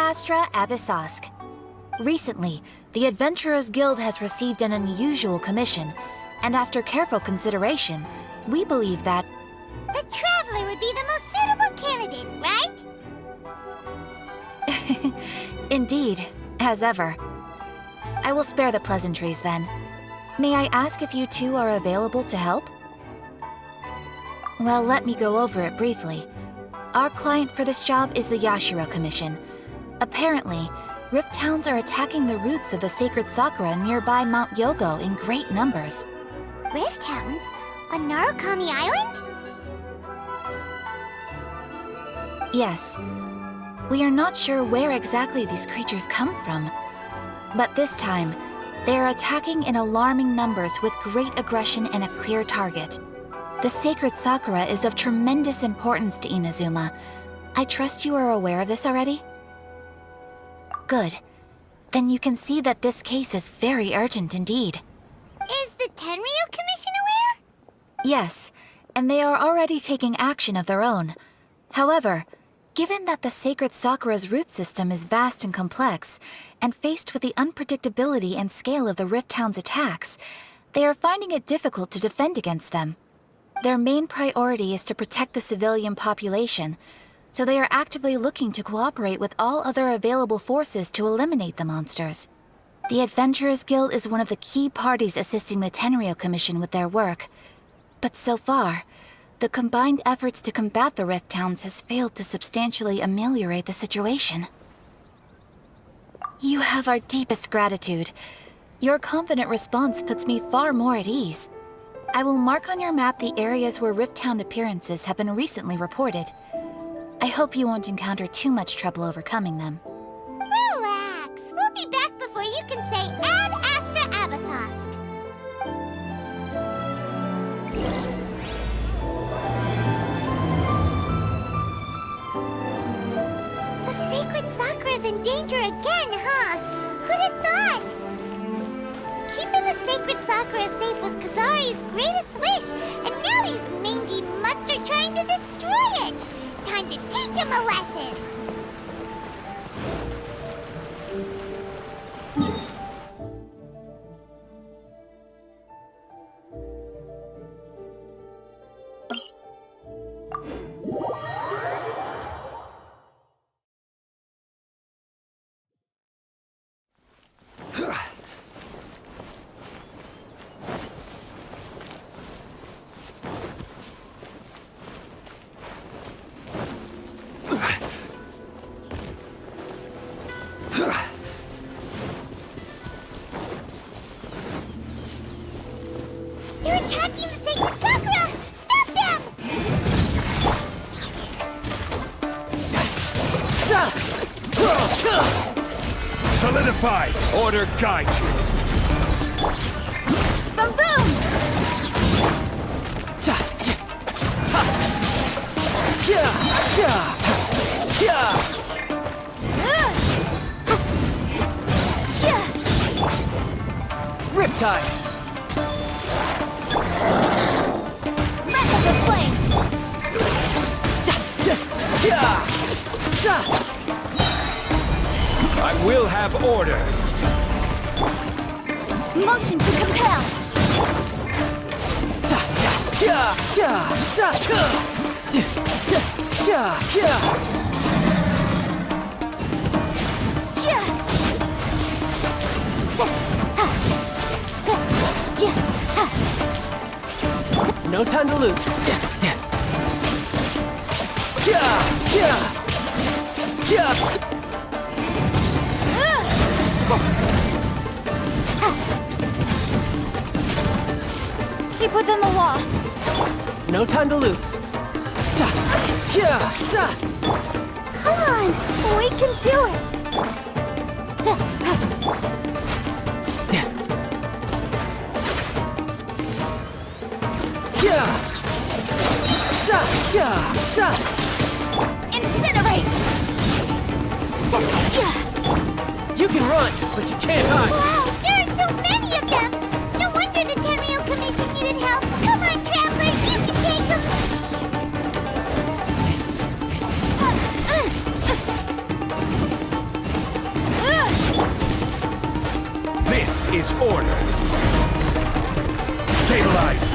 Astra Abyssosk. Recently, the Adventurers Guild has received an unusual commission, and after careful consideration, we believe that... The Traveler would be the most suitable candidate, right? Indeed, as ever. I will spare the pleasantries then. May I ask if you two are available to help? Well, let me go over it briefly. Our client for this job is the Yashiro Commission. Apparently, Rift Towns are attacking the roots of the sacred Sakura nearby Mount Yogo in great numbers. Rift Hounds? On Narukami Island? Yes. We are not sure where exactly these creatures come from. But this time, they are attacking in alarming numbers with great aggression and a clear target. The sacred Sakura is of tremendous importance to Inazuma. I trust you are aware of this already? Good. Then you can see that this case is very urgent indeed. Is the Tenryu Commission aware? Yes, and they are already taking action of their own. However, given that the sacred Sakura's root system is vast and complex, and faced with the unpredictability and scale of the Rift Town's attacks, they are finding it difficult to defend against them. Their main priority is to protect the civilian population, so they are actively looking to cooperate with all other available forces to eliminate the monsters. The Adventurers Guild is one of the key parties assisting the Tenryu Commission with their work. But so far, the combined efforts to combat the Rift Towns has failed to substantially ameliorate the situation. You have our deepest gratitude. Your confident response puts me far more at ease. I will mark on your map the areas where Rift Town appearances have been recently reported. I hope you won't encounter too much trouble overcoming them. Relax. We'll be back before you can say Ad Astra Abyssosk. The sacred Sakura's in danger again, huh? Who'd have thought? Keeping the sacred Sakura safe was Kazari's greatest wish, and now these mangy mutts are trying to destroy it! Time to teach him a lesson! They're attacking the sacred Sakura! Stop them! Solidify! Order guide you! Boom boom! Riptide! Breath of the flame! I will have order! Motion to compel! No time to lose. Keep within the wall. No time to lose. Come on! We can do it! Incinerate! You can run, but you can't hide. Wow, there are so many of them! No wonder the Tenryu Commission needed help! Come on, Traveler, you can take them! This is order. Stabilize.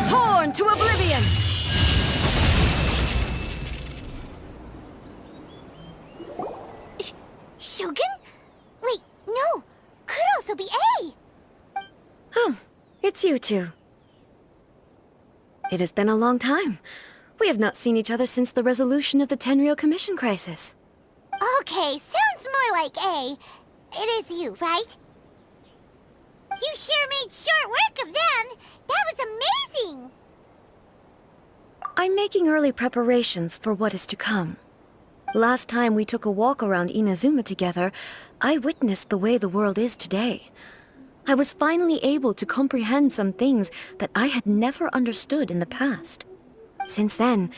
Torn to oblivion! Shogun? Wait, no. Could also be A. Oh, it's you two. It has been a long time. We have not seen each other since the resolution of the Tenryou Commission crisis. Okay, sounds more like A. It is you, right? You sure made short work of them. That was amazing. I'm making early preparations for what is to come. Last time we took a walk around Inazuma together, I witnessed the way the world is today. I was finally able to comprehend some things that I had never understood in the past. Since then,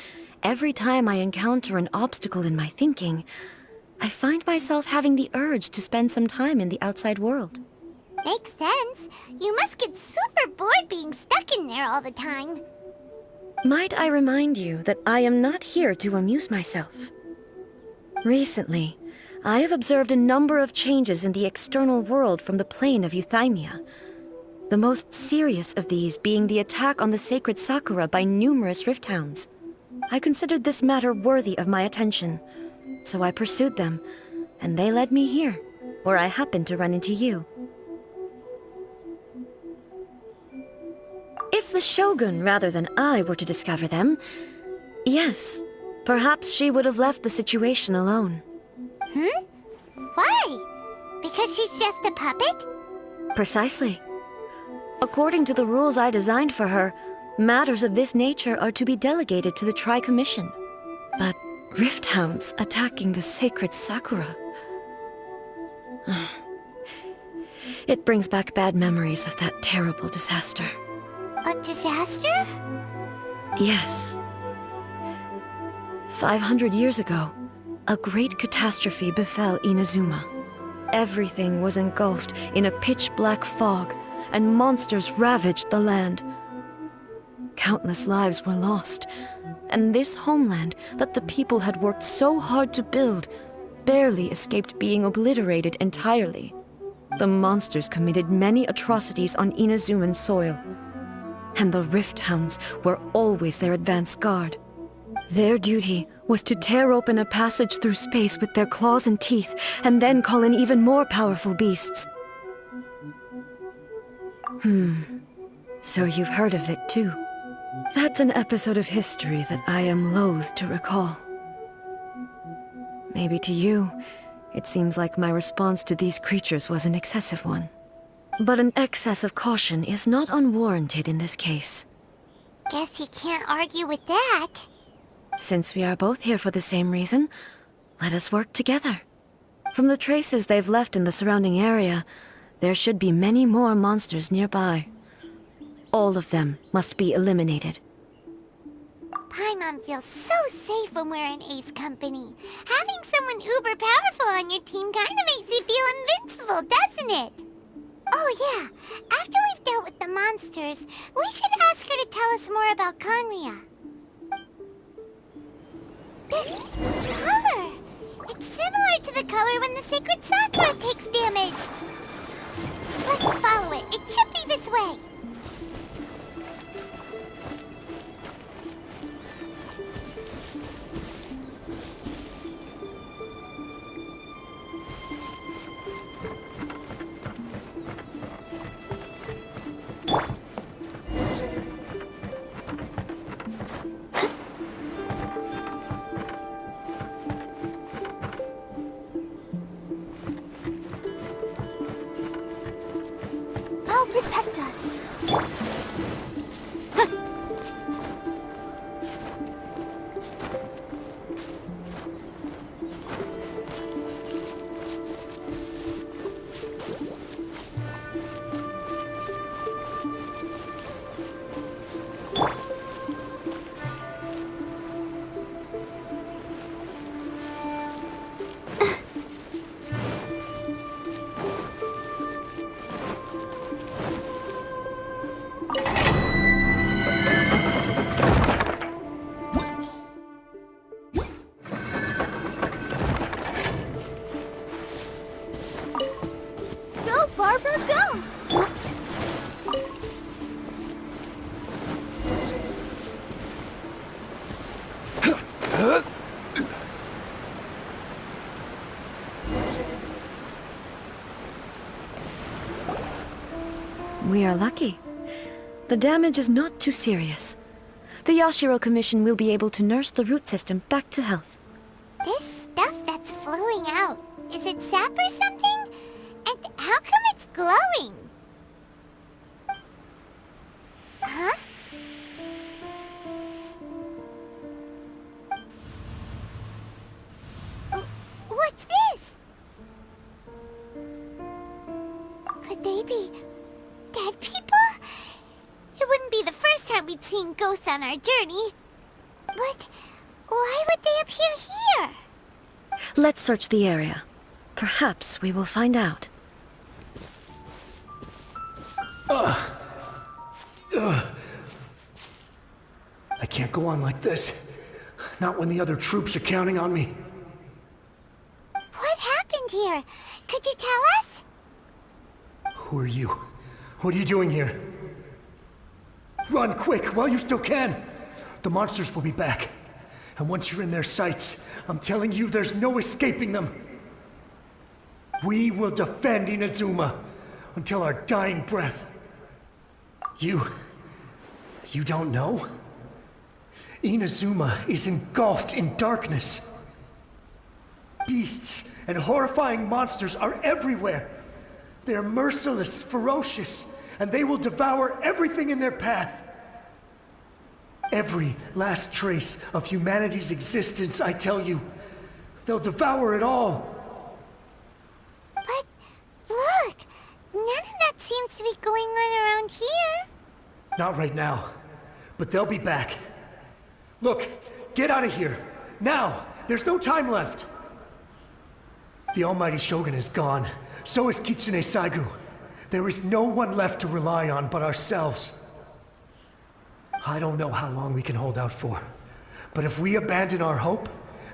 every time I encounter an obstacle in my thinking, I find myself having the urge to spend some time in the outside world. Makes sense. You must get super bored being stuck in there all the time. Might I remind you that I am not here to amuse myself? Recently, I have observed a number of changes in the external world from the plane of Euthymia. The most serious of these being the attack on the sacred Sakura by numerous rift hounds. I considered this matter worthy of my attention, so I pursued them, and they led me here, where I happened to run into you. If the Shogun rather than I were to discover them, yes, perhaps she would have left the situation alone. Why? Because she's just a puppet? Precisely. According to the rules I designed for her, matters of this nature are to be delegated to the Tri-Commission. But rift hounds attacking the sacred Sakura... It brings back bad memories of that terrible disaster. A disaster? Yes. 500 years ago, a great catastrophe befell Inazuma. Everything was engulfed in a pitch-black fog, and monsters ravaged the land. Countless lives were lost, and this homeland that the people had worked so hard to build barely escaped being obliterated entirely. The monsters committed many atrocities on Inazuman soil, and the Rift Hounds were always their advance guard. Their duty was to tear open a passage through space with their claws and teeth, and then call in even more powerful beasts. So you've heard of it too. That's an episode of history that I am loath to recall. Maybe to you, it seems like my response to these creatures was an excessive one. But an excess of caution is not unwarranted in this case. Guess you can't argue with that. Since we are both here for the same reason, let us work together. From the traces they've left in the surrounding area, there should be many more monsters nearby. All of them must be eliminated. Paimon feels so safe when we're in Ace company. Having someone uber powerful on your team kind of makes you feel invincible, doesn't it? Oh yeah, after we've dealt with the monsters, we should ask her to tell us more about Conria. This color! It's similar to the color when the sacred Sakura takes damage. Let's follow it. It should be this way. Protect us. Barbara, go! We are lucky. The damage is not too serious. The Yashiro Commission will be able to nurse the root system back to health. This stuff that's flowing out, is it sap or something? And how come it's glowing? Huh? What's this? Could they be dead people? It wouldn't be the first time we'd seen ghosts on our journey. But why would they appear here? Let's search the area. Perhaps we will find out. I can't go on like this. Not when the other troops are counting on me. What happened here? Could you tell us? Who are you? What are you doing here? Run quick while you still can! The monsters will be back. And once you're in their sights, I'm telling you there's no escaping them. We will defend Inazuma until our dying breath. You don't know? Inazuma is engulfed in darkness. Beasts and horrifying monsters are everywhere. They are merciless, ferocious, and they will devour everything in their path. Every last trace of humanity's existence, I tell you. They'll devour it all. But look, none of that seems to be going on around here. Not right now, but they'll be back. Look, get out of here. Now! There's no time left! The almighty Shogun is gone. So is Kitsune Saigu. There is no one left to rely on but ourselves. I don't know how long we can hold out for. But if we abandon our hope,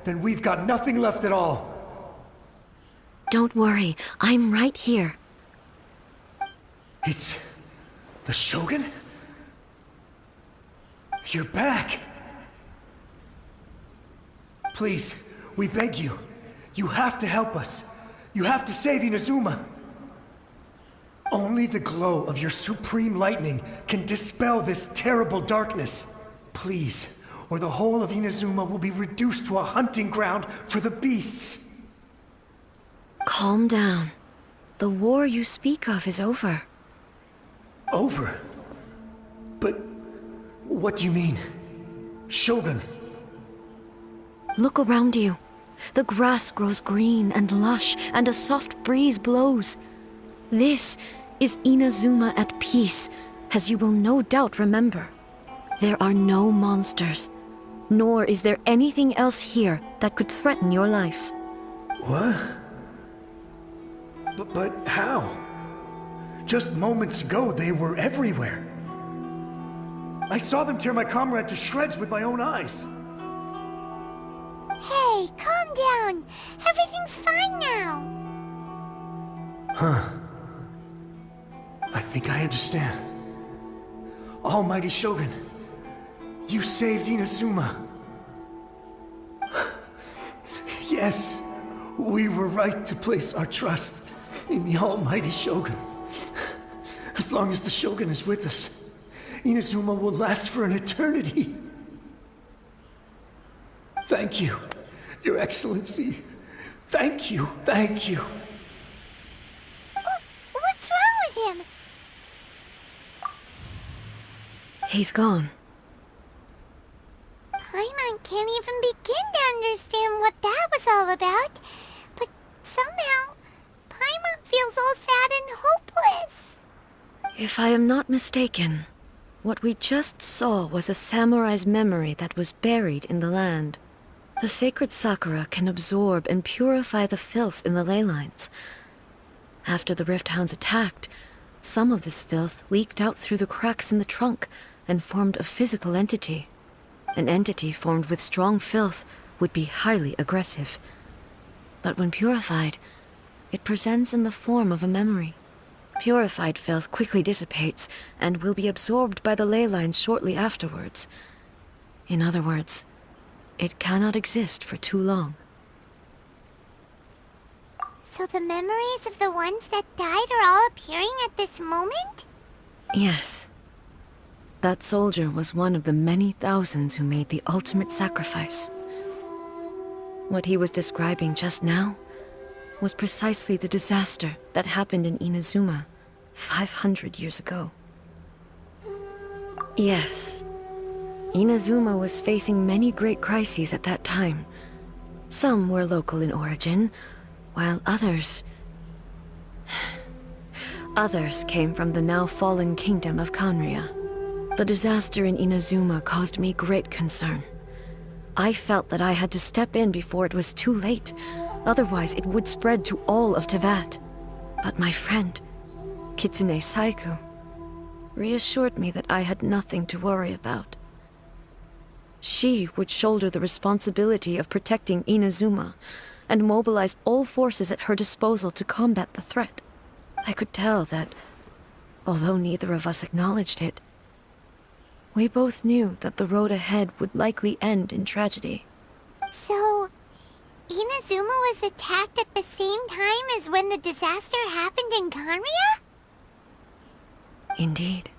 then we've got nothing left at all. Don't worry, I'm right here. It's the Shogun? You're back! Please, we beg you. You have to help us. You have to save Inazuma. Only the glow of your supreme lightning can dispel this terrible darkness. Please, or the whole of Inazuma will be reduced to a hunting ground for the beasts. Calm down. The war you speak of is over. Over? But what do you mean? Shogun? Look around you. The grass grows green and lush, and a soft breeze blows. This is Inazuma at peace, as you will no doubt remember. There are no monsters, nor is there anything else here that could threaten your life. What? But how? Just moments ago, they were everywhere. I saw them tear my comrade to shreds with my own eyes. Hey, calm down. Everything's fine now. Huh. I think I understand. Almighty Shogun, you saved Inazuma. Yes, we were right to place our trust in the Almighty Shogun. As long as the Shogun is with us, Inazuma will last for an eternity. Thank you, Your Excellency. Thank you, thank you. What's wrong with him? He's gone. Paimon can't even begin to understand what that was all about. But somehow, Paimon feels all sad and hopeless. If I am not mistaken, what we just saw was a samurai's memory that was buried in the land. The sacred sakura can absorb and purify the filth in the ley lines. After the Rift Hounds attacked, some of this filth leaked out through the cracks in the trunk and formed a physical entity. An entity formed with strong filth would be highly aggressive. But when purified, it presents in the form of a memory. Purified filth quickly dissipates and will be absorbed by the ley lines shortly afterwards. In other words, it cannot exist for too long. So the memories of the ones that died are all appearing at this moment? Yes. That soldier was one of the many thousands who made the ultimate sacrifice. What he was describing just now was precisely the disaster that happened in Inazuma 500 years ago. Yes, Inazuma was facing many great crises at that time. Some were local in origin, while others came from the now fallen kingdom of Kanria. The disaster in Inazuma caused me great concern. I felt that I had to step in before it was too late, otherwise it would spread to all of Tevat. But my friend, Kitsune Saiku, reassured me that I had nothing to worry about. She would shoulder the responsibility of protecting Inazuma and mobilize all forces at her disposal to combat the threat. I could tell that, although neither of us acknowledged it, we both knew that the road ahead would likely end in tragedy. So, Inazuma was attacked at the same time as when the disaster happened in Kanria? Indeed.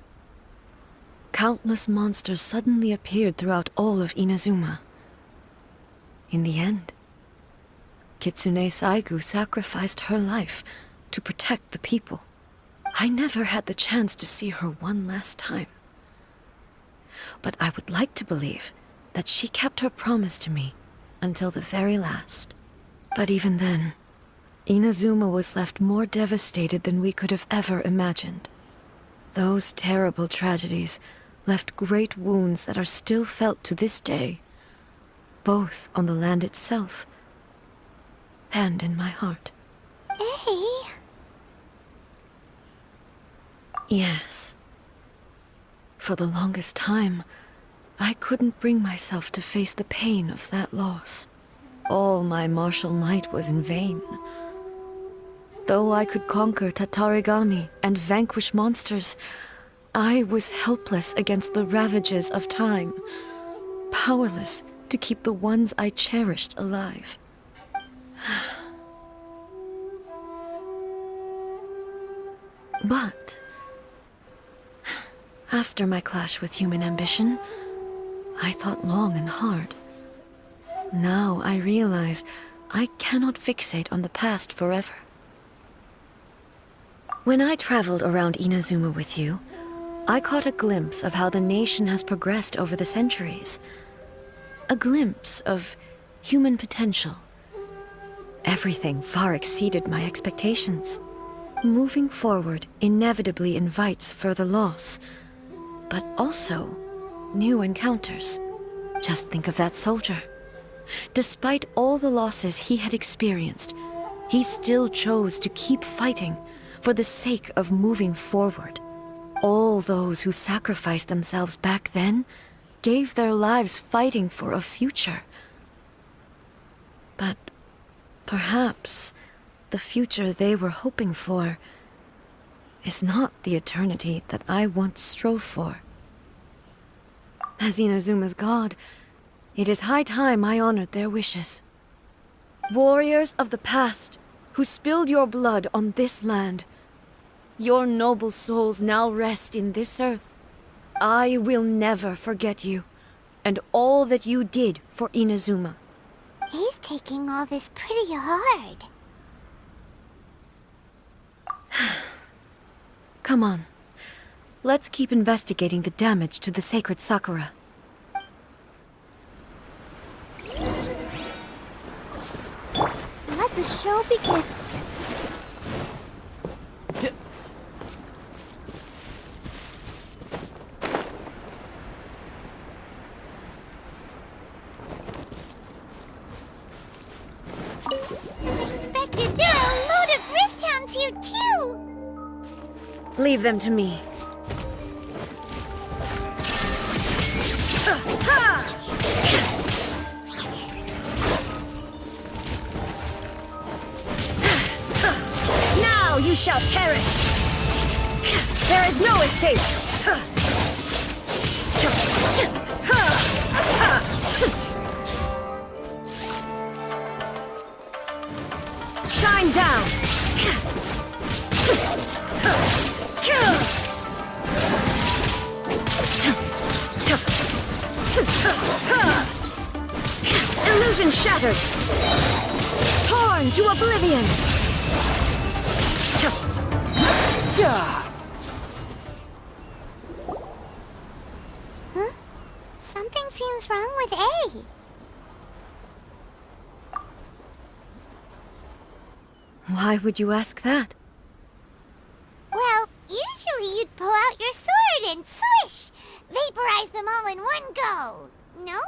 Countless monsters suddenly appeared throughout all of Inazuma. In the end, Kitsune Saigu sacrificed her life to protect the people. I never had the chance to see her one last time. But I would like to believe that she kept her promise to me until the very last. But even then, Inazuma was left more devastated than we could have ever imagined. Those terrible tragedies left great wounds that are still felt to this day, both on the land itself and in my heart. Hey. Yes. For the longest time, I couldn't bring myself to face the pain of that loss. All my martial might was in vain. Though I could conquer Tatarigami and vanquish monsters, I was helpless against the ravages of time, powerless to keep the ones I cherished alive. But after my clash with human ambition, I thought long and hard. Now I realize I cannot fixate on the past forever. When I traveled around Inazuma with you, I caught a glimpse of how the nation has progressed over the centuries. A glimpse of human potential. Everything far exceeded my expectations. Moving forward inevitably invites further loss, but also new encounters. Just think of that soldier. Despite all the losses he had experienced, he still chose to keep fighting for the sake of moving forward. All those who sacrificed themselves back then gave their lives fighting for a future. But perhaps the future they were hoping for is not the eternity that I once strove for. As Inazuma's god, it is high time I honored their wishes. Warriors of the past, who spilled your blood on this land, your noble souls now rest in this earth. I will never forget you, and all that you did for Inazuma. He's taking all this pretty hard. Come on. Let's keep investigating the damage to the sacred Sakura. Let the show begin. As expected, there are a load of Rift Hounds here too! Leave them to me. Now you shall perish! There is no escape! Shine down! Illusion shattered! Torn to oblivion! Huh? Something seems wrong with A. Why would you ask that? Well, usually you'd pull out your sword and swish! Vaporize them all in one go! No?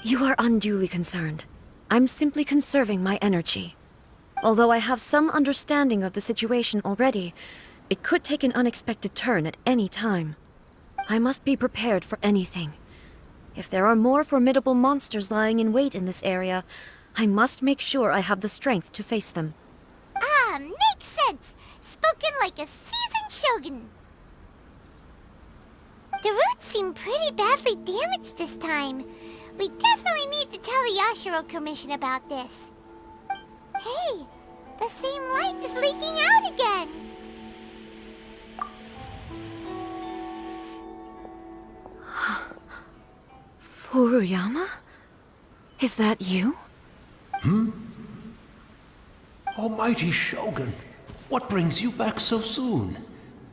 You are unduly concerned. I'm simply conserving my energy. Although I have some understanding of the situation already, it could take an unexpected turn at any time. I must be prepared for anything. If there are more formidable monsters lying in wait in this area, I must make sure I have the strength to face them. Ah, makes sense! Spoken like a seasoned shogun! The roots seem pretty badly damaged this time. We definitely need to tell the Yashiro Commission about this. Hey, the same light is leaking out again! Furuyama? Is that you? Almighty Shogun, what brings you back so soon?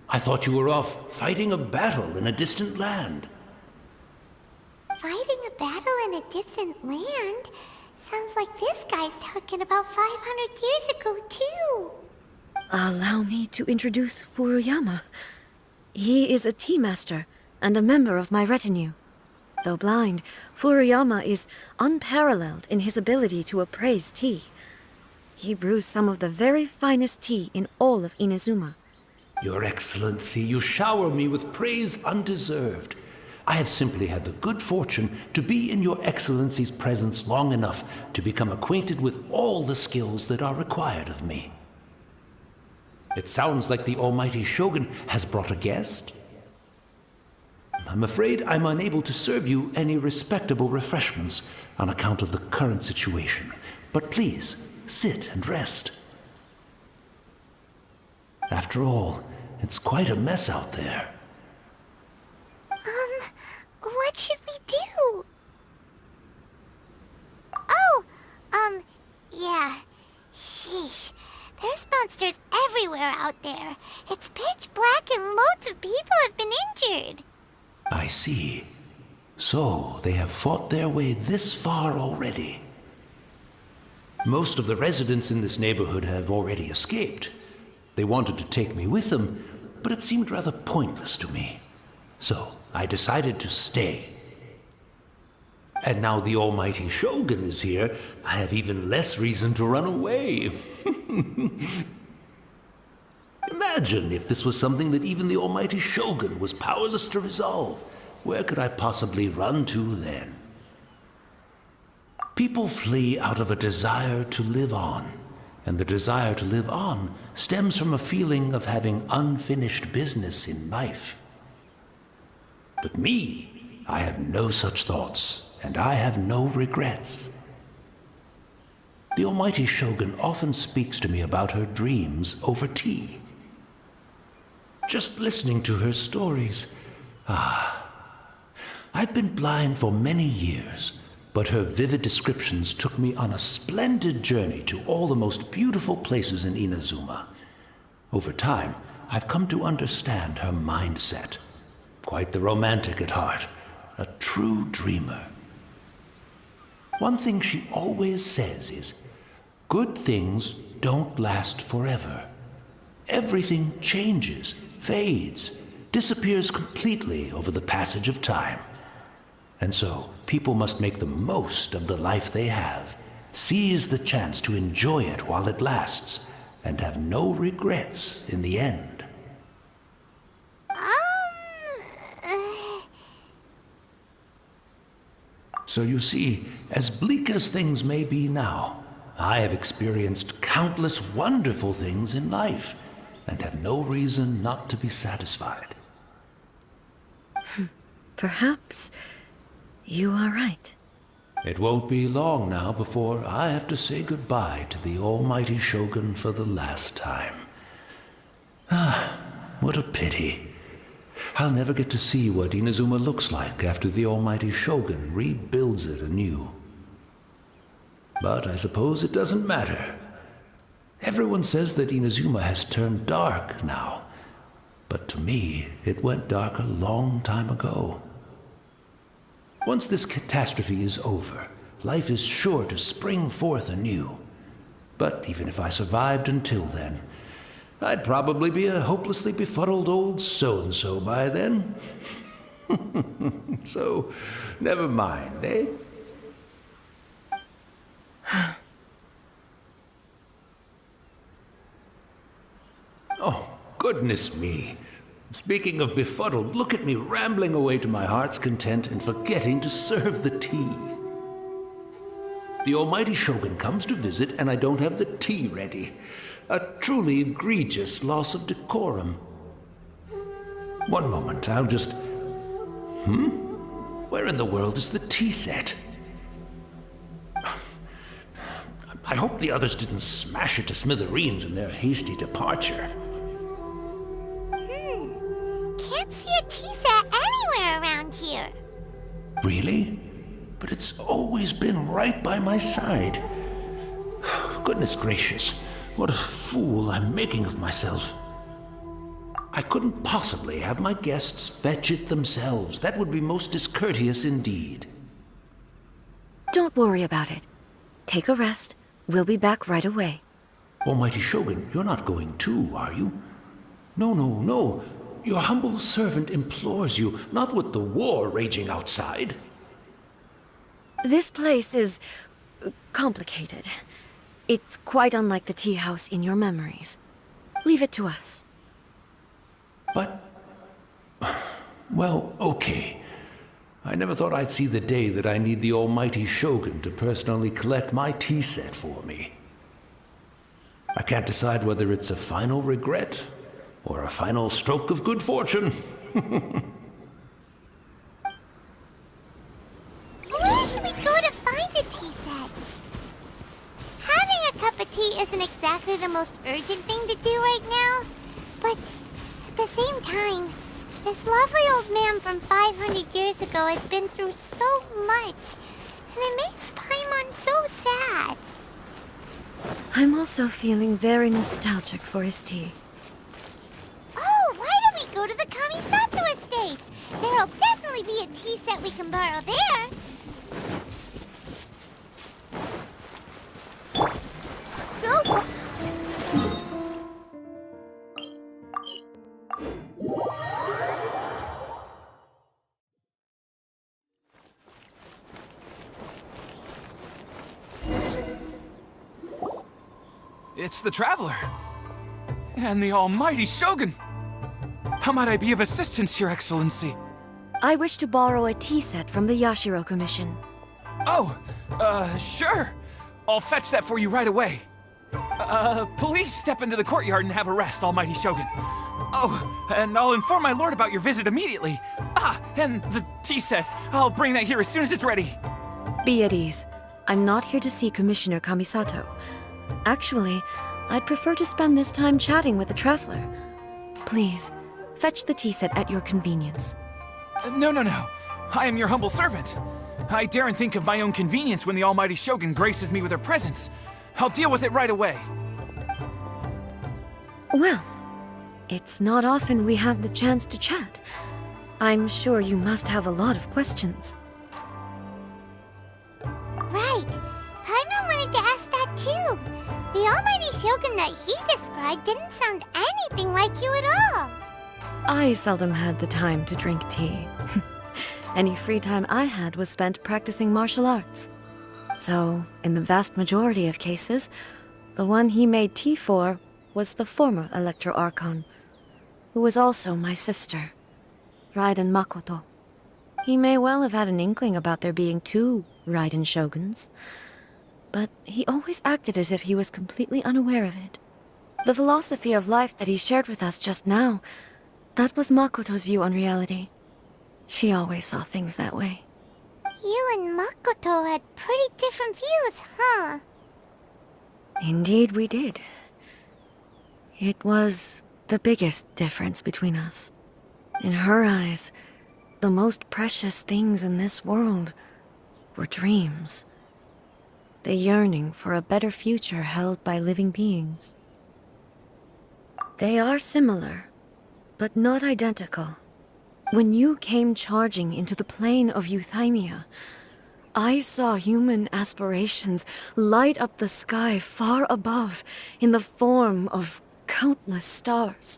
I thought you were off fighting a battle in a distant land. Fighting a battle in a distant land? Sounds like this guy's talking about 500 years ago, too. Allow me to introduce Furuyama. He is a tea master and a member of my retinue. Though blind, Furuyama is unparalleled in his ability to appraise tea. He brews some of the very finest tea in all of Inazuma. Your Excellency, you shower me with praise undeserved. I have simply had the good fortune to be in Your Excellency's presence long enough to become acquainted with all the skills that are required of me. It sounds like the Almighty Shogun has brought a guest. I'm afraid I'm unable to serve you any respectable refreshments on account of the current situation. But please, sit and rest. After all, it's quite a mess out there. What should we do? Oh, yeah. Sheesh. There's monsters everywhere out there. It's pitch black and loads of people have been injured. I see. So, they have fought their way this far already. Most of the residents in this neighborhood have already escaped. They wanted to take me with them, but it seemed rather pointless to me. So, I decided to stay. And now the Almighty Shogun is here, I have even less reason to run away. Imagine if this was something that even the Almighty Shogun was powerless to resolve. Where could I possibly run to then? People flee out of a desire to live on, and the desire to live on stems from a feeling of having unfinished business in life. But me, I have no such thoughts, and I have no regrets. The Almighty Shogun often speaks to me about her dreams over tea. Just listening to her stories, I've been blind for many years, but her vivid descriptions took me on a splendid journey to all the most beautiful places in Inazuma. Over time, I've come to understand her mindset. Quite the romantic at heart, a true dreamer. One thing she always says is, good things don't last forever. Everything changes, fades, disappears completely over the passage of time. And so, people must make the most of the life they have, seize the chance to enjoy it while it lasts, and have no regrets in the end. So you see, as bleak as things may be now, I have experienced countless wonderful things in life. and have no reason not to be satisfied. Perhaps you are right. It won't be long now before I have to say goodbye to the almighty Shogun for the last time. Ah, what a pity. I'll never get to see what Inazuma looks like after the almighty Shogun rebuilds it anew. But I suppose it doesn't matter. Everyone says that Inazuma has turned dark now, but to me, it went dark a long time ago. Once this catastrophe is over, life is sure to spring forth anew. But even if I survived until then, I'd probably be a hopelessly befuddled old so-and-so by then. So, never mind, eh? Oh, goodness me. Speaking of befuddled, look at me rambling away to my heart's content and forgetting to serve the tea. The almighty Shogun comes to visit and I don't have the tea ready. A truly egregious loss of decorum. One moment, I'll just... Where in the world is the tea set? I hope the others didn't smash it to smithereens in their hasty departure. Can't see a tea set anywhere around here. Really? But it's always been right by my side. Goodness gracious, what a fool I'm making of myself. I couldn't possibly have my guests fetch it themselves. That would be most discourteous indeed. Don't worry about it. Take a rest. We'll be back right away. Almighty Shogun, you're not going too, are you? No, no, no. Your humble servant implores you, not with the war raging outside. This place is complicated. It's quite unlike the tea house in your memories. Leave it to us. But... well, okay. I never thought I'd see the day that I need the almighty Shogun to personally collect my tea set for me. I can't decide whether it's a final regret or a final stroke of good fortune. Where should we go to find a tea set? Having a cup of tea isn't exactly the most urgent thing to do right now, but at the same time, this lovely old man from 500 years ago has been through so much, and it makes Paimon so sad. I'm also feeling very nostalgic for his tea. Oh, why don't we go to the Kamisato estate? There'll definitely be a tea set we can borrow there. Go! It's the Traveler. And the almighty Shogun. How might I be of assistance, Your Excellency? I wish to borrow a tea set from the Yashiro Commission. Oh, sure. I'll fetch that for you right away. Please step into the courtyard and have a rest, almighty Shogun. Oh, and I'll inform my lord about your visit immediately. Ah, and the tea set. I'll bring that here as soon as it's ready. Be at ease. I'm not here to see Commissioner Kamisato. Actually, I'd prefer to spend this time chatting with the Traveler. Please, fetch the tea set at your convenience. No. I am your humble servant. I daren't think of my own convenience when the almighty Shogun graces me with her presence. I'll deal with it right away. Well, it's not often we have the chance to chat. I'm sure you must have a lot of questions. Right. Paimon wanted to ask that too. The almighty Shogun that he described didn't sound anything like you at all. I seldom had the time to drink tea. Any free time I had was spent practicing martial arts. So, in the vast majority of cases, the one he made tea for was the former Electro Archon, who was also my sister, Raiden Makoto. He may well have had an inkling about there being two Raiden Shoguns, but he always acted as if he was completely unaware of it. The philosophy of life that he shared with us just now, that was Makoto's view on reality. She always saw things that way. You and Makoto had pretty different views, huh? Indeed we did. It was the biggest difference between us. In her eyes, the most precious things in this world were dreams. The yearning for a better future held by living beings. They are similar, but not identical. When you came charging into the plane of Euthymia, I saw human aspirations light up the sky far above in the form of countless stars.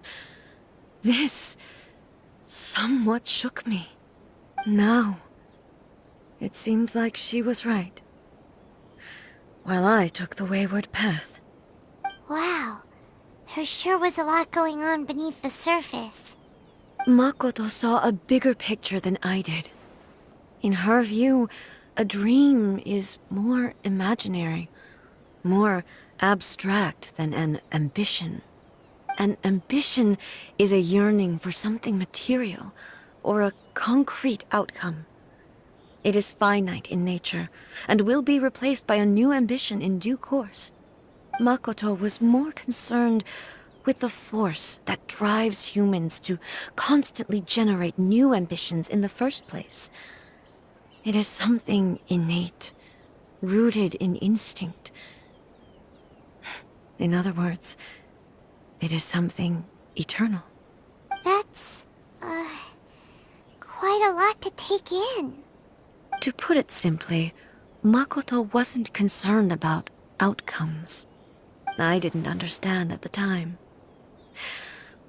This somewhat shook me. Now, it seems like she was right, while I took the wayward path. Wow, there sure was a lot going on beneath the surface. Makoto saw a bigger picture than I did. In her view, a dream is more imaginary, more abstract than an ambition. An ambition is a yearning for something material, or a concrete outcome. It is finite in nature, and will be replaced by a new ambition in due course. Makoto was more concerned with the force that drives humans to constantly generate new ambitions in the first place. It is something innate, rooted in instinct. In other words, it is something eternal. That's, quite a lot to take in. To put it simply, Makoto wasn't concerned about outcomes. I didn't understand at the time.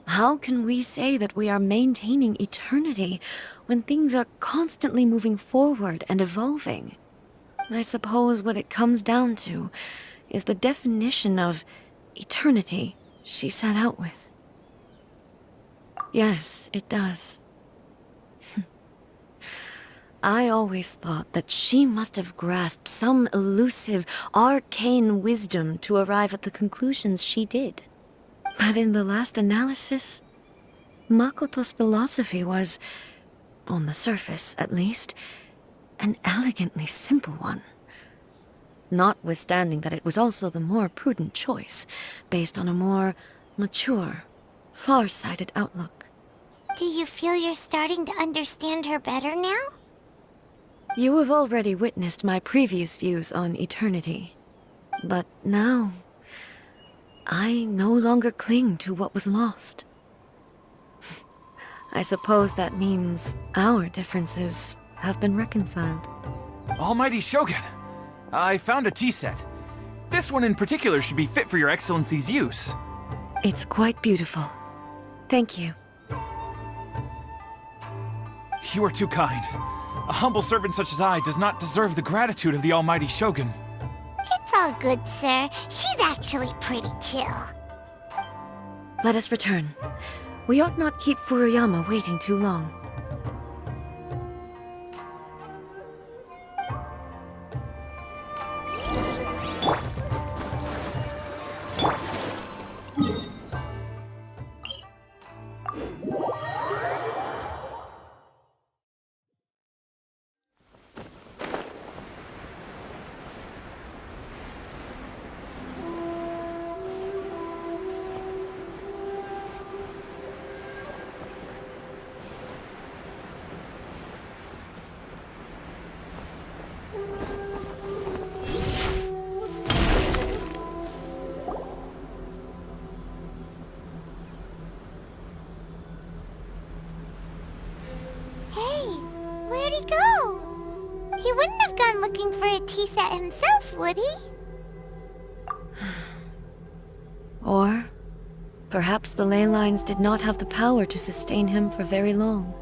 How can we say that we are maintaining eternity when things are constantly moving forward and evolving? I suppose what it comes down to is the definition of eternity she set out with. Yes, it does. I always thought that she must have grasped some elusive, arcane wisdom to arrive at the conclusions she did. But in the last analysis, Makoto's philosophy was, on the surface at least, an elegantly simple one. Notwithstanding that it was also the more prudent choice, based on a more mature, far-sighted outlook. Do you feel you're starting to understand her better now? You have already witnessed my previous views on eternity. But now, I no longer cling to what was lost. I suppose that means our differences have been reconciled. Almighty Shogun, I found a tea set. This one in particular should be fit for your Excellency's use. It's quite beautiful. Thank you. You are too kind. A humble servant such as I does not deserve the gratitude of the Almighty Shogun. It's all good, sir. She's actually pretty chill. Let us return. We ought not keep Furuyama waiting too long. Where'd he go? He wouldn't have gone looking for a tea set himself, would he? Or perhaps the ley lines did not have the power to sustain him for very long,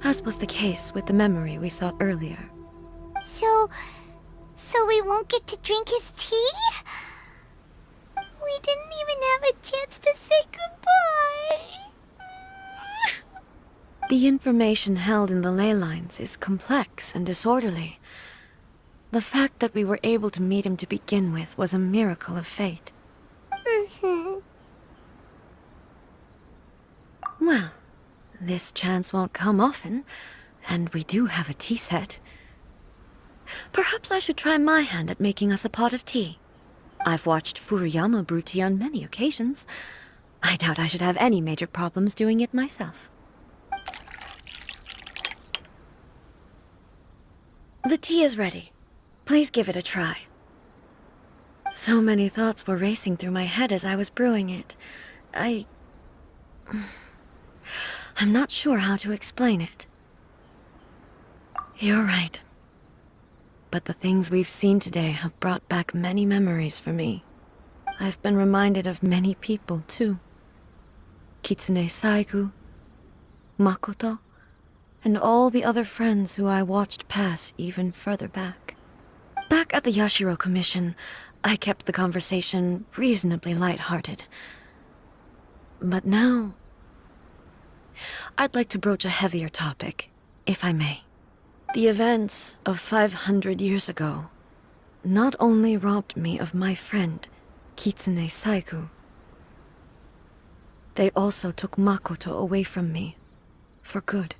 as was the case with the memory we saw earlier. So we won't get to drink his tea? We didn't even have a chance to say goodbye. The information held in the ley lines is complex and disorderly. The fact that we were able to meet him to begin with was a miracle of fate. Mm-hmm. Well, this chance won't come often, and we do have a tea set. Perhaps I should try my hand at making us a pot of tea. I've watched Furuyama brew tea on many occasions. I doubt I should have any major problems doing it myself. The tea is ready. Please give it a try. So many thoughts were racing through my head as I was brewing it. I'm not sure how to explain it. You're right. But the things we've seen today have brought back many memories for me. I've been reminded of many people, too. Kitsune Saigu, Makoto, and all the other friends who I watched pass even further back. Back at the Yashiro Commission, I kept the conversation reasonably lighthearted. But now, I'd like to broach a heavier topic, if I may. The events of 500 years ago not only robbed me of my friend, Kitsune Saigu, they also took Makoto away from me, for good.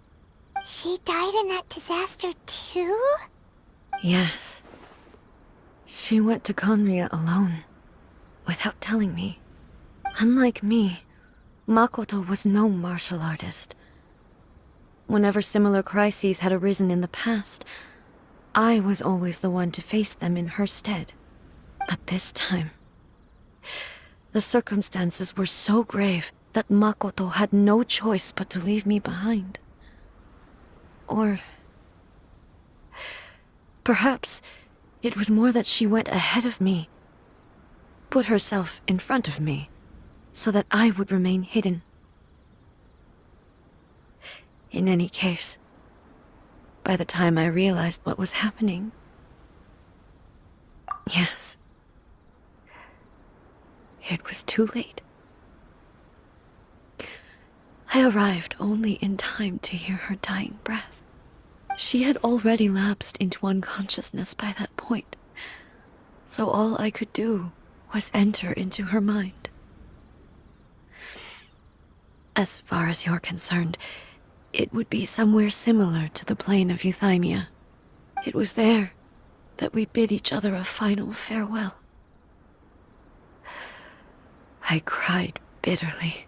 She died in that disaster too? Yes. She went to Conria alone, without telling me. Unlike me, Makoto was no martial artist. Whenever similar crises had arisen in the past, I was always the one to face them in her stead. But this time, the circumstances were so grave that Makoto had no choice but to leave me behind. Or perhaps it was more that she went ahead of me, put herself in front of me, so that I would remain hidden. In any case, by the time I realized what was happening, yes, it was too late. I arrived only in time to hear her dying breath. She had already lapsed into unconsciousness by that point, so all I could do was enter into her mind. As far as you're concerned, it would be somewhere similar to the plane of Euthymia. It was there that we bid each other a final farewell. I cried bitterly.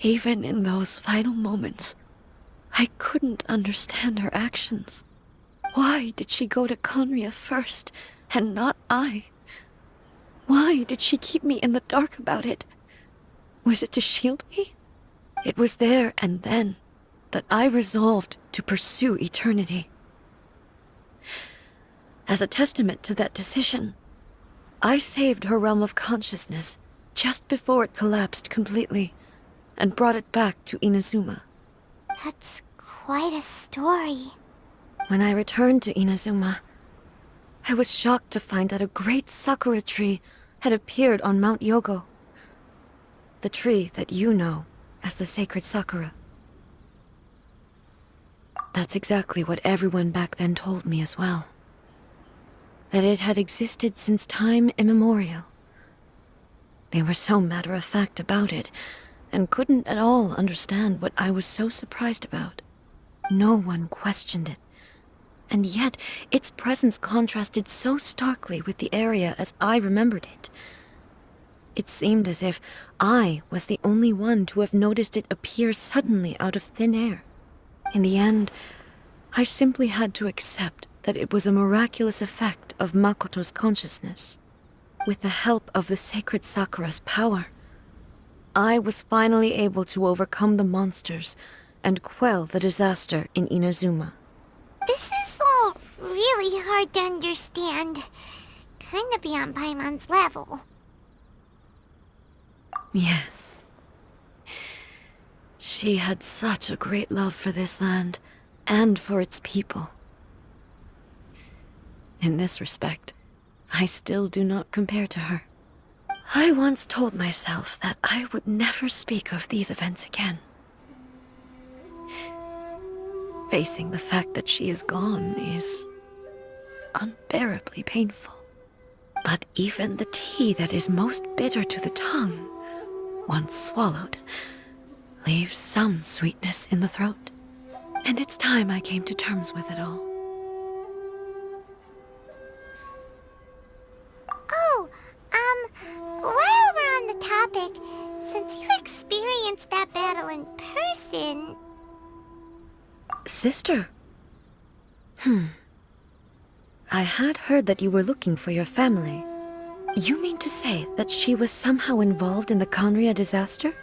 Even in those final moments, I couldn't understand her actions. Why did she go to Conria first, and not I? Why did she keep me in the dark about it? Was it to shield me? It was there and then that I resolved to pursue eternity. As a testament to that decision, I saved her realm of consciousness just before it collapsed completely, and brought it back to Inazuma. That's quite a story. When I returned to Inazuma, I was shocked to find that a great sakura tree had appeared on Mount Yogo. The tree that you know as the sacred sakura. That's exactly what everyone back then told me as well. That it had existed since time immemorial. They were so matter-of-fact about it, and couldn't at all understand what I was so surprised about. No one questioned it, and yet its presence contrasted so starkly with the area as I remembered it. It seemed as if I was the only one to have noticed it appear suddenly out of thin air. In the end, I simply had to accept that it was a miraculous effect of Makoto's consciousness. With the help of the sacred Sakura's power, I was finally able to overcome the monsters and quell the disaster in Inazuma. This is all really hard to understand. Kinda beyond Paimon's level. Yes. She had such a great love for this land, and for its people. In this respect, I still do not compare to her. I once told myself that I would never speak of these events again. Facing the fact that she is gone is unbearably painful. But even the tea that is most bitter to the tongue once swallowed, leaves some sweetness in the throat. And it's time I came to terms with it all. Oh, while we're on the topic, since you experienced that battle in person... Sister? I had heard that you were looking for your family. You mean to say that she was somehow involved in the Conria disaster?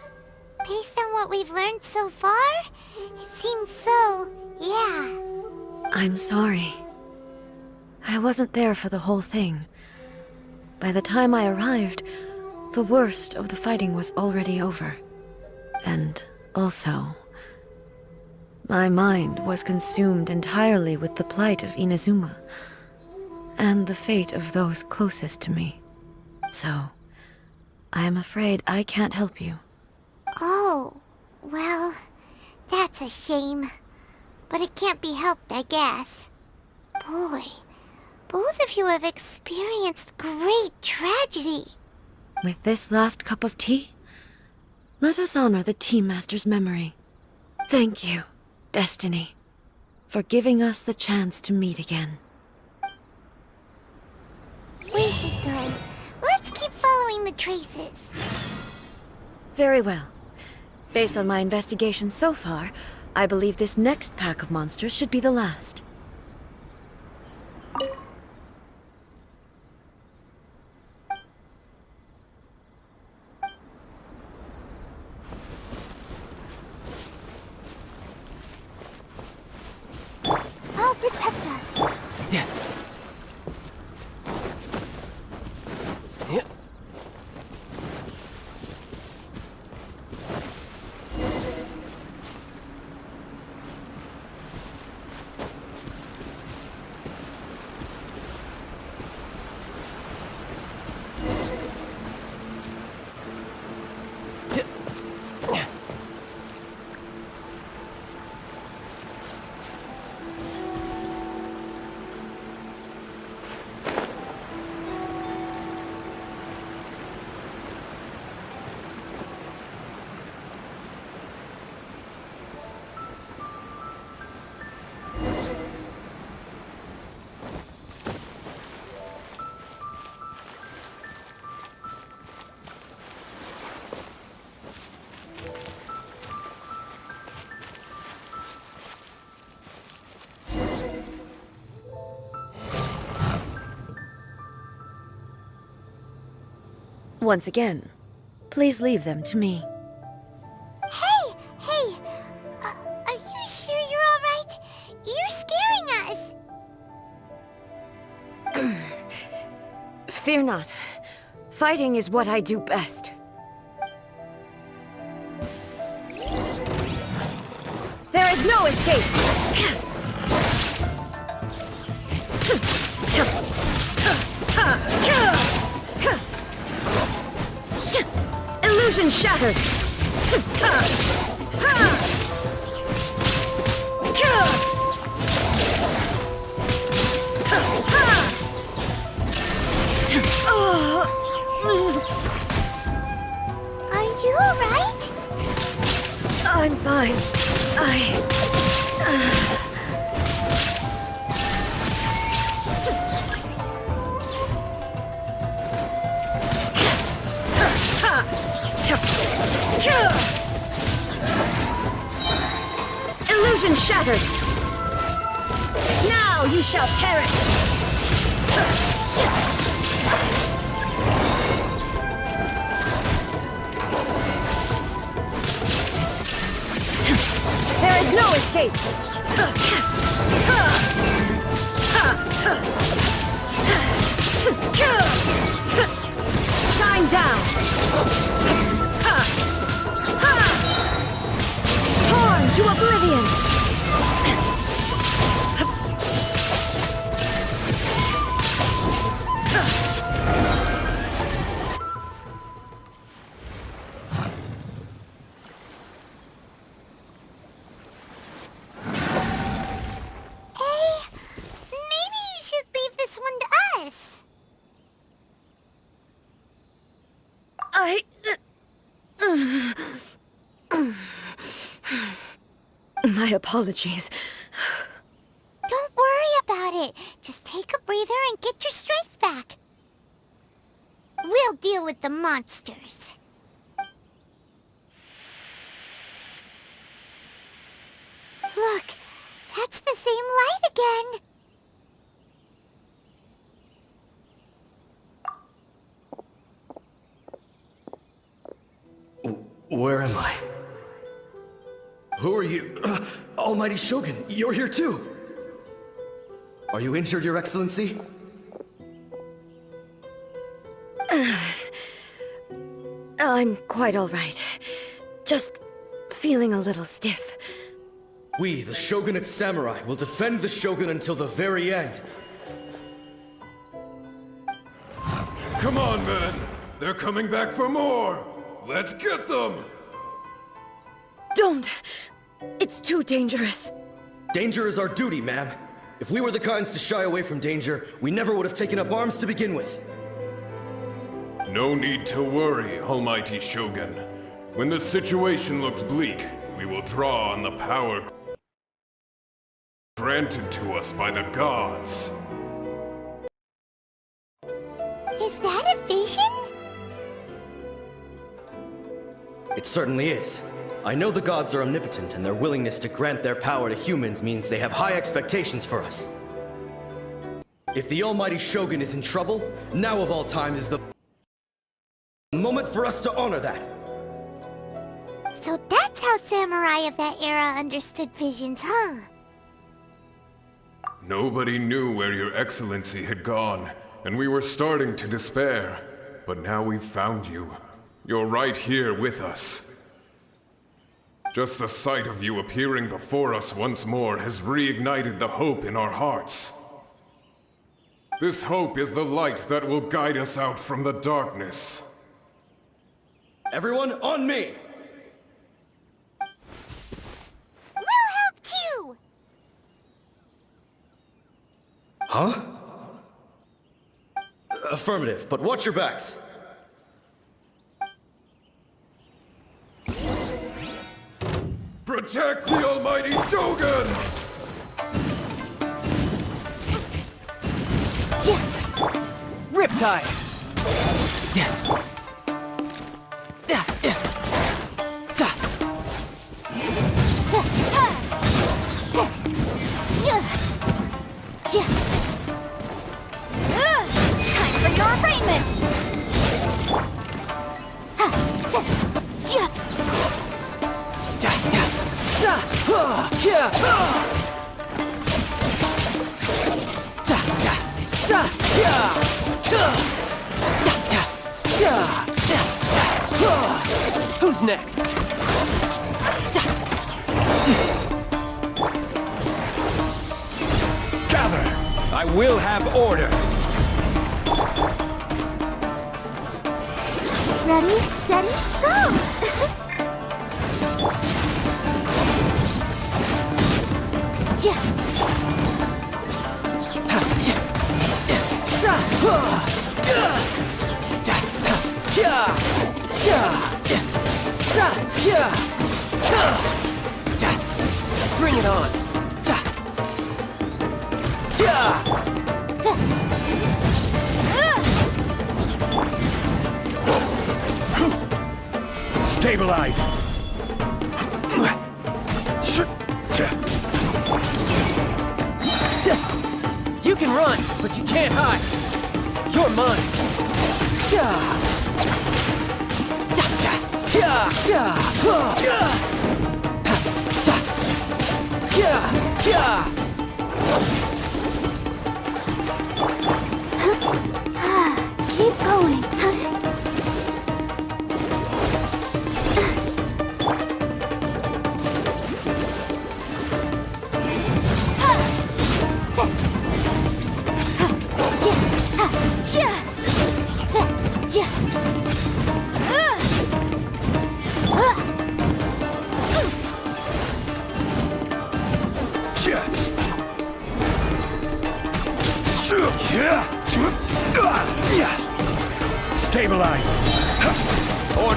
Based on what we've learned so far, it seems so, yeah. I'm sorry. I wasn't there for the whole thing. By the time I arrived, the worst of the fighting was already over. And also, my mind was consumed entirely with the plight of Inazuma, and the fate of those closest to me. So, I am afraid I can't help you. Oh, well, that's a shame. But it can't be helped, I guess. Boy, both of you have experienced great tragedy. With this last cup of tea, let us honor the Tea Master's memory. Thank you, Destiny, for giving us the chance to meet again. We should go. Let's keep following the traces. Very well. Based on my investigation so far, I believe this next pack of monsters should be the last. I'll protect us. Yeah. Yeah. Once again, please leave them to me. Hey! Are you sure you're all right? You're scaring us! Fear not. Fighting is what I do best. There is no escape! Illusion shattered! Are you all right? I'm fine. Illusion shattered! Now you shall perish! There is no escape! Shine down! Torn to oblivion! Maybe you should leave this one to us. My apologies. Don't worry about it. Just take a breather and get your strength back. We'll deal with the monsters. Look, that's the same light again. Where am I? Who are you? Almighty Shogun, you're here too! Are you injured, Your Excellency? I'm quite all right. Just feeling a little stiff. We, the Shogunate Samurai, will defend the Shogun until the very end. Come on, men! They're coming back for more! Let's get them! Don't! It's too dangerous. Danger is our duty, ma'am. If we were the kinds to shy away from danger, we never would have taken up arms to begin with. No need to worry, Almighty Shogun. When the situation looks bleak, we will draw on the power granted to us by the gods. Is that a vision? It certainly is. I know the gods are omnipotent, and their willingness to grant their power to humans means they have high expectations for us. If the Almighty Shogun is in trouble, now of all times is the moment for us to honor that. So that's how samurai of that era understood visions, huh? Nobody knew where Your Excellency had gone, and we were starting to despair. But now we've found you. You're right here with us. Just the sight of you appearing before us once more has reignited the hope in our hearts. This hope is the light that will guide us out from the darkness. Everyone, on me! We'll help too! Huh? Affirmative, but watch your backs. Protect the Almighty Shogun! Riptide! Time for your arraignment! Who's next? Gather! I will have order! Ready, steady, go! Bring it on! Stabilize! You can run, but you can't hide. You're mine. Keep going.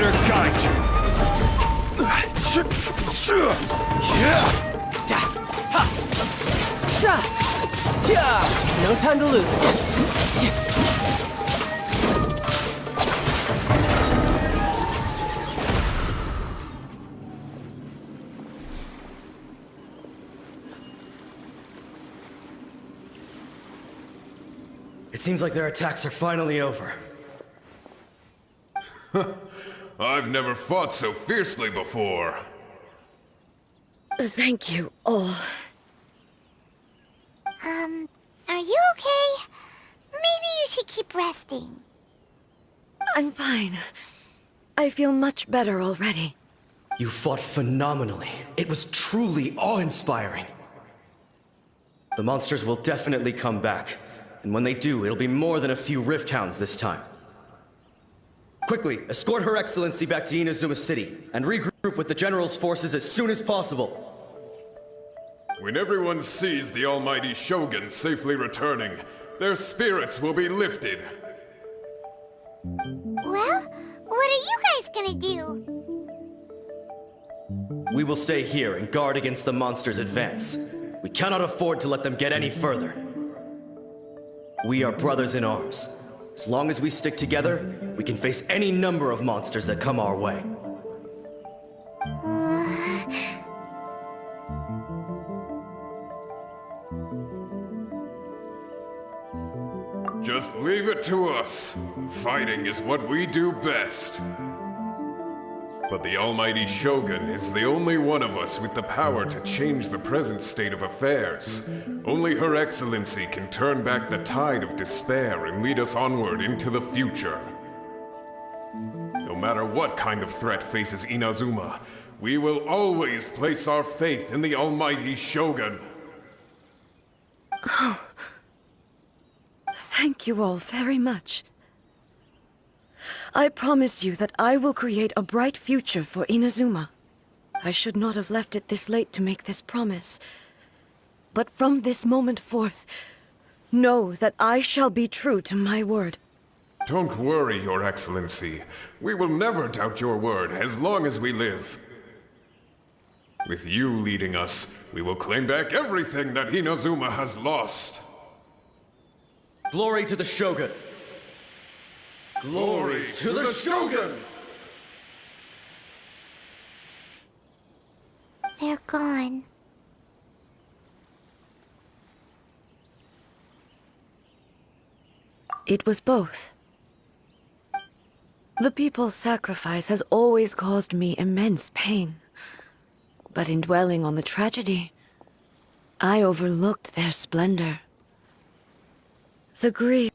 better guide you. No time to lose. It seems like their attacks are finally over. I've never fought so fiercely before. Thank you all. Are you okay? Maybe you should keep resting. I'm fine. I feel much better already. You fought phenomenally. It was truly awe-inspiring. The monsters will definitely come back. And when they do, it'll be more than a few Rift Hounds this time. Quickly, escort Her Excellency back to Inazuma City, and regroup with the General's forces as soon as possible. When everyone sees the almighty Shogun safely returning, their spirits will be lifted. Well, what are you guys gonna do? We will stay here and guard against the monsters' advance. We cannot afford to let them get any further. We are brothers in arms. As long as we stick together, we can face any number of monsters that come our way. Just leave it to us. Fighting is what we do best. But the almighty Shogun is the only one of us with the power to change the present state of affairs. Only Her Excellency can turn back the tide of despair and lead us onward into the future. No matter what kind of threat faces Inazuma, we will always place our faith in the almighty Shogun. Thank you all very much. I promise you that I will create a bright future for Inazuma. I should not have left it this late to make this promise. But from this moment forth, know that I shall be true to my word. Don't worry, Your Excellency. We will never doubt your word as long as we live. With you leading us, we will claim back everything that Inazuma has lost. Glory to the Shogun! Glory to the Shogun! They're gone. It was both. The people's sacrifice has always caused me immense pain. But in dwelling on the tragedy, I overlooked their splendor. The grief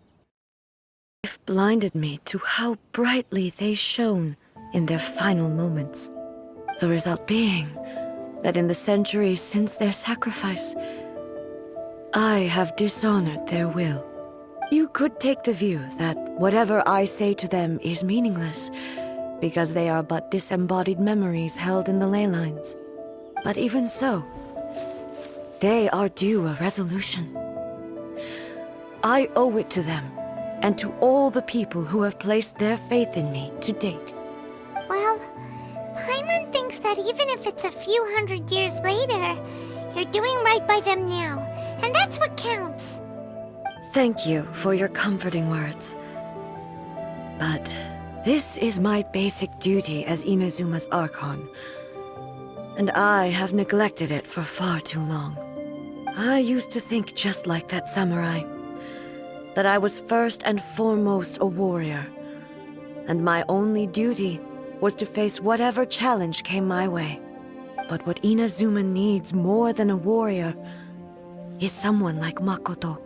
blinded me to how brightly they shone in their final moments. The result being that in the centuries since their sacrifice, I have dishonored their will. You could take the view that whatever I say to them is meaningless, because they are but disembodied memories held in the ley lines. But even so, they are due a resolution. I owe it to them, and to all the people who have placed their faith in me to date. Well, Paimon thinks that even if it's a few hundred years later, you're doing right by them now, and that's what counts. Thank you for your comforting words. But this is my basic duty as Inazuma's Archon, and I have neglected it for far too long. I used to think just like that samurai, that I was first and foremost a warrior, and my only duty was to face whatever challenge came my way. But what Inazuma needs more than a warrior is someone like Makoto.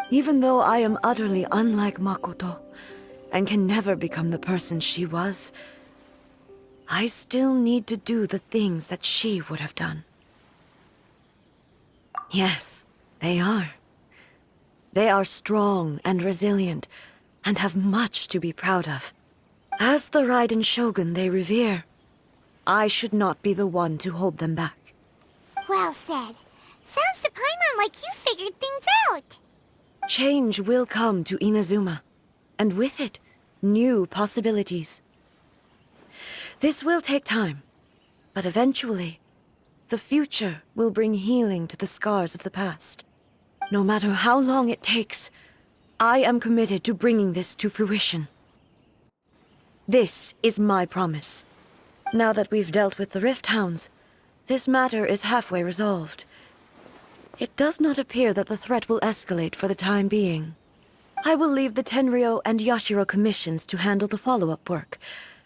Even though I am utterly unlike Makoto, and can never become the person she was, I still need to do the things that she would have done. Yes, they are. They are strong and resilient, and have much to be proud of. As the Raiden Shogun they revere, I should not be the one to hold them back. Well said. Sounds to Paimon like you figured things out. Change will come to Inazuma, and with it, new possibilities. This will take time, but eventually, the future will bring healing to the scars of the past. No matter how long it takes, I am committed to bringing this to fruition. This is my promise. Now that we've dealt with the Rift Hounds, this matter is halfway resolved. It does not appear that the threat will escalate for the time being. I will leave the Tenryo and Yashiro commissions to handle the follow-up work,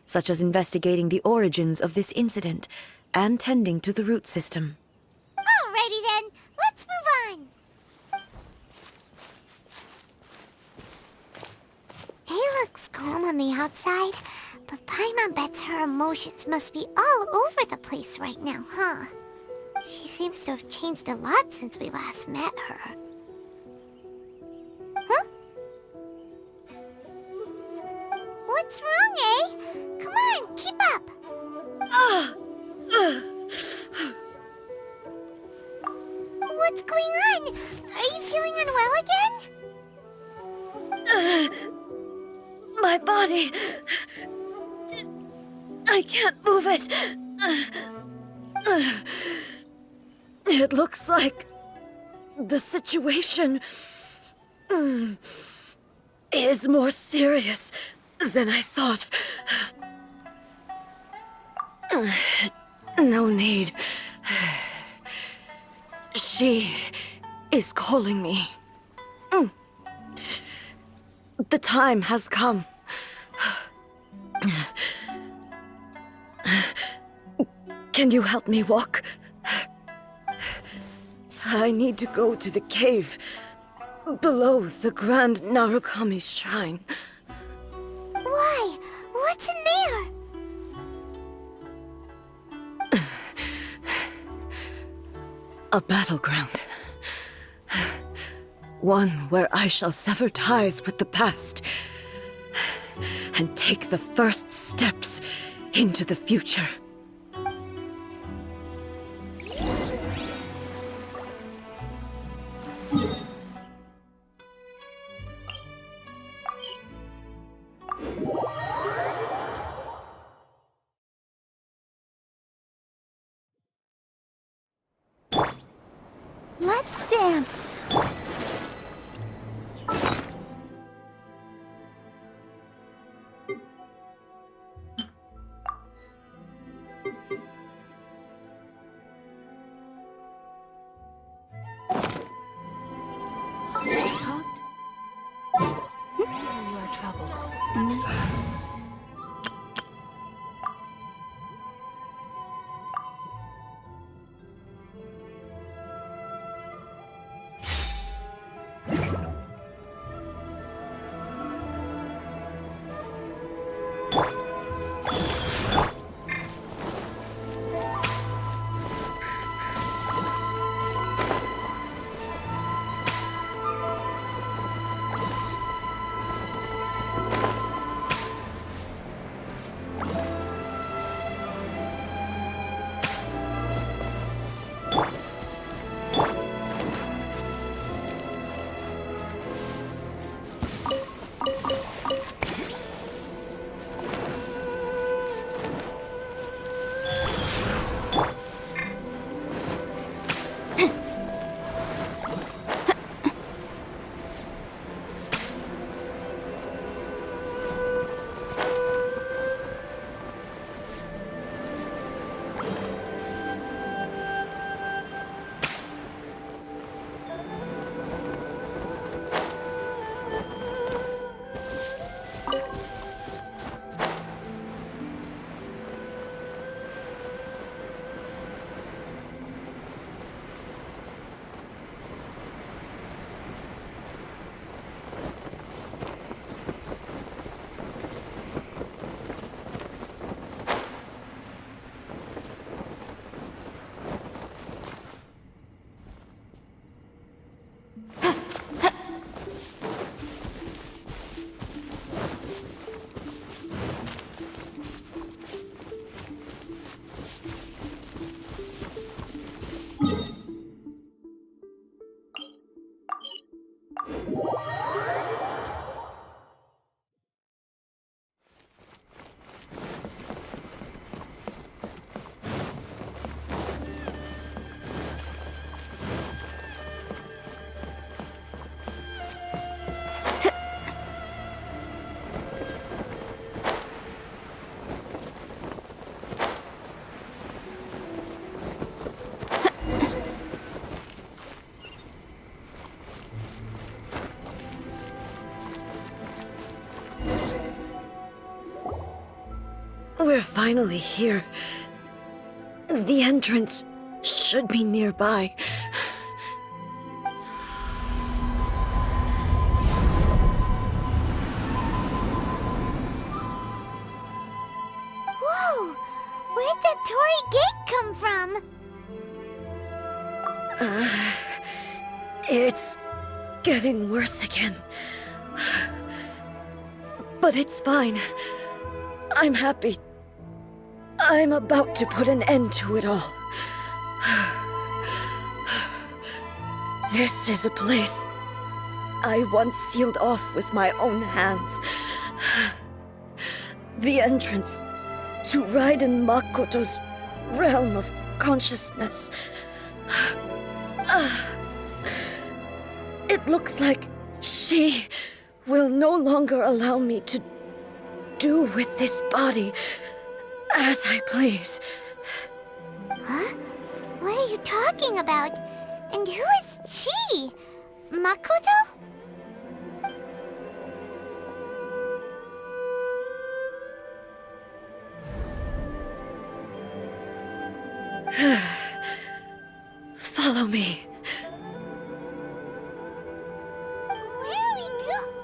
such as investigating the origins of this incident and tending to the root system. Alrighty then, let's move on. He looks calm on the outside, but Paimon bets her emotions must be all over the place right now, huh? She seems to have changed a lot since we last met her. Huh? What's wrong, eh? Come on, keep up! What's going on? Are you feeling unwell again? My body... I can't move it. It looks like the situation is more serious than I thought. No need. She is calling me. The time has come. Can you help me walk? I need to go to the cave below the Grand Narukami Shrine. Why? What's in there? A battleground. One where I shall sever ties with the past and take the first steps into the future. Let's dance. We're finally here. The entrance should be nearby. Whoa! Where'd the Torii Gate come from? It's getting worse again. But it's fine. I'm happy. I'm about to put an end to it all. This is a place I once sealed off with my own hands. The entrance to Raiden Makoto's realm of consciousness. It looks like she will no longer allow me to do with this body as I please. Huh? What are you talking about? And who is she? Makoto? Follow me. Where are we going?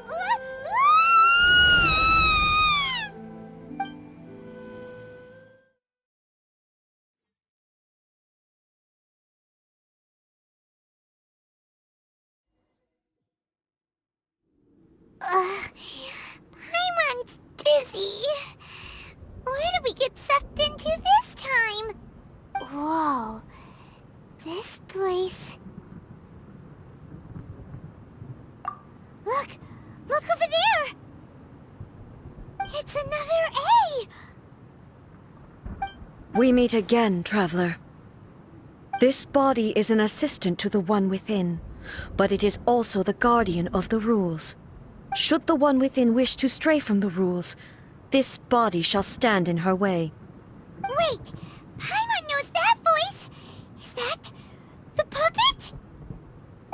Paimon's dizzy. Where did we get sucked into this time? Whoa. This place... Look! Look over there! It's another A! We meet again, traveler. This body is an assistant to the One Within, but it is also the guardian of the rules. Should the One Within wish to stray from the rules, this body shall stand in her way. Wait! Paimon knows that voice! Is that... the puppet?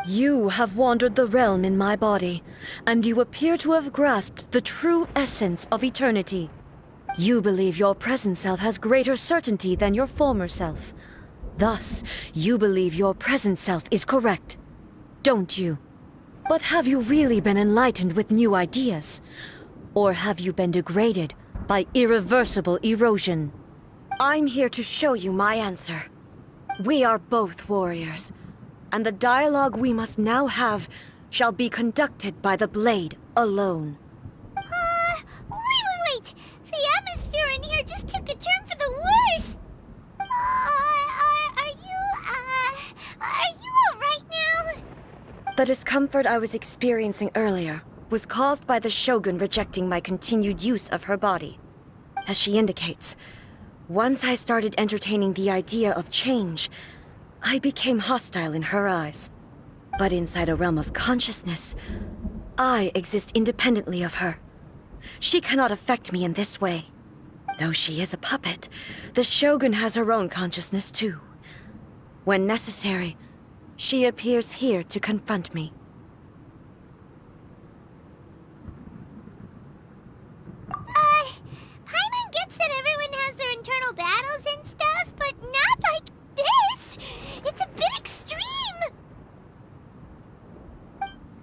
You have wandered the realm in my body, and you appear to have grasped the true essence of eternity. You believe your present self has greater certainty than your former self. Thus, you believe your present self is correct, don't you? But have you really been enlightened with new ideas? Or have you been degraded by irreversible erosion? I'm here to show you my answer. We are both warriors, and the dialogue we must now have shall be conducted by the blade alone. Wait! The atmosphere in here just took a turn for the worse! Are you alright now? The discomfort I was experiencing earlier was caused by the Shogun rejecting my continued use of her body. As she indicates, once I started entertaining the idea of change, I became hostile in her eyes. But inside a realm of consciousness, I exist independently of her. She cannot affect me in this way. Though she is a puppet, the Shogun has her own consciousness too. When necessary, she appears here to confront me. Paimon gets that everyone has their internal battles and stuff, but not like this! It's a bit extreme!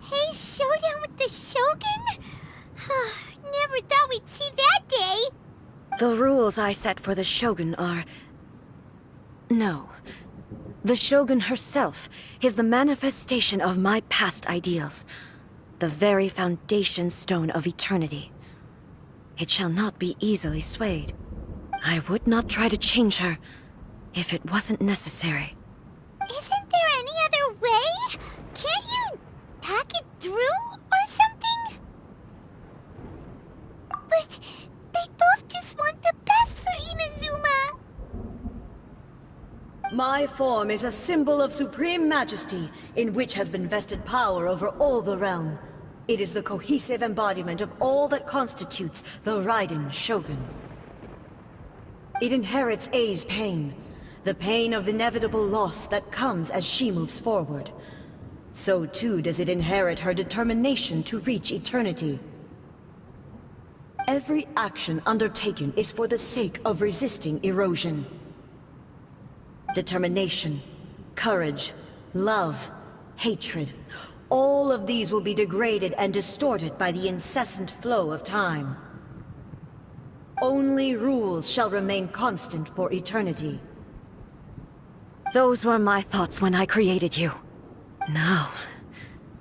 Hey, showdown with the Shogun? Never thought we'd see that day! The rules I set for the Shogun are... No. The Shogun herself is the manifestation of my past ideals. The very foundation stone of eternity. It shall not be easily swayed. I would not try to change her if it wasn't necessary. Isn't there any other way? Can't you talk it through or something? But they both just want the best for Inazuma. My form is a symbol of supreme majesty, in which has been vested power over all the realm. It is the cohesive embodiment of all that constitutes the Raiden Shogun. It inherits Ei's pain, the pain of inevitable loss that comes as she moves forward. So too does it inherit her determination to reach eternity. every action undertaken is for the sake of resisting erosion. Determination, courage, love, hatred, all of these will be degraded and distorted by the incessant flow of time. Only rules shall remain constant for eternity. Those were my thoughts when I created you. Now,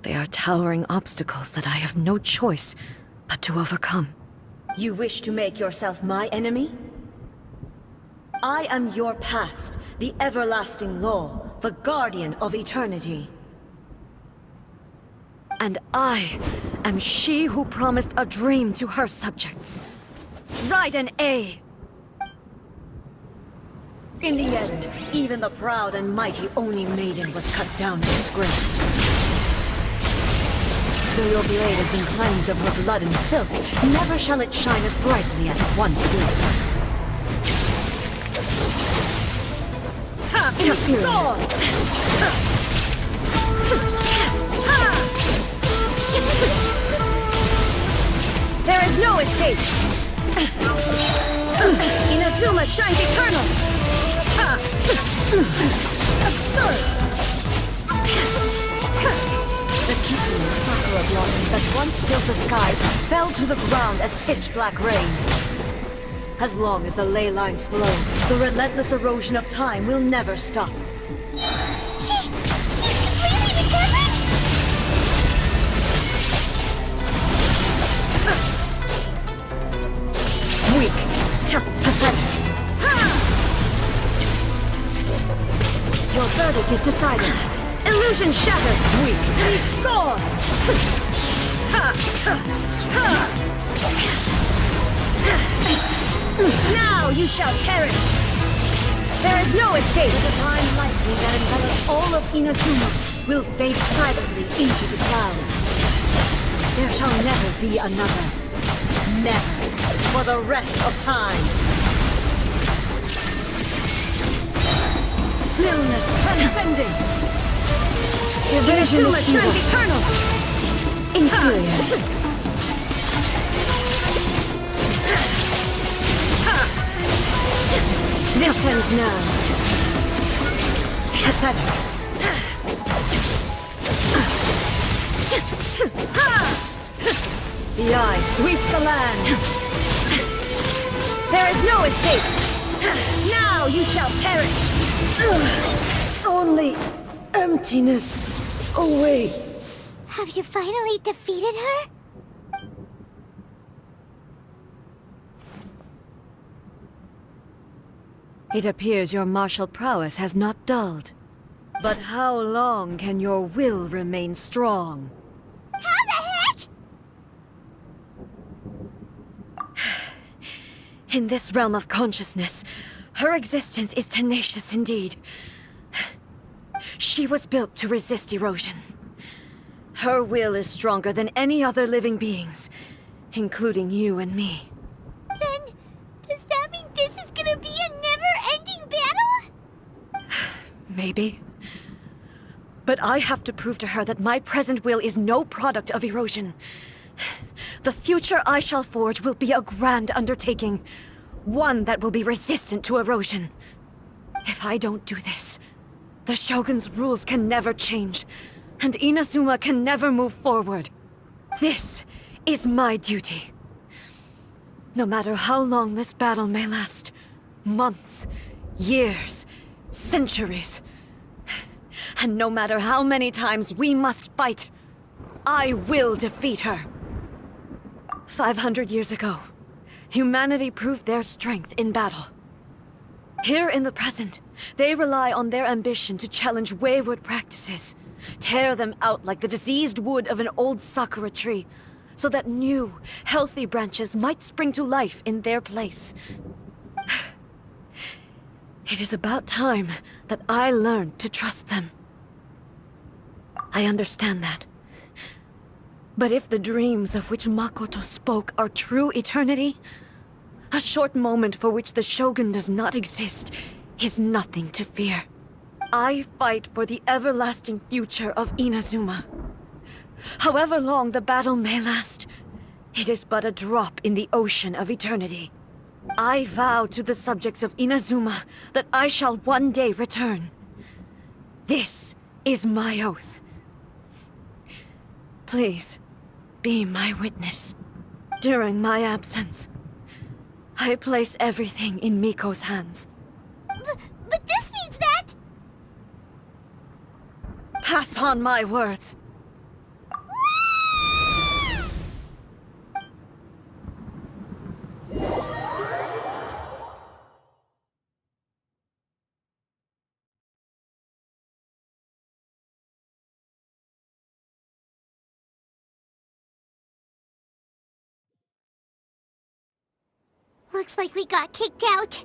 they are towering obstacles that I have no choice but to overcome. You wish to make yourself my enemy? I am your past, the everlasting law, the guardian of eternity. And I am she who promised a dream to her subjects. Raiden A. In the end, even the proud and mighty Oni Maiden was cut down and disgraced. Though your blade has been cleansed of her blood and filth, never shall it shine as brightly as it once did. Inferior. There is no escape! Inazuma shines eternal! Absurd! The Kitsune Sakura blossoms that once filled the skies fell to the ground as pitch-black rain. As long as the ley lines flow, the relentless erosion of time will never stop. She's completely recovered? Weak. Pathetic. Your verdict is decided. Illusion shattered. Weak. Gone. Now you shall perish. There is no escape. The divine lightning that envelops all of Inazuma will fade silently into the clouds. There shall never be another. Never. For the rest of time. Stillness transcending. Inazuma shines eternal. Inferior. This ends now. Pathetic. The eye sweeps the land. There is no escape. Now you shall perish. Only emptiness awaits. Have you finally defeated her? It appears your martial prowess has not dulled. But how long can your will remain strong? How the heck? In this realm of consciousness, her existence is tenacious indeed. She was built to resist erosion. Her will is stronger than any other living being's, including you and me. Then, does that mean this is gonna be a never-ending battle? Maybe. But I have to prove to her that my present will is no product of erosion. The future I shall forge will be a grand undertaking. One that will be resistant to erosion. If I don't do this, the Shogun's rules can never change, and Inazuma can never move forward. This is my duty. No matter how long this battle may last, months, years, centuries, and no matter how many times we must fight, I will defeat her. 500 years ago, humanity proved their strength in battle. Here in the present, they rely on their ambition to challenge wayward practices, tear them out like the diseased wood of an old sakura tree, so that new, healthy branches might spring to life in their place. It is about time that I learned to trust them. I understand that. But if the dreams of which Makoto spoke are true eternity, a short moment for which the Shogun does not exist is nothing to fear. I fight for the everlasting future of Inazuma. However long the battle may last, It is but a drop in the ocean of eternity. I vow to the subjects of Inazuma that I shall one day return. This is my oath. Please, be my witness. During my absence, I place everything in Miko's hands. But this means that... Pass on my words. Looks like we got kicked out.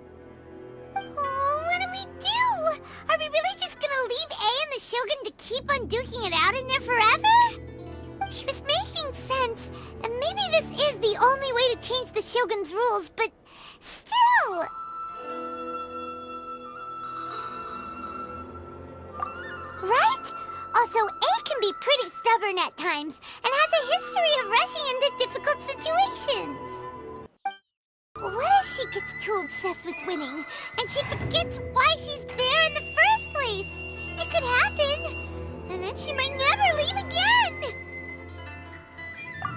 Oh, what do we do? Are we really just gonna leave A and the Shogun to keep on duking it out in there forever? She was making sense, and maybe this is the only way to change the Shogun's rules, but still... Right? Also, A can be pretty stubborn at times, and has a history of rushing into difficult situations. What if she gets too obsessed with winning, and she forgets why she's there in the first place? It could happen, and then she might never leave again!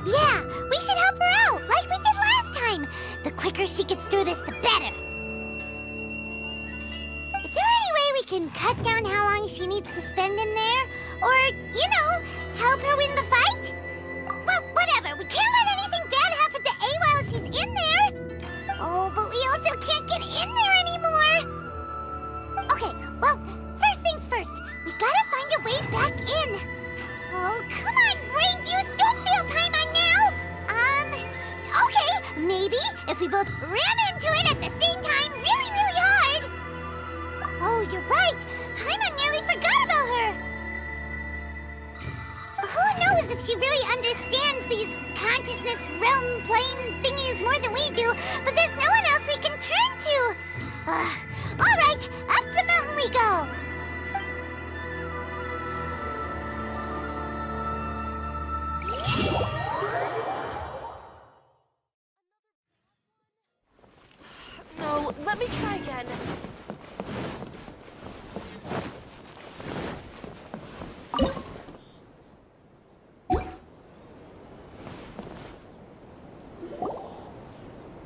Yeah, we should help her out, like we did last time! The quicker she gets through this, the better! Is there any way we can cut down how long she needs to spend in there? Or, you know, help her win the fight? Well, whatever, we can't let anything bad happen to A while she's in there! Oh, but we also can't get in there anymore! Okay, well, first things first. We gotta find a way back in. Oh, come on, brain juice, don't fail Paimon now! Okay, maybe if we both ram into it at the same time really, really hard. Oh, you're right. Paimon nearly forgot about her. Who knows if she really understands these consciousness realm plane thingies more than we do, but there's no one else we can turn to. All right, up the mountain we go. No, let me try again.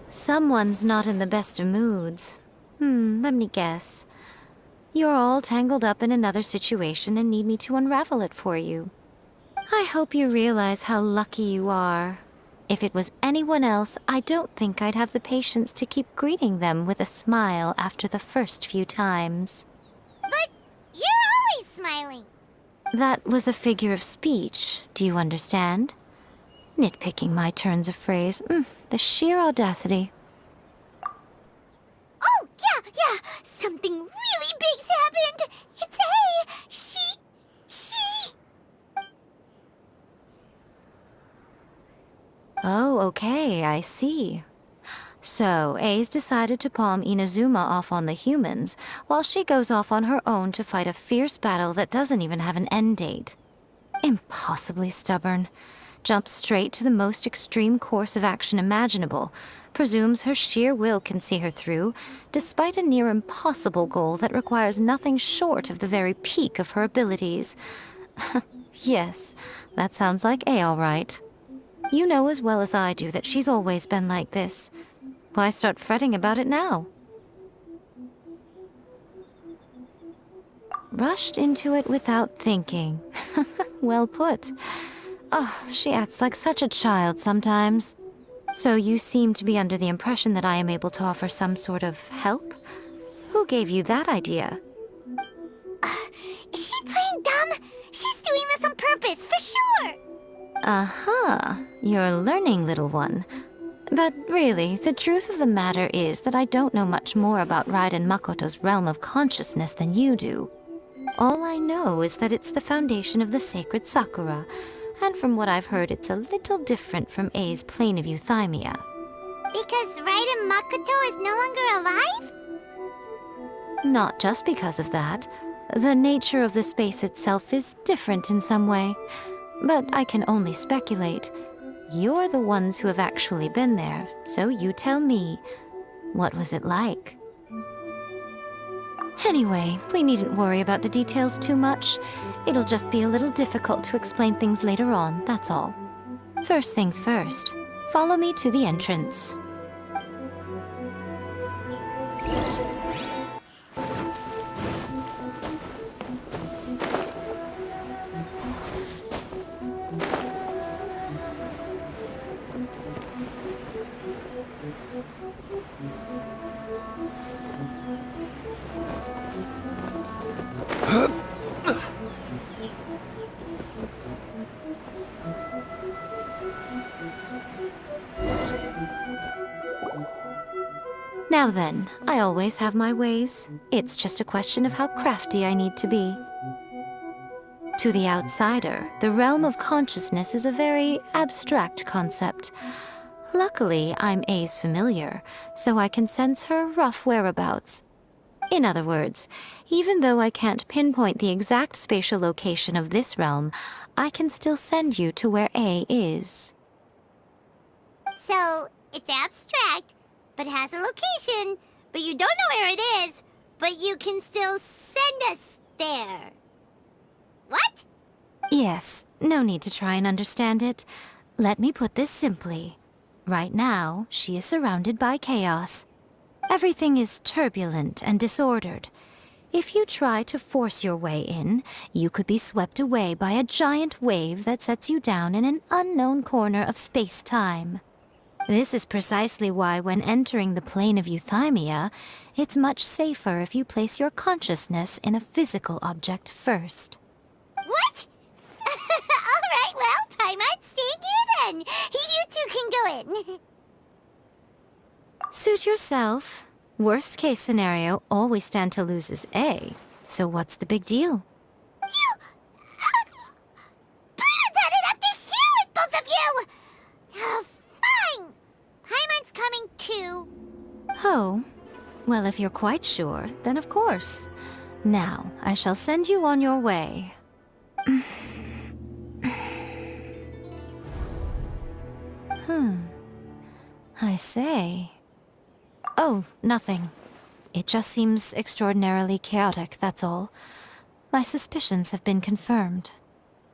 Someone's not in the best of moods. Let me guess. You're all tangled up in another situation and need me to unravel it for you. I hope you realize how lucky you are. If it was anyone else, I don't think I'd have the patience to keep greeting them with a smile after the first few times. But you're always smiling. That was a figure of speech, do you understand? Nitpicking my turns of phrase. The sheer audacity. Oh, yeah, something really big's happened. It's A. She... Oh, okay, I see. So, A's decided to palm Inazuma off on the humans, while she goes off on her own to fight a fierce battle that doesn't even have an end date. Impossibly stubborn. Jumps straight to the most extreme course of action imaginable, presumes her sheer will can see her through, despite a near impossible goal that requires nothing short of the very peak of her abilities. Yes, that sounds like A all right. You know as well as I do that she's always been like this. Why start fretting about it now? Rushed into it without thinking. Well put. Oh, she acts like such a child sometimes. So you seem to be under the impression that I am able to offer some sort of help? Who gave you that idea? Is she playing dumb? She's doing this on purpose, for sure! You're learning, little one. But really, the truth of the matter is that I don't know much more about Raiden Makoto's realm of consciousness than you do. All I know is that it's the foundation of the sacred Sakura, and from what I've heard, it's a little different from A's plane of euthymia. Because Raiden Makoto is no longer alive? Not just because of that. The nature of the space itself is different in some way. But I can only speculate. You're the ones who have actually been there, so you tell me, what was it like? Anyway, we needn't worry about the details too much. It'll just be a little difficult to explain things later on, that's all. First things first, follow me to the entrance. Now then, I always have my ways. It's just a question of how crafty I need to be. To the outsider, the realm of consciousness is a very abstract concept. Luckily, I'm A's familiar, so I can sense her rough whereabouts. In other words, even though I can't pinpoint the exact spatial location of this realm, I can still send you to where A is. So, it's abstract, but has a location, but you don't know where it is, but you can still send us there. What? Yes, no need to try and understand it. Let me put this simply. Right now, she is surrounded by chaos. Everything is turbulent and disordered. If you try to force your way in, you could be swept away by a giant wave that sets you down in an unknown corner of space-time. This is precisely why when entering the plane of euthymia, it's much safer if you place your consciousness in a physical object first. What? Alright, well, Paimon, stand here then. You two can go in. Suit yourself. Worst case scenario, all we stand to lose is A. So what's the big deal? You... Paimon's had it up to here with both of you! Fine. Paimon's coming too. Oh, well, if you're quite sure, then of course. Now, I shall send you on your way. I say. Oh, nothing. It just seems extraordinarily chaotic, that's all. My suspicions have been confirmed.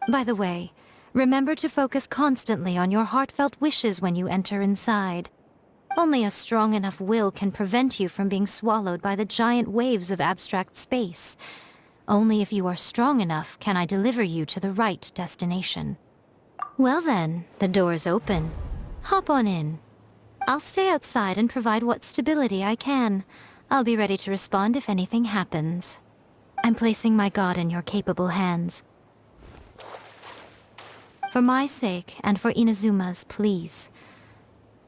By the way, remember to focus constantly on your heartfelt wishes when you enter inside. Only a strong enough will can prevent you from being swallowed by the giant waves of abstract space. Only if you are strong enough can I deliver you to the right destination. Well then, the door is open. Hop on in. I'll stay outside and provide what stability I can. I'll be ready to respond if anything happens. I'm placing my god in your capable hands. For my sake, and for Inazuma's, please.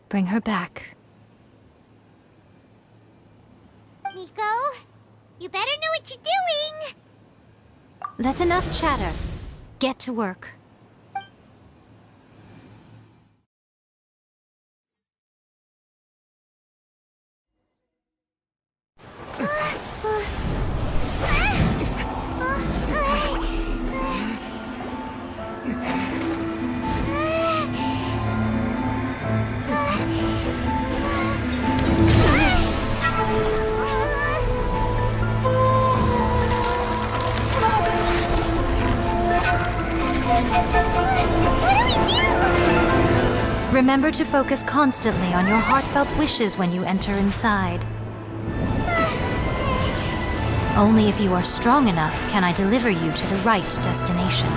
Bring her back. Miko, you better know what you're doing! That's enough chatter. Get to work. Remember to focus constantly on your heartfelt wishes when you enter inside. Only if you are strong enough can I deliver you to the right destination.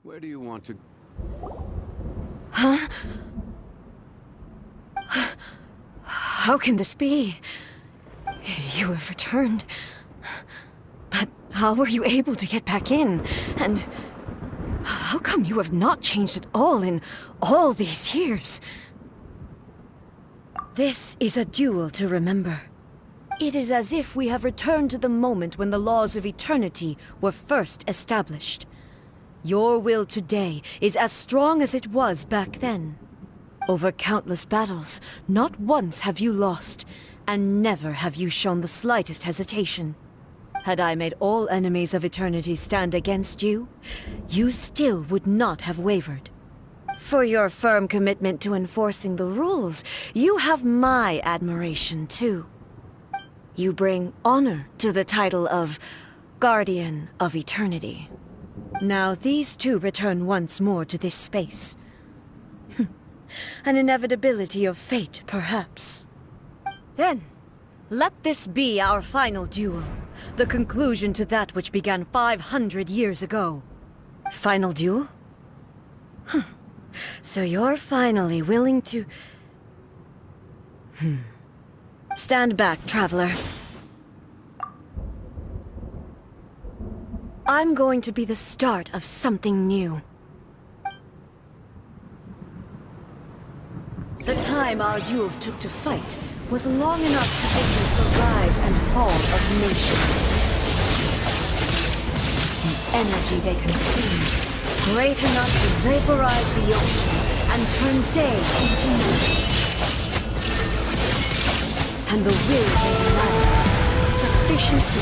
Where do you want to... Huh? How can this be? You have returned. But how were you able to get back in? And how come you have not changed at all in all these years? This is a duel to remember. It is as if we have returned to the moment when the laws of eternity were first established. Your will today is as strong as it was back then. Over countless battles, not once have you lost, and never have you shown the slightest hesitation. Had I made all enemies of eternity stand against you, you still would not have wavered. For your firm commitment to enforcing the rules, you have my admiration too. You bring honor to the title of Guardian of Eternity. Now these two return once more to this space. An inevitability of fate, perhaps. Then, let this be our final duel. The conclusion to that which began 500 years ago. Final duel? So you're finally willing to... Stand back, traveler. I'm going to be the start of something new. The time our duels took to fight was long enough to witness the rise and fall of nations. The energy they consumed, great enough to vaporize the oceans and turn day into night. And the will they united, sufficient to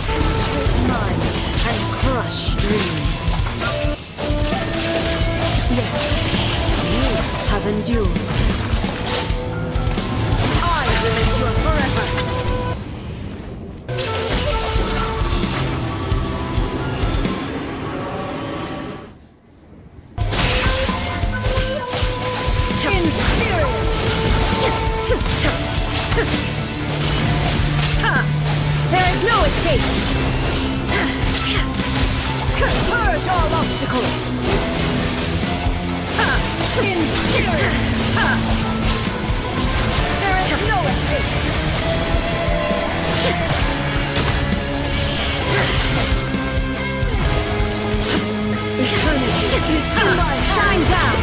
penetrate minds and crush dreams. Yes, you have endured. I will endure forever. There is no escape! Purge all obstacles! Inferior! There is no escape! Eternity is in my shine down!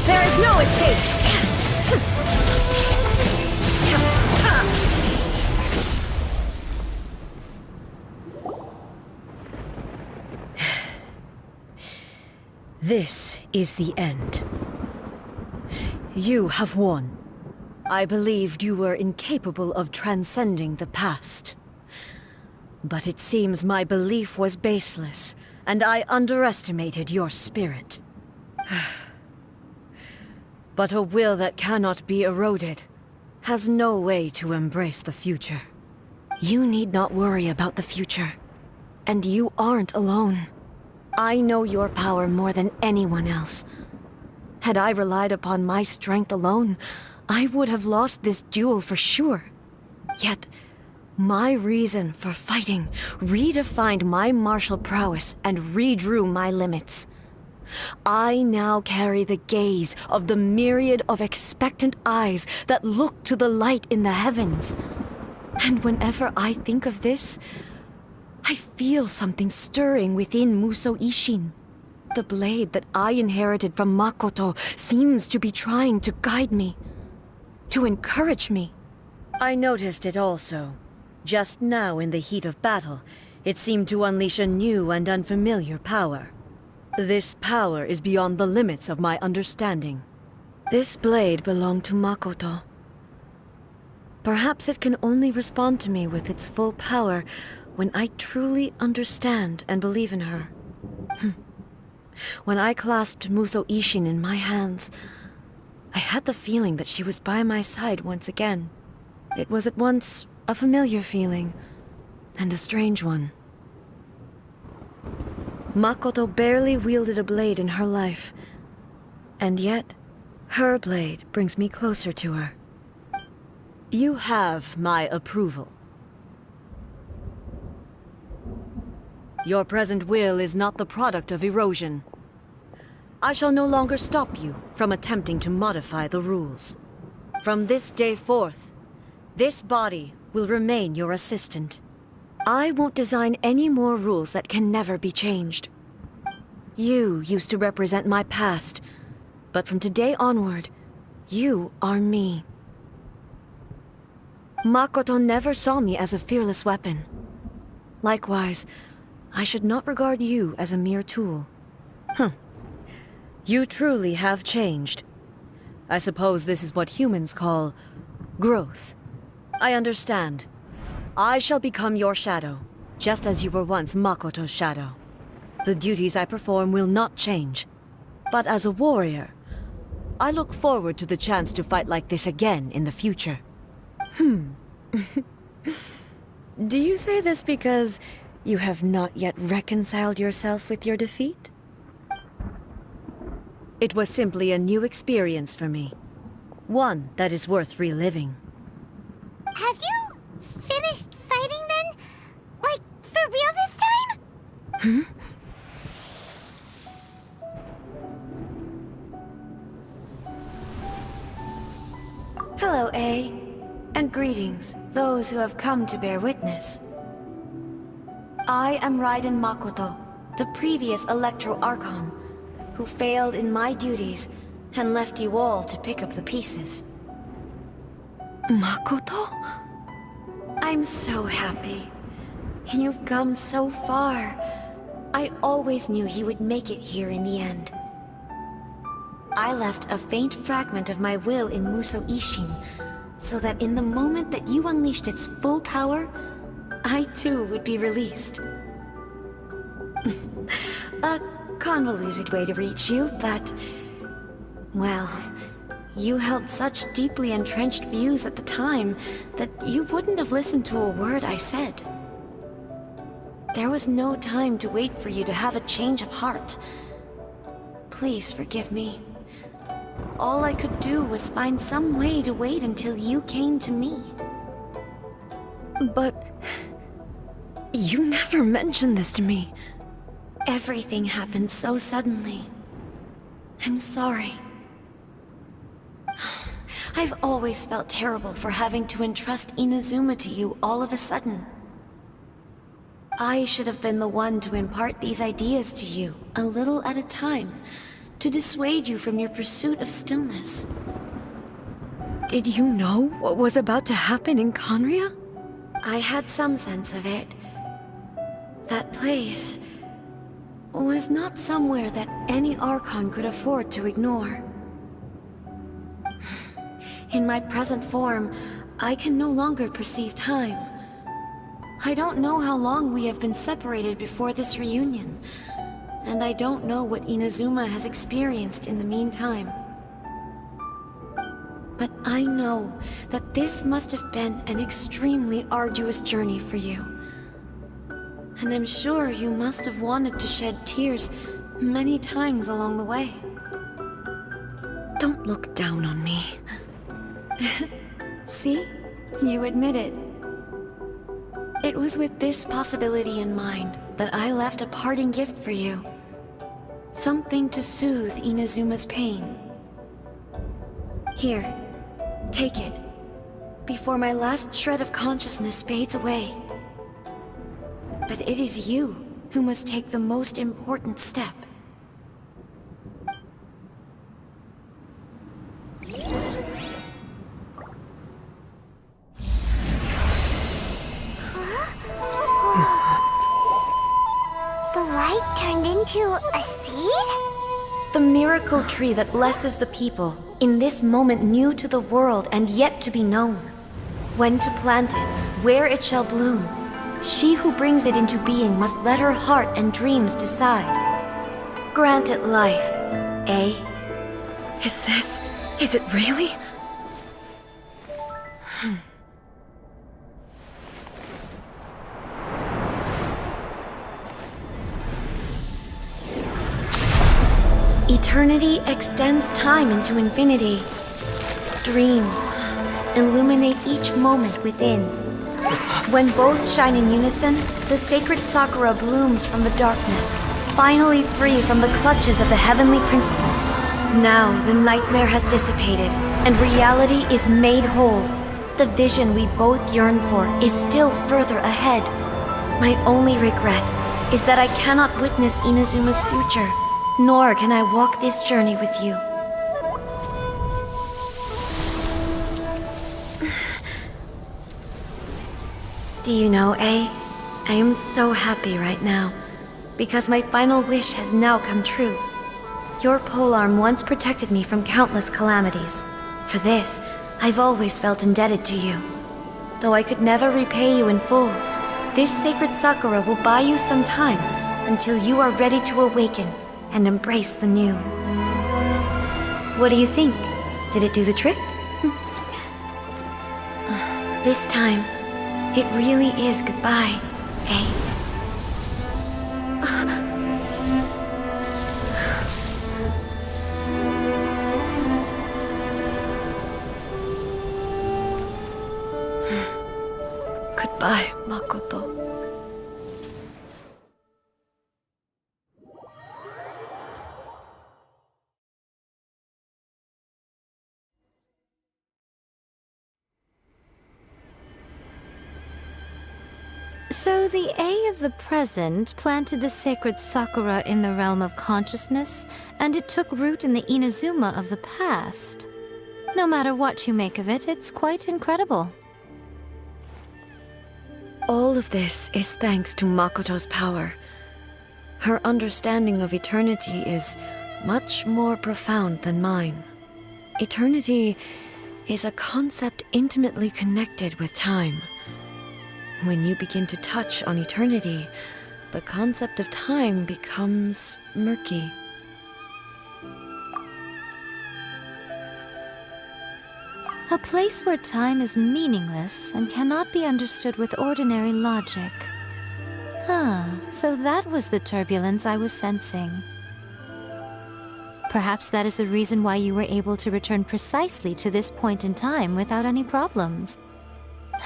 There is no escape! This is the end. You have won. I believed you were incapable of transcending the past. But it seems my belief was baseless, and I underestimated your spirit. But a will that cannot be eroded has no way to embrace the future. You need not worry about the future, and you aren't alone. I know your power more than anyone else. Had I relied upon my strength alone, I would have lost this duel for sure. Yet, my reason for fighting redefined my martial prowess and redrew my limits. I now carry the gaze of the myriad of expectant eyes that look to the light in the heavens. And whenever I think of this, I feel something stirring within Muso Ishin. The blade that I inherited from Makoto seems to be trying to guide me, to encourage me. I noticed it also. Just now in the heat of battle, it seemed to unleash a new and unfamiliar power. This power is beyond the limits of my understanding. This blade belonged to Makoto. Perhaps it can only respond to me with its full power when I truly understand and believe in her. When I clasped Muso Ishin in my hands, I had the feeling that she was by my side once again. It was at once a familiar feeling and a strange one. Makoto barely wielded a blade in her life, and yet her blade brings me closer to her. You have my approval. Your present will is not the product of erosion. I shall no longer stop you from attempting to modify the rules. From this day forth, this body will remain your assistant. I won't design any more rules that can never be changed. You used to represent my past, but from today onward, you are me. Makoto never saw me as a fearless weapon. Likewise, I should not regard you as a mere tool. You truly have changed. I suppose this is what humans call growth. I understand. I shall become your shadow, just as you were once Makoto's shadow. The duties I perform will not change. But as a warrior, I look forward to the chance to fight like this again in the future. Do you say this because you have not yet reconciled yourself with your defeat? It was simply a new experience for me. One that is worth reliving. Have you finished fighting then? Like, for real this time? Hello, A. And greetings, those who have come to bear witness. I am Raiden Makoto, the previous Electro Archon, who failed in my duties and left you all to pick up the pieces. Makoto? I'm so happy. You've come so far. I always knew you would make it here in the end. I left a faint fragment of my will in Muso Ishin, so that in the moment that you unleashed its full power, I too would be released. A convoluted way to reach you, but... well, you held such deeply entrenched views at the time that you wouldn't have listened to a word I said. There was no time to wait for you to have a change of heart. Please forgive me. All I could do was find some way to wait until you came to me. But... you never mentioned this to me. Everything happened so suddenly. I'm sorry. I've always felt terrible for having to entrust Inazuma to you all of a sudden. I should have been the one to impart these ideas to you, a little at a time, to dissuade you from your pursuit of stillness. Did you know what was about to happen in Conria? I had some sense of it. That place was not somewhere that any Archon could afford to ignore. In my present form, I can no longer perceive time. I don't know how long we have been separated before this reunion, and I don't know what Inazuma has experienced in the meantime. But I know that this must have been an extremely arduous journey for you. And I'm sure you must have wanted to shed tears many times along the way. Don't look down on me. See? You admit it. It was with this possibility in mind that I left a parting gift for you. Something to soothe Inazuma's pain. Here, take it, before my last shred of consciousness fades away. But it is you who must take the most important step. The light turned into a seed? The miracle tree that blesses the people, in this moment new to the world and yet to be known. When to plant it, where it shall bloom, she who brings it into being must let her heart and dreams decide. Grant it life, eh? Is it really? Eternity extends time into infinity. Dreams illuminate each moment within. When both shine in unison, the sacred Sakura blooms from the darkness, finally free from the clutches of the heavenly principles. Now the nightmare has dissipated, and reality is made whole. The vision we both yearn for is still further ahead. My only regret is that I cannot witness Inazuma's future, nor can I walk this journey with you. Do you know, A? I am so happy right now, because my final wish has now come true. Your polearm once protected me from countless calamities. For this, I've always felt indebted to you. Though I could never repay you in full, this sacred Sakura will buy you some time until you are ready to awaken and embrace the new. What do you think? Did it do the trick? This time, it really is goodbye, eh? Goodbye, Makoto. So the A of the present planted the sacred Sakura in the realm of consciousness, and it took root in the Inazuma of the past. No matter what you make of it, it's quite incredible. All of this is thanks to Makoto's power. Her understanding of eternity is much more profound than mine. Eternity is a concept intimately connected with time. When you begin to touch on eternity, the concept of time becomes murky. A place where time is meaningless and cannot be understood with ordinary logic. So that was the turbulence I was sensing. Perhaps that is the reason why you were able to return precisely to this point in time without any problems.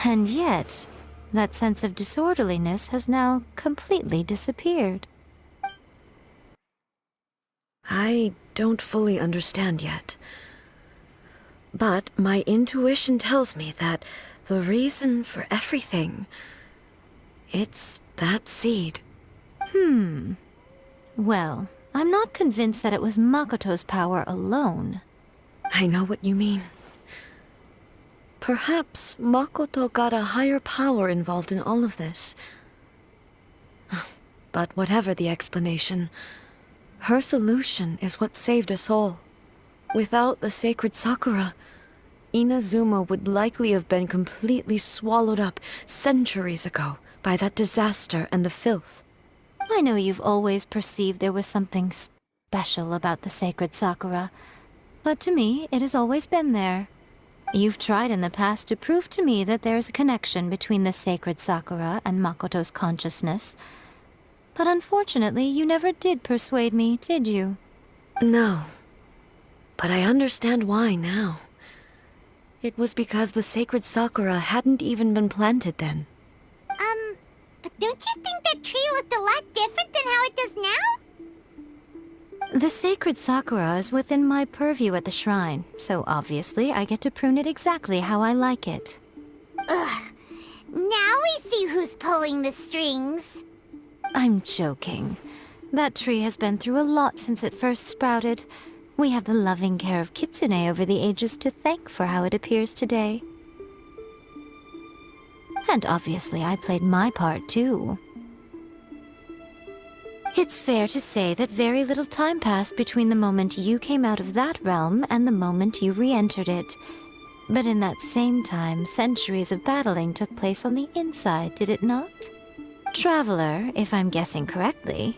And yet, that sense of disorderliness has now completely disappeared. I don't fully understand yet. But my intuition tells me that the reason for everything, it's that seed. Well, I'm not convinced that it was Makoto's power alone. I know what you mean. Perhaps Makoto got a higher power involved in all of this. But whatever the explanation, her solution is what saved us all. Without the sacred Sakura, Inazuma would likely have been completely swallowed up centuries ago by that disaster and the filth. I know you've always perceived there was something special about the sacred Sakura, but to me, it has always been there. You've tried in the past to prove to me that there's a connection between the sacred Sakura and Makoto's consciousness, but unfortunately, you never did persuade me, did you? No. But I understand why now. It was because the sacred Sakura hadn't even been planted then. But don't you think that tree looked a lot different than how it does now? The sacred Sakura is within my purview at the shrine, so obviously I get to prune it exactly how I like it. Ugh. Now we see who's pulling the strings. I'm joking. That tree has been through a lot since it first sprouted. We have the loving care of Kitsune over the ages to thank for how it appears today. And obviously I played my part too. It's fair to say that very little time passed between the moment you came out of that realm and the moment you re-entered it. But in that same time, centuries of battling took place on the inside, did it not? Traveler, if I'm guessing correctly,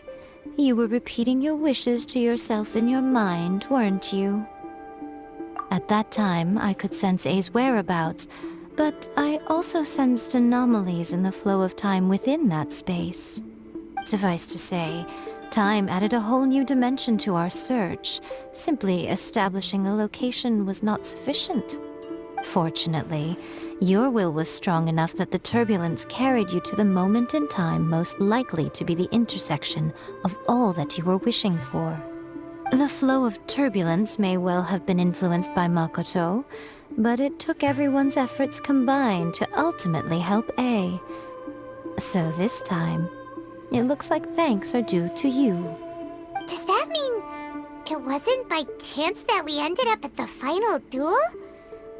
you were repeating your wishes to yourself in your mind, weren't you? At that time, I could sense A's whereabouts, but I also sensed anomalies in the flow of time within that space. Suffice to say, time added a whole new dimension to our search. Simply establishing a location was not sufficient. Fortunately, your will was strong enough that the turbulence carried you to the moment in time most likely to be the intersection of all that you were wishing for. The flow of turbulence may well have been influenced by Makoto, but it took everyone's efforts combined to ultimately help A. So this time, it looks like thanks are due to you. Does that mean it wasn't by chance that we ended up at the final duel?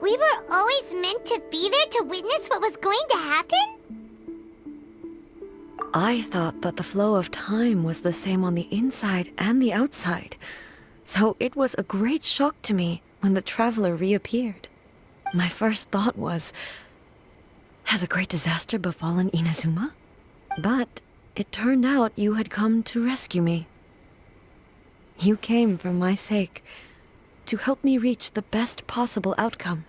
We were always meant to be there to witness what was going to happen? I thought that the flow of time was the same on the inside and the outside, so it was a great shock to me when the traveler reappeared. My first thought was, has a great disaster befallen Inazuma? But it turned out you had come to rescue me. You came for my sake, to help me reach the best possible outcome.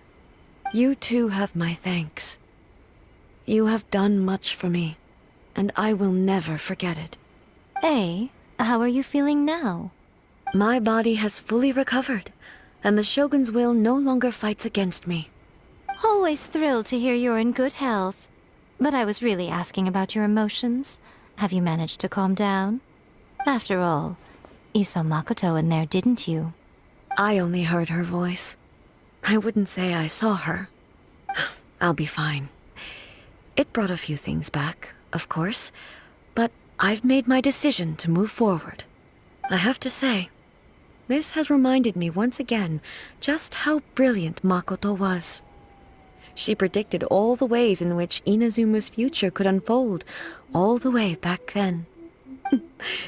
You too have my thanks. You have done much for me, and I will never forget it. Hey, how are you feeling now? My body has fully recovered, and the Shogun's will no longer fights against me. Always thrilled to hear you're in good health. But I was really asking about your emotions. Have you managed to calm down? After all, you saw Makoto in there, didn't you? I only heard her voice. I wouldn't say I saw her. I'll be fine. It brought a few things back, of course, but I've made my decision to move forward. I have to say, this has reminded me once again just how brilliant Makoto was. She predicted all the ways in which Inazuma's future could unfold, all the way back then.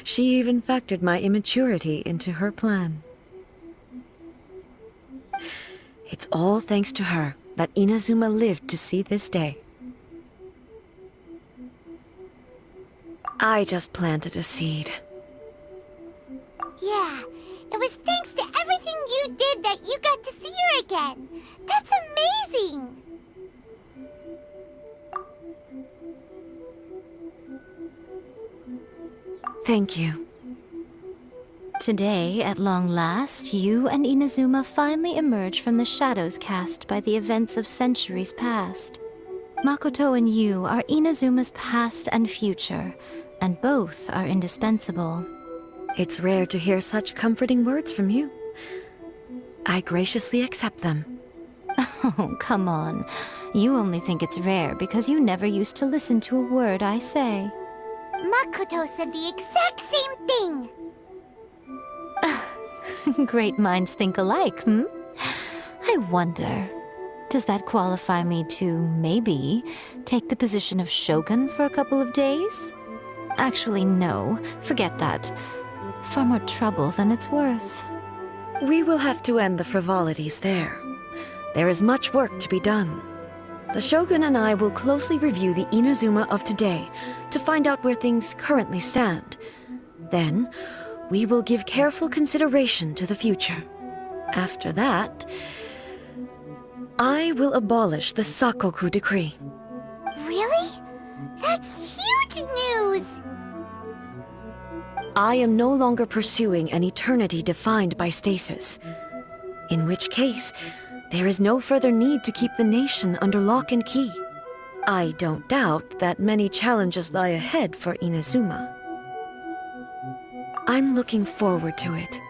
She even factored my immaturity into her plan. It's all thanks to her that Inazuma lived to see this day. I just planted a seed. Yeah, it was thanks to everything you did that you got to see her again. That's amazing! Thank you. Today, at long last, you and Inazuma finally emerge from the shadows cast by the events of centuries past. Makoto and you are Inazuma's past and future, and both are indispensable. It's rare to hear such comforting words from you. I graciously accept them. Oh, come on. You only think it's rare because you never used to listen to a word I say. Makoto said the exact same thing! Great minds think alike, hmm? I wonder, does that qualify me to, maybe, take the position of shogun for a couple of days? Actually, no. Forget that. Far more trouble than it's worth. We will have to end the frivolities there. There is much work to be done. The Shogun and I will closely review the Inazuma of today to find out where things currently stand. Then, we will give careful consideration to the future. After that, I will abolish the Sakoku decree. Really? That's huge news! I am no longer pursuing an eternity defined by stasis. In which case, there is no further need to keep the nation under lock and key. I don't doubt that many challenges lie ahead for Inazuma. I'm looking forward to it.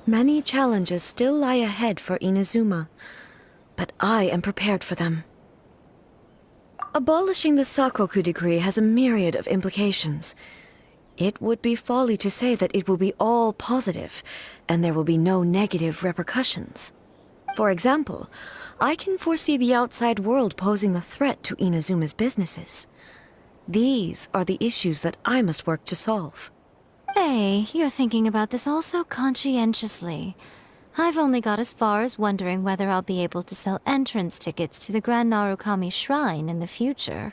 Many challenges still lie ahead for Inazuma, but I am prepared for them. Abolishing the Sakoku decree has a myriad of implications. It would be folly to say that it will be all positive, and there will be no negative repercussions. For example, I can foresee the outside world posing a threat to Inazuma's businesses. These are the issues that I must work to solve. Hey, you're thinking about this all so conscientiously. I've only got as far as wondering whether I'll be able to sell entrance tickets to the Grand Narukami Shrine in the future.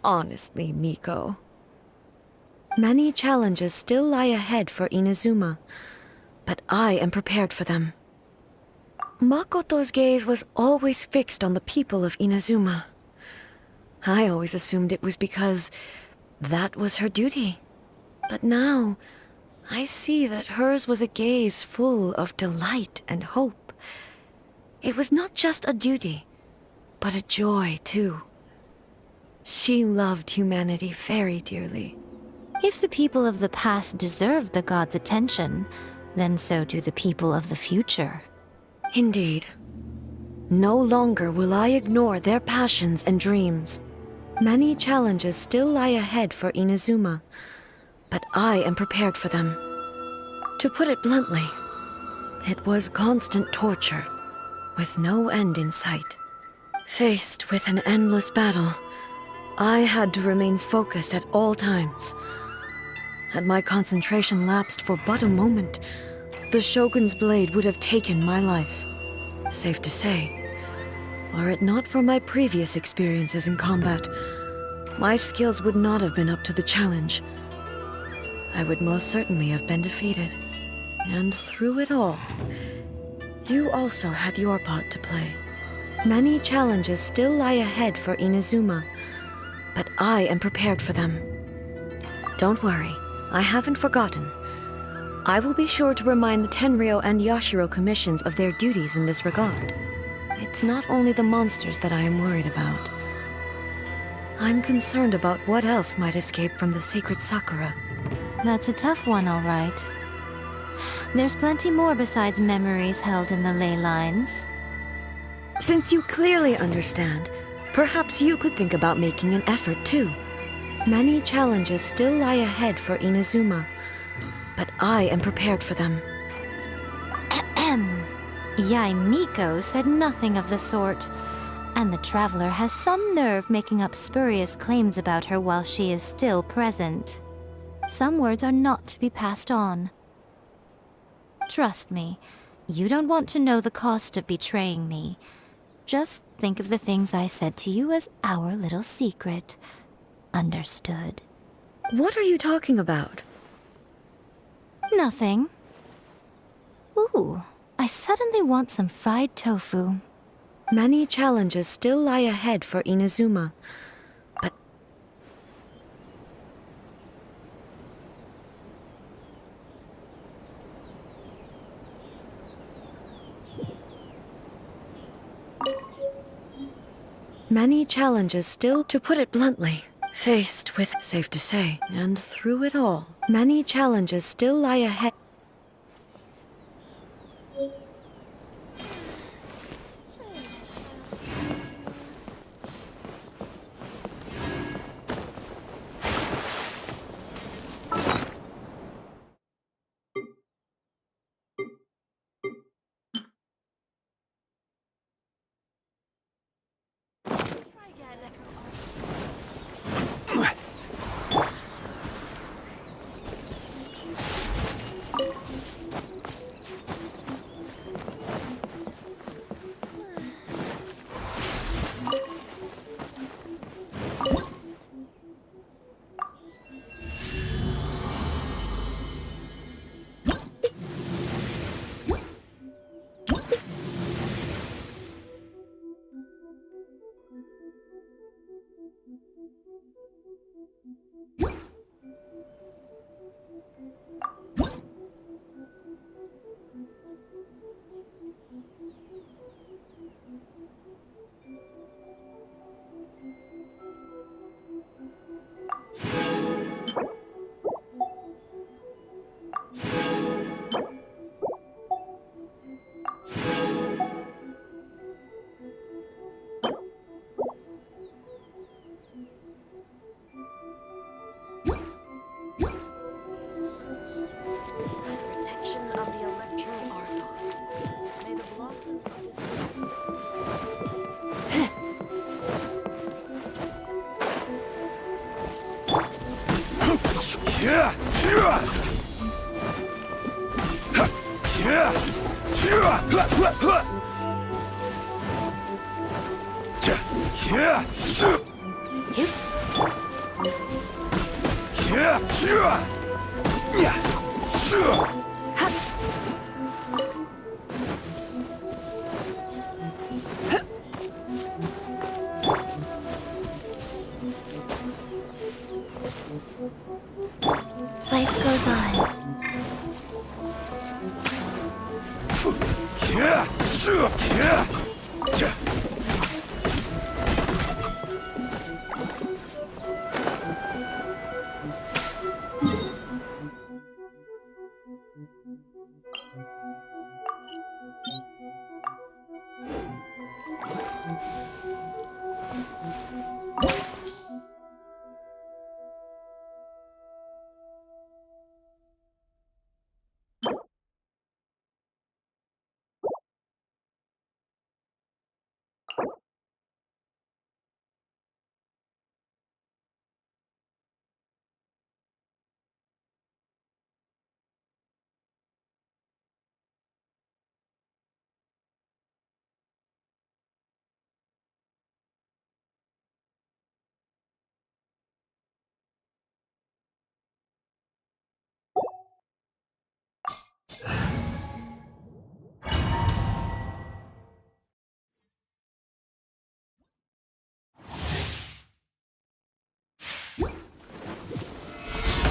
Honestly, Miko. Many challenges still lie ahead for Inazuma, but I am prepared for them. Makoto's gaze was always fixed on the people of Inazuma. I always assumed it was because that was her duty. But now, I see that hers was a gaze full of delight and hope. It was not just a duty, but a joy, too. She loved humanity very dearly. If the people of the past deserve the gods' attention, then so do the people of the future. Indeed. No longer will I ignore their passions and dreams. Many challenges still lie ahead for Inazuma, but I am prepared for them. To put it bluntly, it was constant torture, with no end in sight. Faced with an endless battle, I had to remain focused at all times. Had my concentration lapsed for but a moment, the Shogun's blade would have taken my life. Safe to say, were it not for my previous experiences in combat, my skills would not have been up to the challenge. I would most certainly have been defeated. And through it all, you also had your part to play. Many challenges still lie ahead for Inazuma, but I am prepared for them. Don't worry, I haven't forgotten. I will be sure to remind the Tenryo and Yashiro commissions of their duties in this regard. It's not only the monsters that I am worried about. I'm concerned about what else might escape from the sacred Sakura. That's a tough one, all right. There's plenty more besides memories held in the ley lines. Since you clearly understand, perhaps you could think about making an effort too. Many challenges still lie ahead for Inazuma, but I am prepared for them. Yai Miko said nothing of the sort, and the traveler has some nerve making up spurious claims about her while she is still present. Some words are not to be passed on. Trust me, you don't want to know the cost of betraying me. Just think of the things I said to you as our little secret. Understood? What are you talking about? Nothing. Ooh, I suddenly want some fried tofu. Many challenges still lie ahead for Inazuma, but... Many challenges still, to put it bluntly, faced with, safe to say, and through it all, many challenges still lie ahead. Life goes on.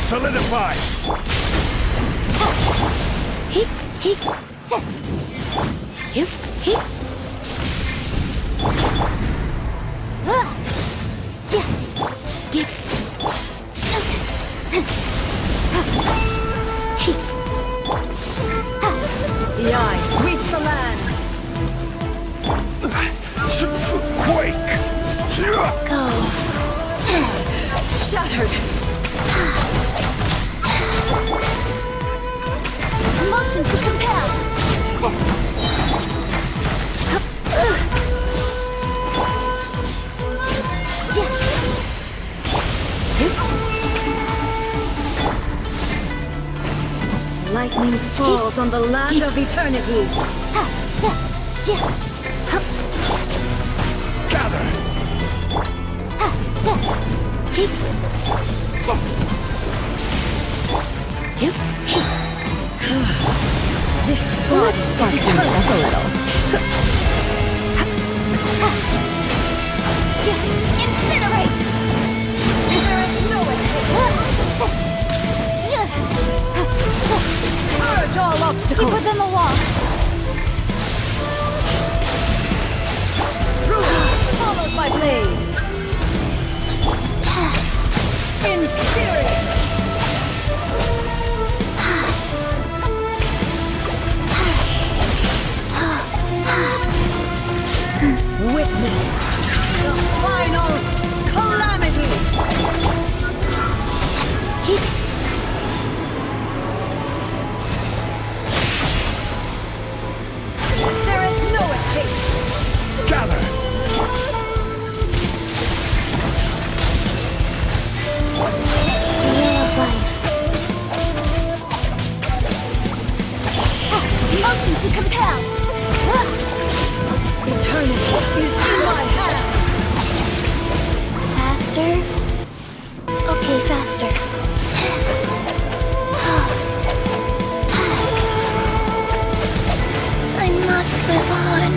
Solidify! Heep, heep, tip. Heep, heep. Tia, dip. Heep. The eye sweeps the lands. Quake! Go. Shattered. Motion to compel. Lightning falls on the land of eternity. Gather! This body is eternal. Incinerate! There is no escape. Purge all obstacles. Keep within the wall. Follows my blade. Infuriate. Witness the final calamity. There is no escape. Gather! Motion to compel. Eternity is in my hand. Faster? Okay, faster. I must live on.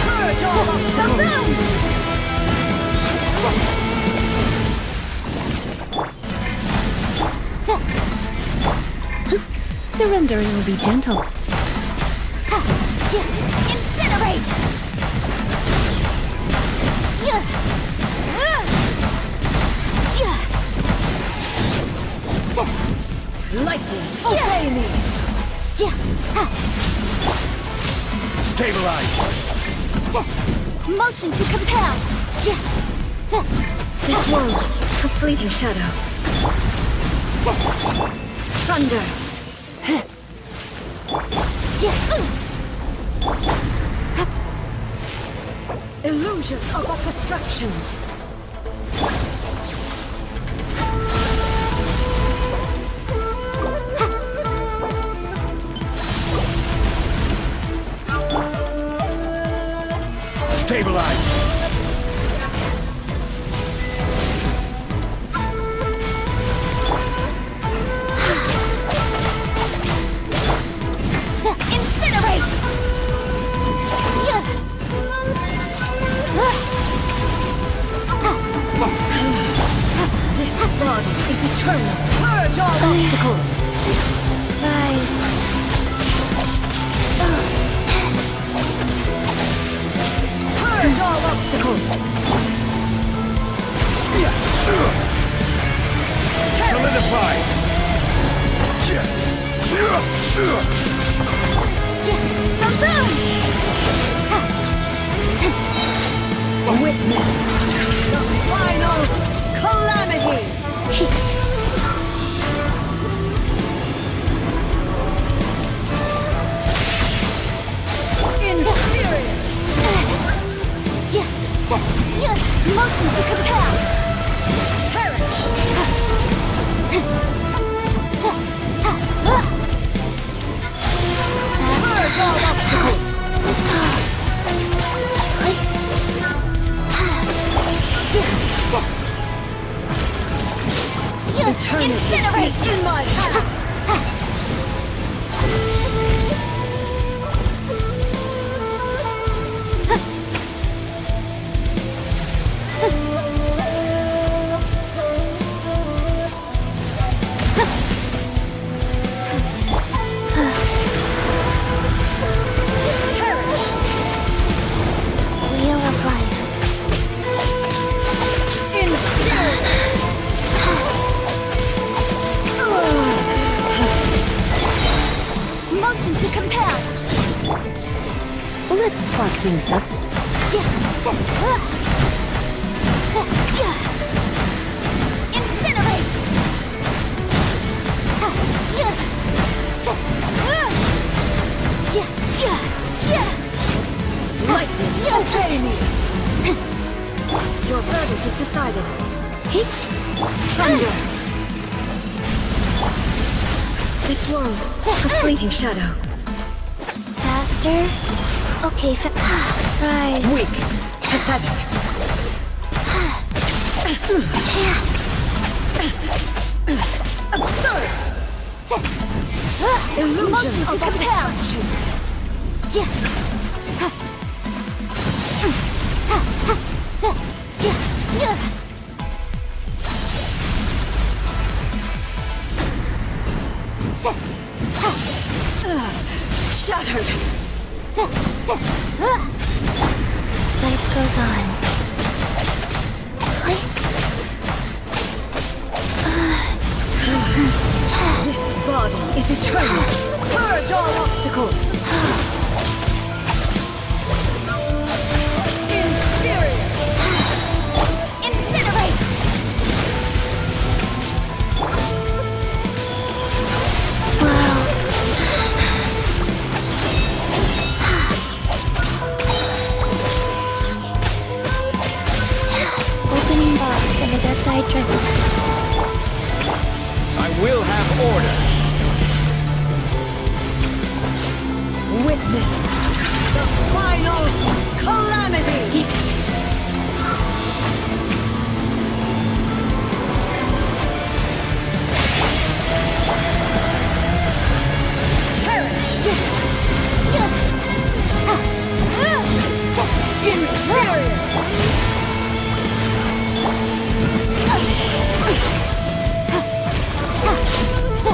Purge all obstacles. Surrendering will be gentle. Incinerate! Lightning, obey me. Stabilize! Motion to compel. This world, a fleeting shadow. Thunder. Illusions of orchestrations. Stabilize! Incinerate! This body is eternal. Purge all obstacles. Rise. obstacles. Solidify! Witness the final calamity. Inferior. Motion to compel. Perish. Purge all obstacles. Eternity is in my hand. Wheel of life. Motion to compel. Let's spark things up. Incinerate. Lightning, obey me. Your verdict is decided. Thunder. This world, a fleeting shadow. Faster. Okay, rise. Weak. Pathetic. Absurd. Illusion Motion to of compel. obstructions. Shattered. Life goes on. This body is eternal. Purge all obstacles. Inferior. Incinerate! Wow. Opening box in the Death Diatrix. I will have order. Witness the final calamity. Perish. Inferior.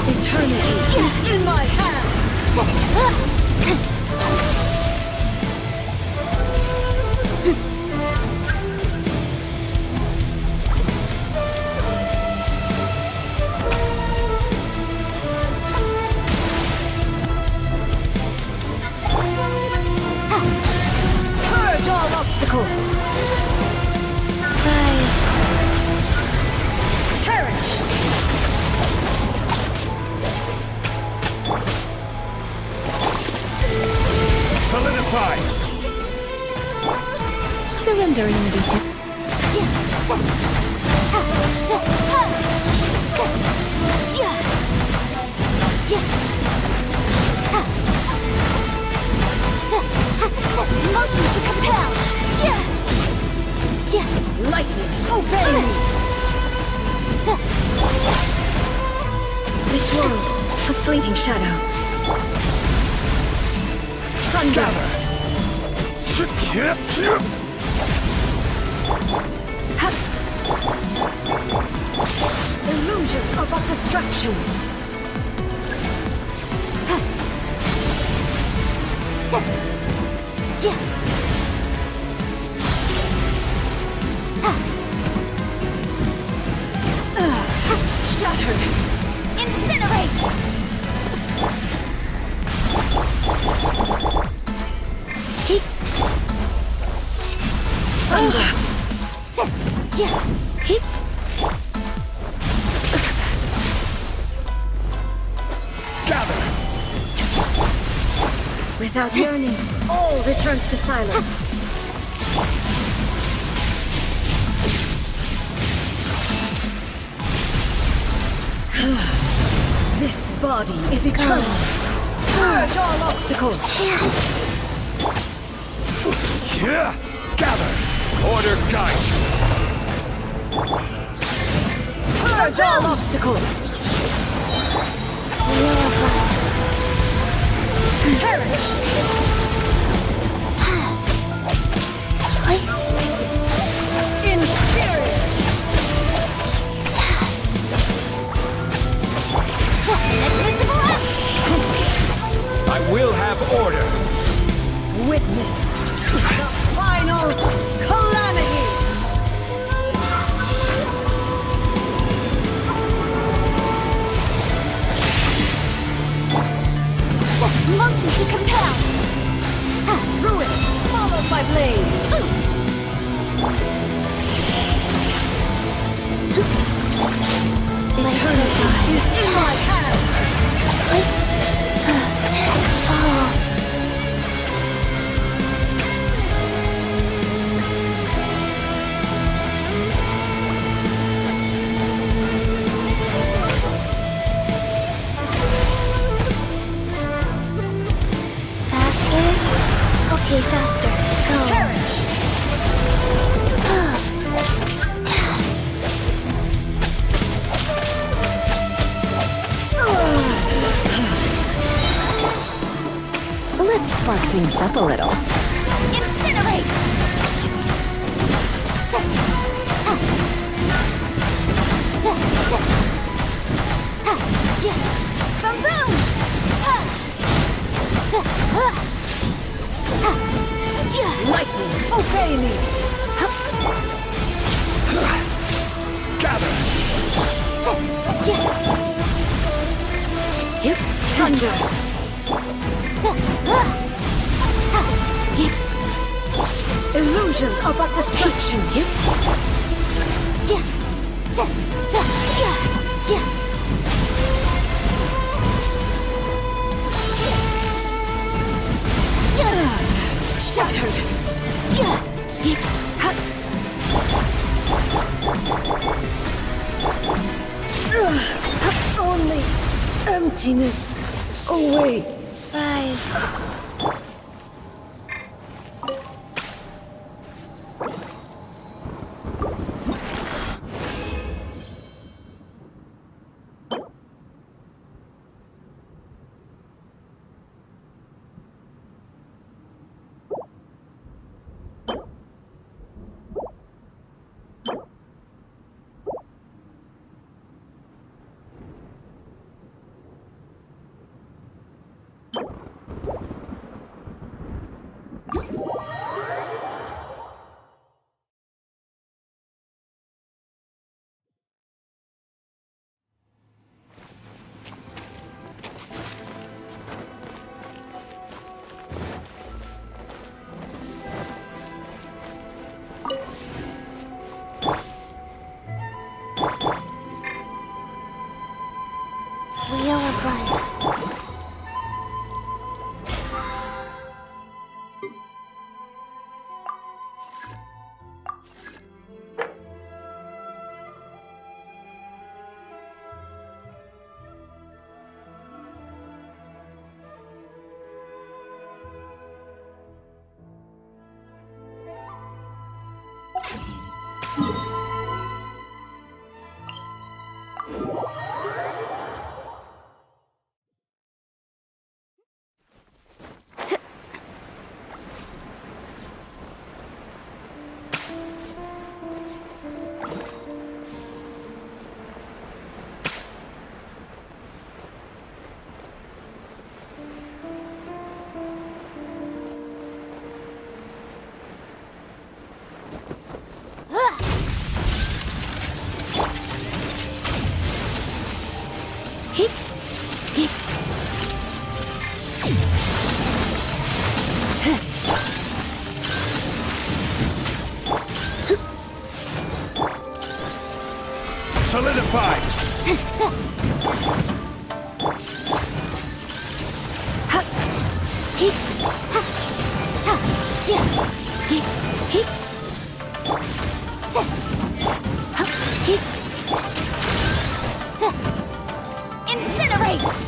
Eternity is in my hand. Purge all obstacles. Rise. Perish. Solidify! Surrendering immediately. Motion to compel. Lightning, obey me. This world, a fleeting shadow. Thunder. Illusion of obstructions. Shattered! Incinerate! Without yearning, all returns to silence. This body is eternal. Purge all obstacles. Yeah! Gather! Order guide! Purge all obstacles. Perish. Inferior. I will have order! Witness the final calamity. Motion to compel! Ruin follows my blade. Eternity is in my hand. Faster? Okay, faster. Go. Perish. Let's spark things up a little. Incinerate! Boom boom! Lightning, obey me. Gather! Thunder. Illusions are but distractions. Shattered. Only emptiness awaits. Rise. Wheel of Life. Incinerate!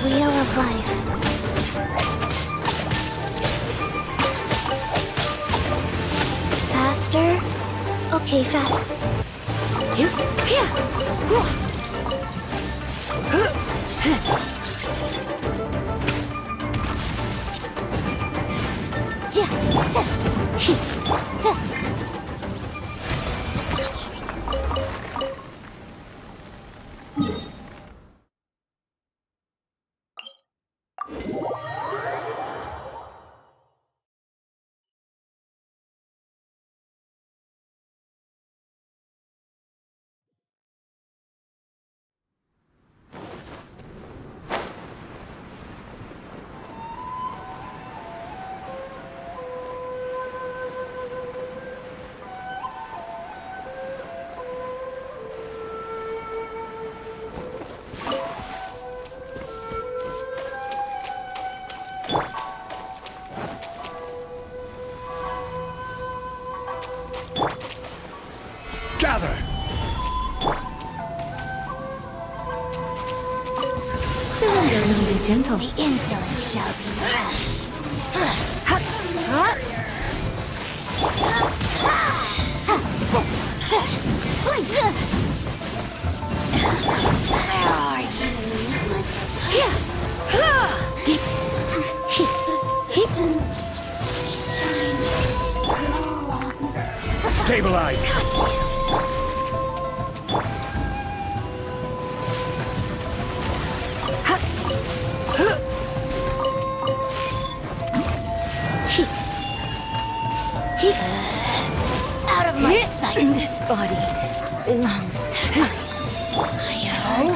Wheel of life. Faster? Okay, fast. Gather! Surrender will be gentle. The insolent shall be crushed. Where are you? Stabilize! Out of my sight. This body belongs to us. I heard you.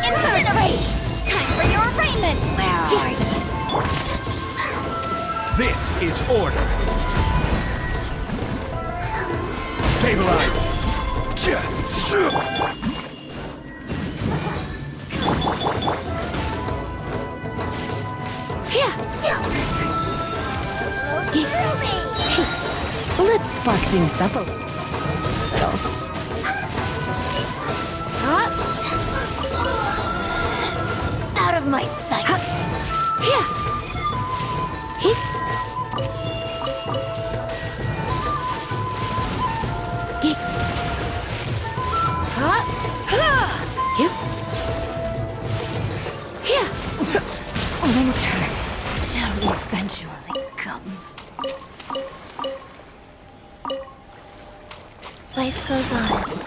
Incinerate! Time for your arraignment! Where are you? This is order. Stabilize! Let's spark things up a little. of my sight! Winter shall eventually come. Life goes on.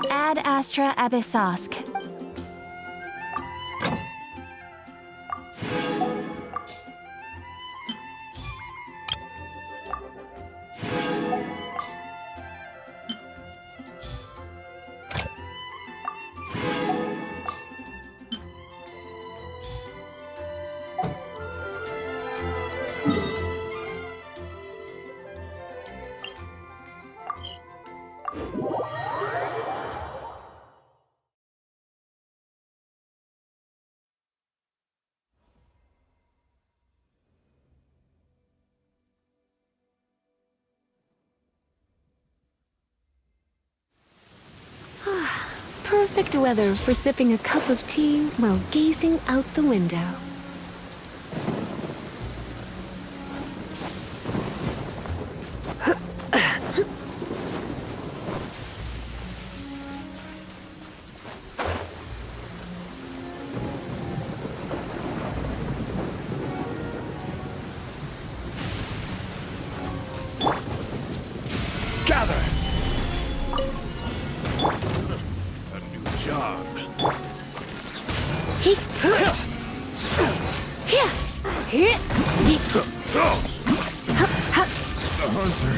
Ad Astra Abyssosk. Perfect weather for sipping a cup of tea while gazing out the window. Gather! A new job. The hunter.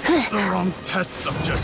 Picked the wrong test subject.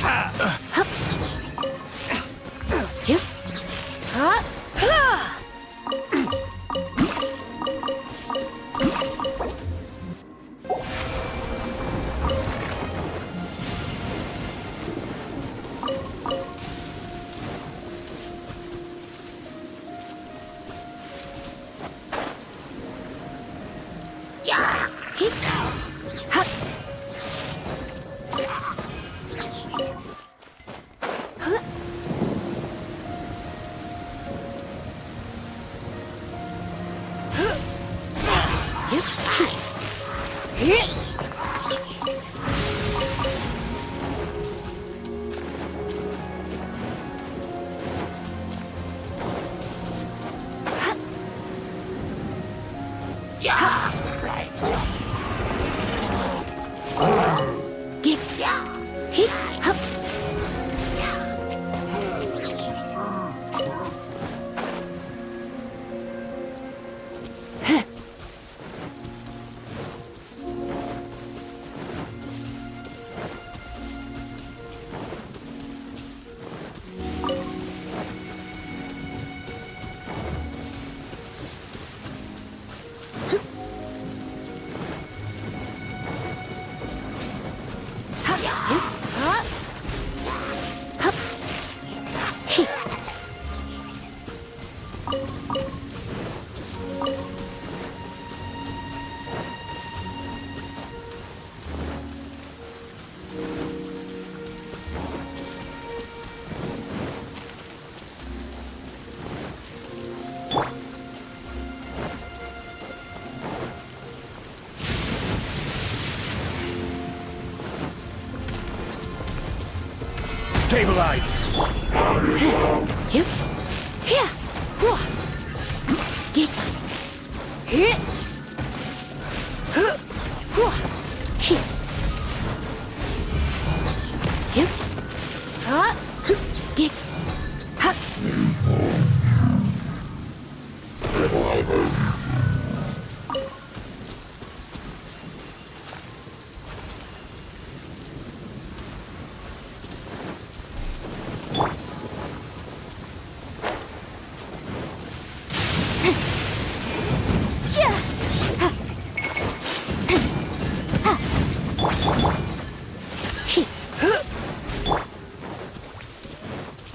Stabilize!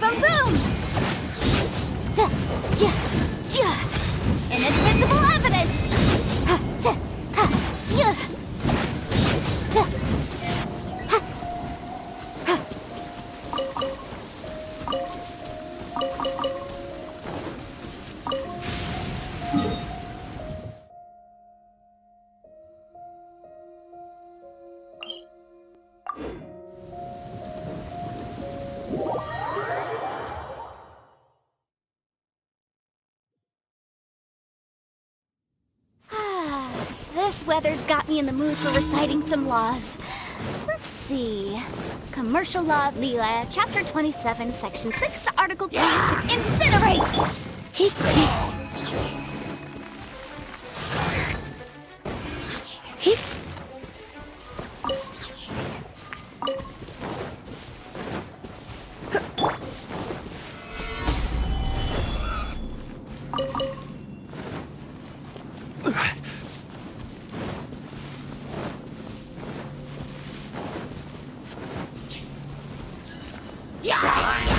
Boom boom! Inadmissible evidence! This weather's got me in the mood for reciting some laws. Let's see. Commercial Law of Lila, Chapter 27, Section 6, Article 3 is to incinerate!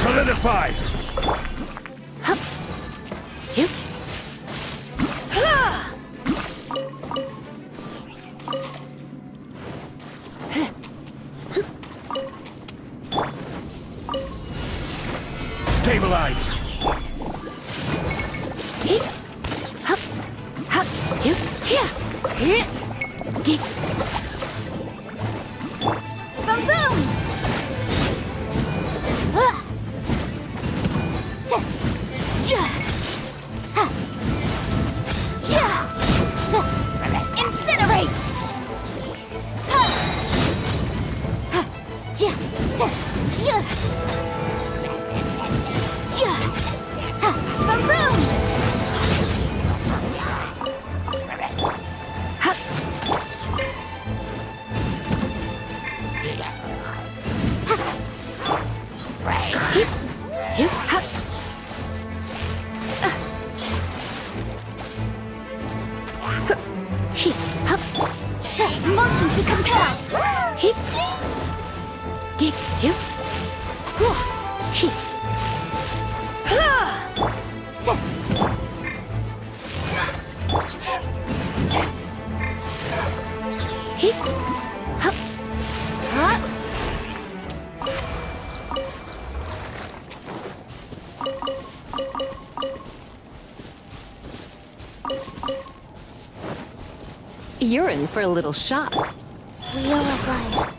Solidify! Stabilize! Boom boom! Incinerate! Boom boom! Motion to compel! You're in for a little shock. Wheel of Life.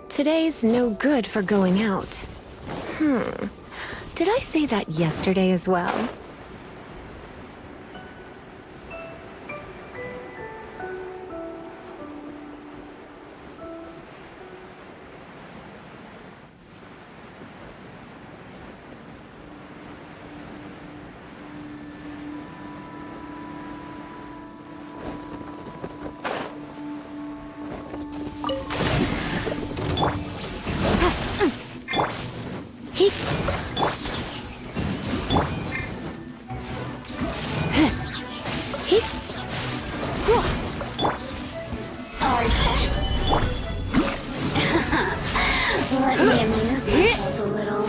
Today's no good for going out. Did I say that yesterday as well? Let me amuse myself a little.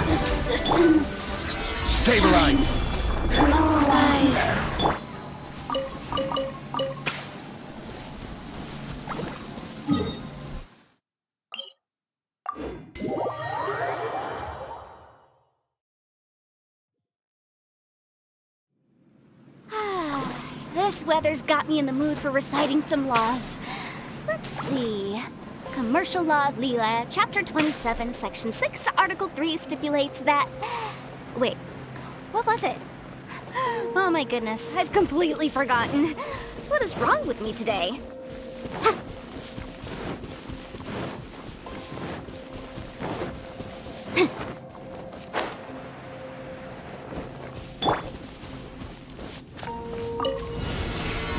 The systems. Stabilize! Rise. This weather's got me in the mood for reciting some laws. Let's see. Commercial Law of Leela, Chapter 27, Section 6, Article 3 stipulates that... Wait, what was it? Oh my goodness, I've completely forgotten. What is wrong with me today?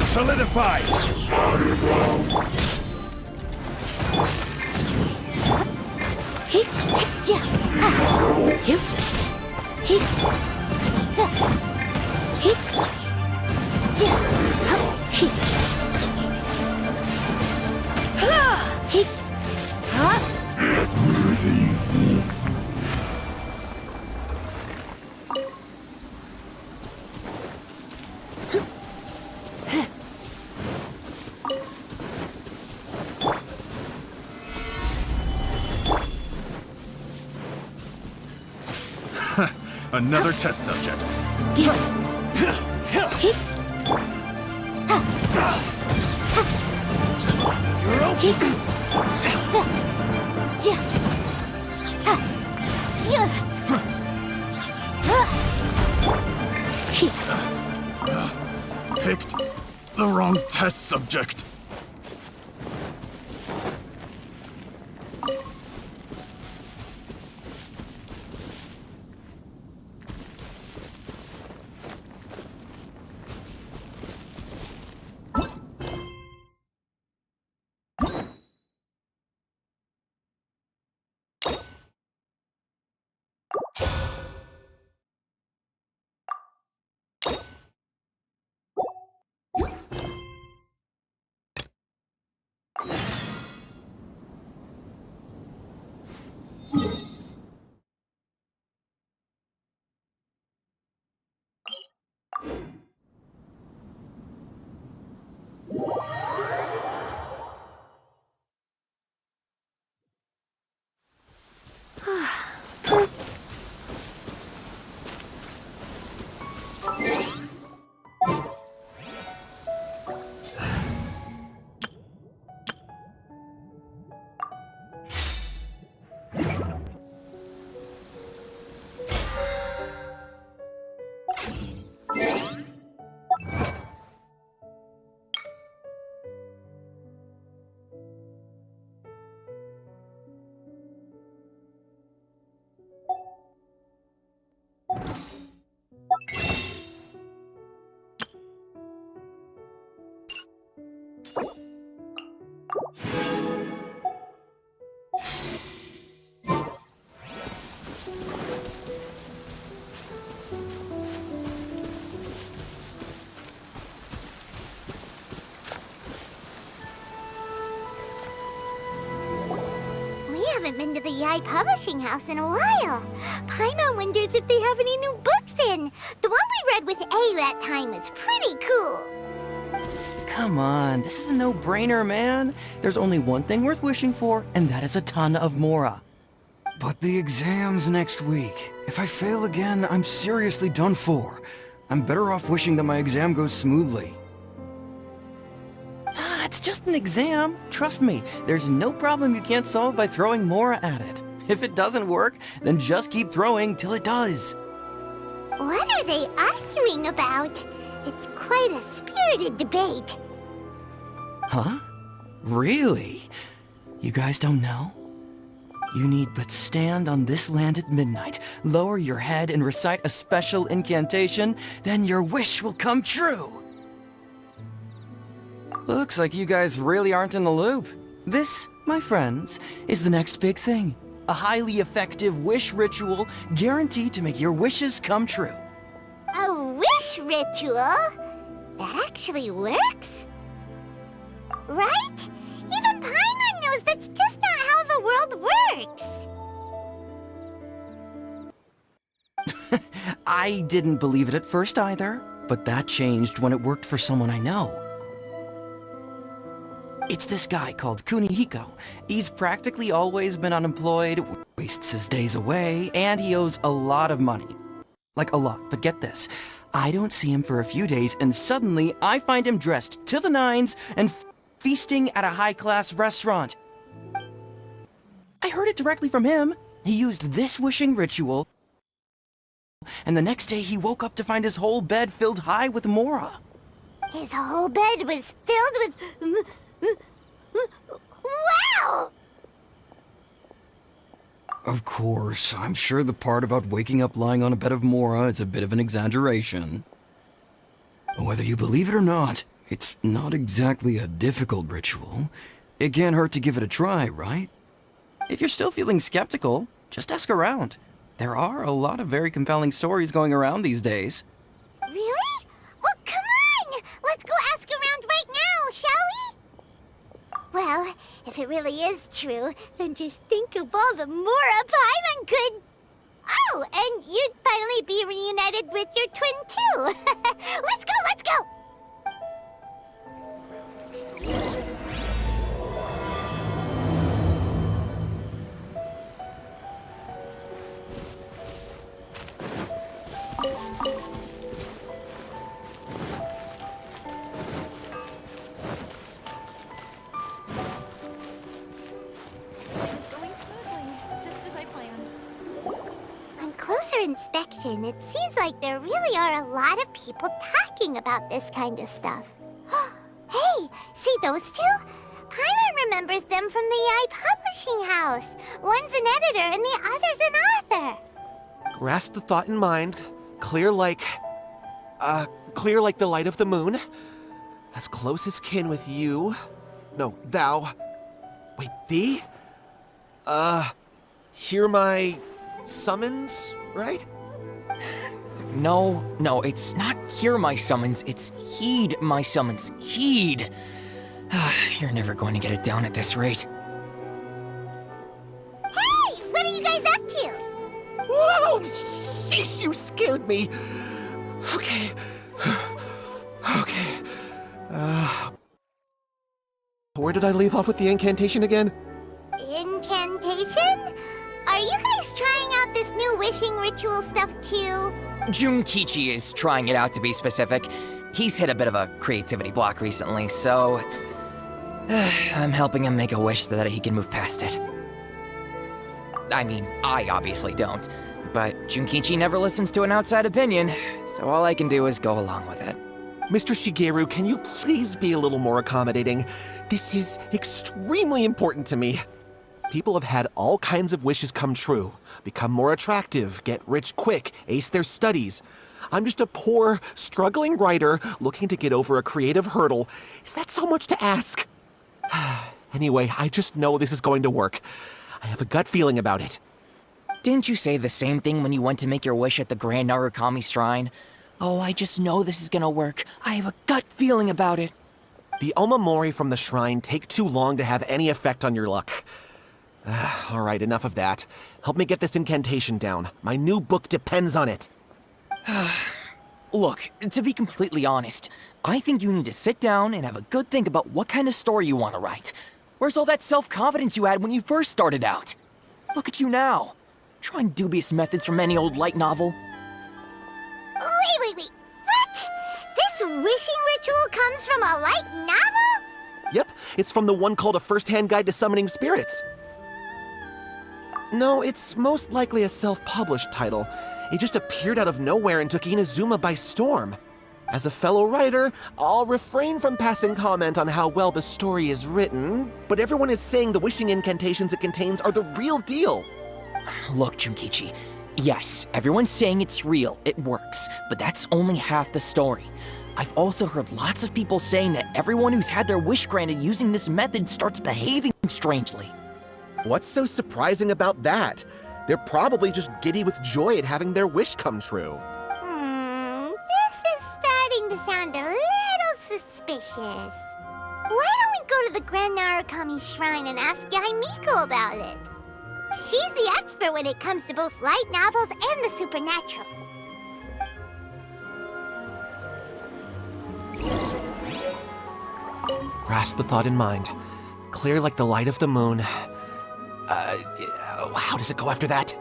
Solidify! Another test subject. Picked the wrong test subject. Haven't been to the Yai Publishing House in a while. Paimon wonders if they have any new books in. The one we read with A that time was pretty cool. Come on, this is a no-brainer, man. There's only one thing worth wishing for, and that is a ton of Mora. But the exam's next week. If I fail again, I'm seriously done for. I'm better off wishing that my exam goes smoothly. It's just an exam. Trust me, there's no problem you can't solve by throwing Mora at it. If it doesn't work, then just keep throwing till it does. What are they arguing about? It's quite a spirited debate. Huh? Really? You guys don't know? You need but stand on this land at midnight, lower your head and recite a special incantation, then your wish will come true. Looks like you guys really aren't in the loop. This, my friends, is the next big thing. A highly effective wish ritual guaranteed to make your wishes come true. A wish ritual? That actually works? Right? Even Paimon knows that's just not how the world works. I didn't believe it at first either, but that changed when it worked for someone I know. It's this guy called Kunihiko. He's practically always been unemployed, wastes his days away, and he owes a lot of money. Like a lot, but get this. I don't see him for a few days, and suddenly I find him dressed to the nines and feasting at a high-class restaurant. I heard it directly from him. He used this wishing ritual, and the next day he woke up to find his whole bed filled high with Mora. His whole bed was filled with... Wow! Of course, I'm sure the part about waking up lying on a bed of Mora is a bit of an exaggeration. Whether you believe it or not, it's not exactly a difficult ritual. It can't hurt to give it a try, right? If you're still feeling skeptical, just ask around. There are a lot of very compelling stories going around these days. Really? Well, come on! Let's go ask around right now, shall we? Well, if it really is true, then just think of all the Mora Paimon could... Oh, and you'd finally be reunited with your twin, too! Let's go, let's go! Inspection, it seems like there really are a lot of people talking about this kind of stuff. Hey, see those two? Paimon remembers them from the AI publishing house. One's an editor and the other's an author. Grasp the thought in mind. Clear like the light of the moon. As close as kin with you. No, thou. Wait, thee? Hear my summons, right? No, it's not hear my summons, it's heed my summons. Heed! You're never going to get it down at this rate. Hey! What are you guys up to? Whoa! Sheesh, you scared me! Okay. Okay. Where did I leave off with the incantation again? Incantation? Are you guys trying out this new wishing ritual stuff too? Junkichi is trying it out, to be specific. He's hit a bit of a creativity block recently, so... I'm helping him make a wish so that he can move past it. I mean, I obviously don't, but Junkichi never listens to an outside opinion, so all I can do is go along with it. Mr. Shigeru, can you please be a little more accommodating? This is extremely important to me. People have had all kinds of wishes come true. Become more attractive, get rich quick, ace their studies. I'm just a poor, struggling writer looking to get over a creative hurdle. Is that so much to ask? Anyway, I just know this is going to work. I have a gut feeling about it. Didn't you say the same thing when you went to make your wish at the Grand Narukami Shrine? Oh, I just know this is gonna work. I have a gut feeling about it. The Omamori from the shrine take too long to have any effect on your luck. All right, enough of that. Help me get this incantation down. My new book depends on it. Look, to be completely honest, I think you need to sit down and have a good think about what kind of story you want to write. Where's all that self-confidence you had when you first started out? Look at you now, trying dubious methods from any old light novel. Wait. What? This wishing ritual comes from a light novel? Yep, it's from the one called A First-Hand Guide to Summoning Spirits. No, it's most likely a self-published title. It just appeared out of nowhere and took Inazuma by storm. As a fellow writer, I'll refrain from passing comment on how well the story is written, but everyone is saying the wishing incantations it contains are the real deal. Look, Junkichi, yes, everyone's saying it's real, it works, but that's only half the story. I've also heard lots of people saying that everyone who's had their wish granted using this method starts behaving strangely. What's so surprising about that? They're probably just giddy with joy at having their wish come true. This is starting to sound a little suspicious. Why don't we go to the Grand Narukami Shrine and ask Yaimiko about it? She's the expert when it comes to both light novels and the supernatural. Grasp the thought in mind. Clear like the light of the moon. How does it go after that?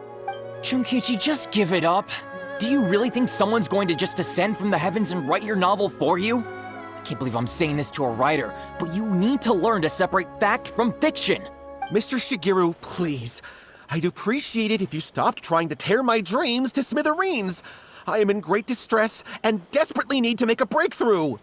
Shunkichi, just give it up. Do you really think someone's going to just descend from the heavens and write your novel for you? I can't believe I'm saying this to a writer, but you need to learn to separate fact from fiction. Mr. Shigeru, please. I'd appreciate it if you stopped trying to tear my dreams to smithereens. I am in great distress and desperately need to make a breakthrough.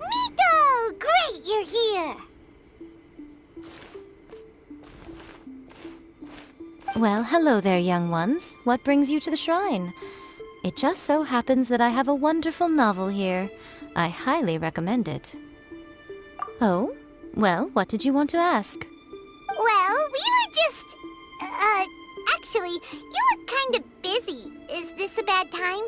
Miko! Great, you're here! Well, hello there, young ones. What brings you to the shrine? It just so happens that I have a wonderful novel here. I highly recommend it. Oh? Well, what did you want to ask? Well, we were just... actually, you look kind of busy. Is this a bad time?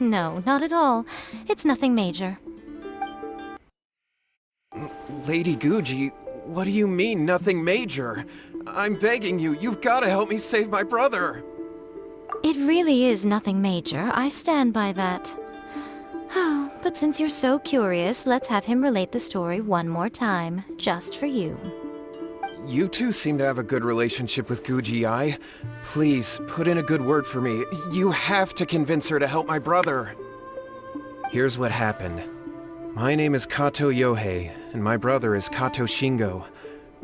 No, not at all. It's nothing major. Lady Guji, what do you mean, nothing major? I'm begging you, you've got to help me save my brother. It really is nothing major. I stand by that. Oh, but since you're so curious, let's have him relate the story one more time, just for you. You two seem to have a good relationship with Guji-ai. Please, put in a good word for me. You have to convince her to help my brother. Here's what happened. My name is Kato Yohei, and my brother is Kato Shingo.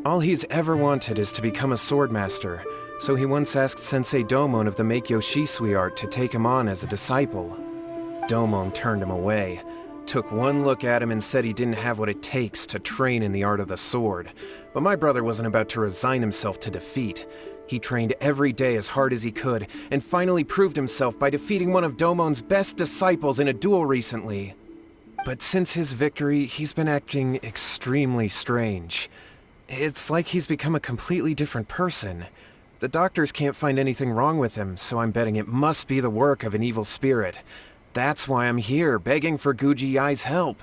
All he's ever wanted is to become a swordmaster, so he once asked Sensei Domon of the Meikyo Shisui art to take him on as a disciple. Domon turned him away, took one look at him and said he didn't have what it takes to train in the art of the sword. But my brother wasn't about to resign himself to defeat. He trained every day as hard as he could, and finally proved himself by defeating one of Domon's best disciples in a duel recently. But since his victory, he's been acting extremely strange. It's like he's become a completely different person. The doctors can't find anything wrong with him, so I'm betting it must be the work of an evil spirit. That's why I'm here, begging for Guji-ai's help.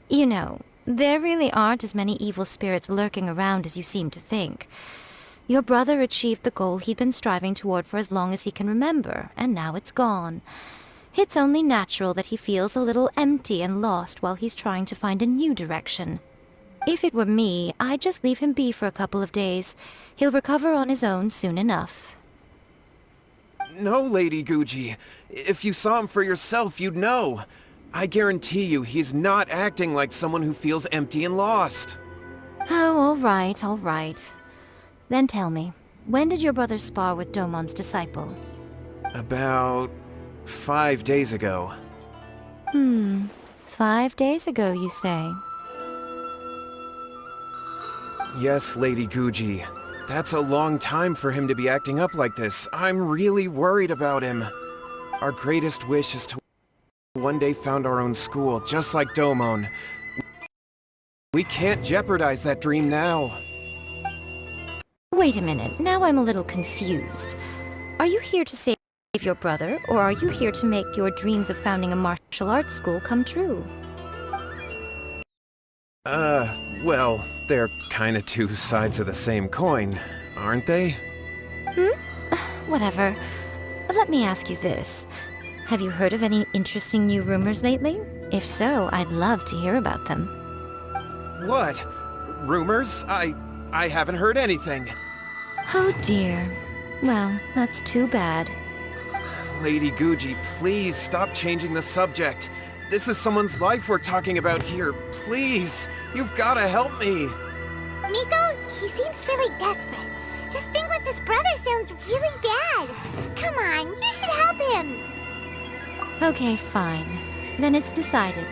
You know, there really aren't as many evil spirits lurking around as you seem to think. Your brother achieved the goal he'd been striving toward for as long as he can remember, and now it's gone. It's only natural that he feels a little empty and lost while he's trying to find a new direction. If it were me, I'd just leave him be for a couple of days. He'll recover on his own soon enough. No, Lady Guji. If you saw him for yourself, you'd know. I guarantee you, he's not acting like someone who feels empty and lost. Oh, all right. Then tell me, when did your brother spar with Domon's disciple? About 5 days ago. 5 days ago, you say? Yes, Lady Guji. That's a long time for him to be acting up like this. I'm really worried about him. Our greatest wish is to one day found our own school, just like Domon. We can't jeopardize that dream now. Wait a minute, now I'm a little confused. Are you here to save your brother, or are you here to make your dreams of founding a martial arts school come true? Well, they're kinda two sides of the same coin, aren't they? Whatever. Let me ask you this. Have you heard of any interesting new rumors lately? If so, I'd love to hear about them. What? Rumors? I haven't heard anything. Oh dear. Well, that's too bad. Lady Guji, please stop changing the subject. This is someone's life we're talking about here. Please, you've gotta help me. Miko, he seems really desperate. This thing with his brother sounds really bad. Come on, you should help him. Okay, fine. Then it's decided.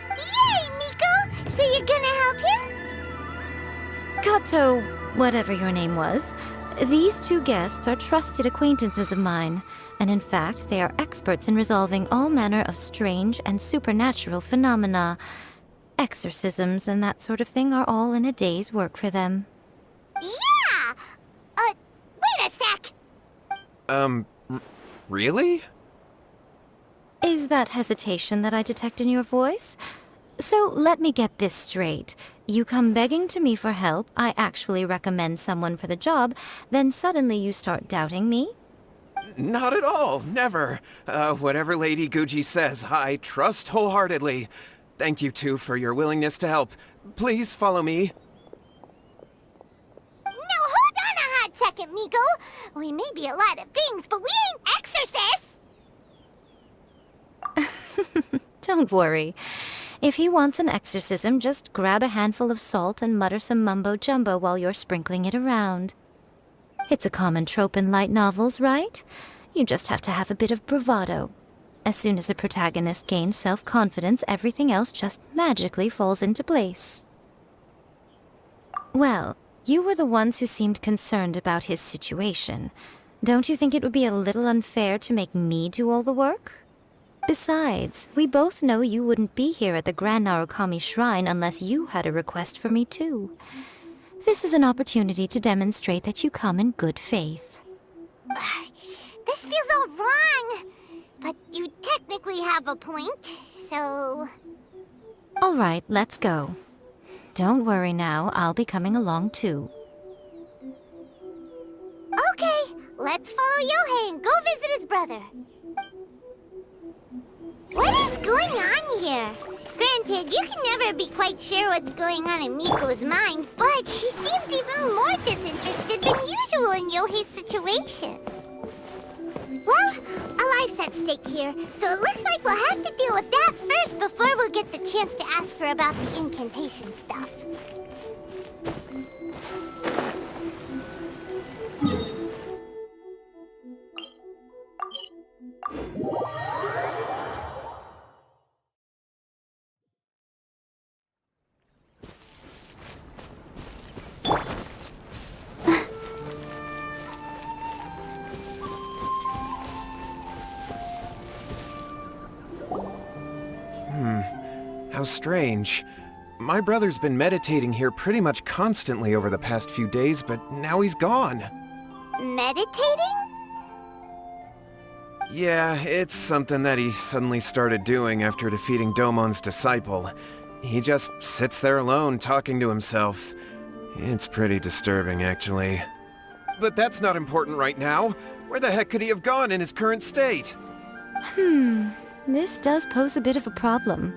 Yay, Miko! So you're gonna help him? Kato, whatever your name was, these two guests are trusted acquaintances of mine, and in fact, they are experts in resolving all manner of strange and supernatural phenomena. Exorcisms and that sort of thing are all in a day's work for them. Yeah! Wait a sec! Really? Is that hesitation that I detect in your voice? So let me get this straight. You come begging to me for help, I actually recommend someone for the job, then suddenly you start doubting me? Not at all, never. Whatever Lady Guji says, I trust wholeheartedly. Thank you two for your willingness to help. Please follow me. No, hold on a hot second, Miko. We may be a lot of things, but we ain't exorcists! Don't worry. If he wants an exorcism, just grab a handful of salt and mutter some mumbo-jumbo while you're sprinkling it around. It's a common trope in light novels, right? You just have to have a bit of bravado. As soon as the protagonist gains self-confidence, everything else just magically falls into place. Well, you were the ones who seemed concerned about his situation. Don't you think it would be a little unfair to make me do all the work? Besides, we both know you wouldn't be here at the Grand Narukami Shrine unless you had a request for me too. This is an opportunity to demonstrate that you come in good faith. This feels all wrong! But you technically have a point, so... All right, let's go. Don't worry now, I'll be coming along too. Okay, let's follow Yohei and go visit his brother. What is going on here? Granted, you can never be quite sure what's going on in Miko's mind, but she seems even more disinterested than usual in Yohei's situation. Well, a life's at stake here, so it looks like we'll have to deal with that first before we'll get the chance to ask her about the incantation stuff. How strange. My brother's been meditating here pretty much constantly over the past few days, but now he's gone. Meditating? Yeah, it's something that he suddenly started doing after defeating Domon's disciple. He just sits there alone, talking to himself. It's pretty disturbing, actually. But that's not important right now. Where the heck could he have gone in his current state? This does pose a bit of a problem.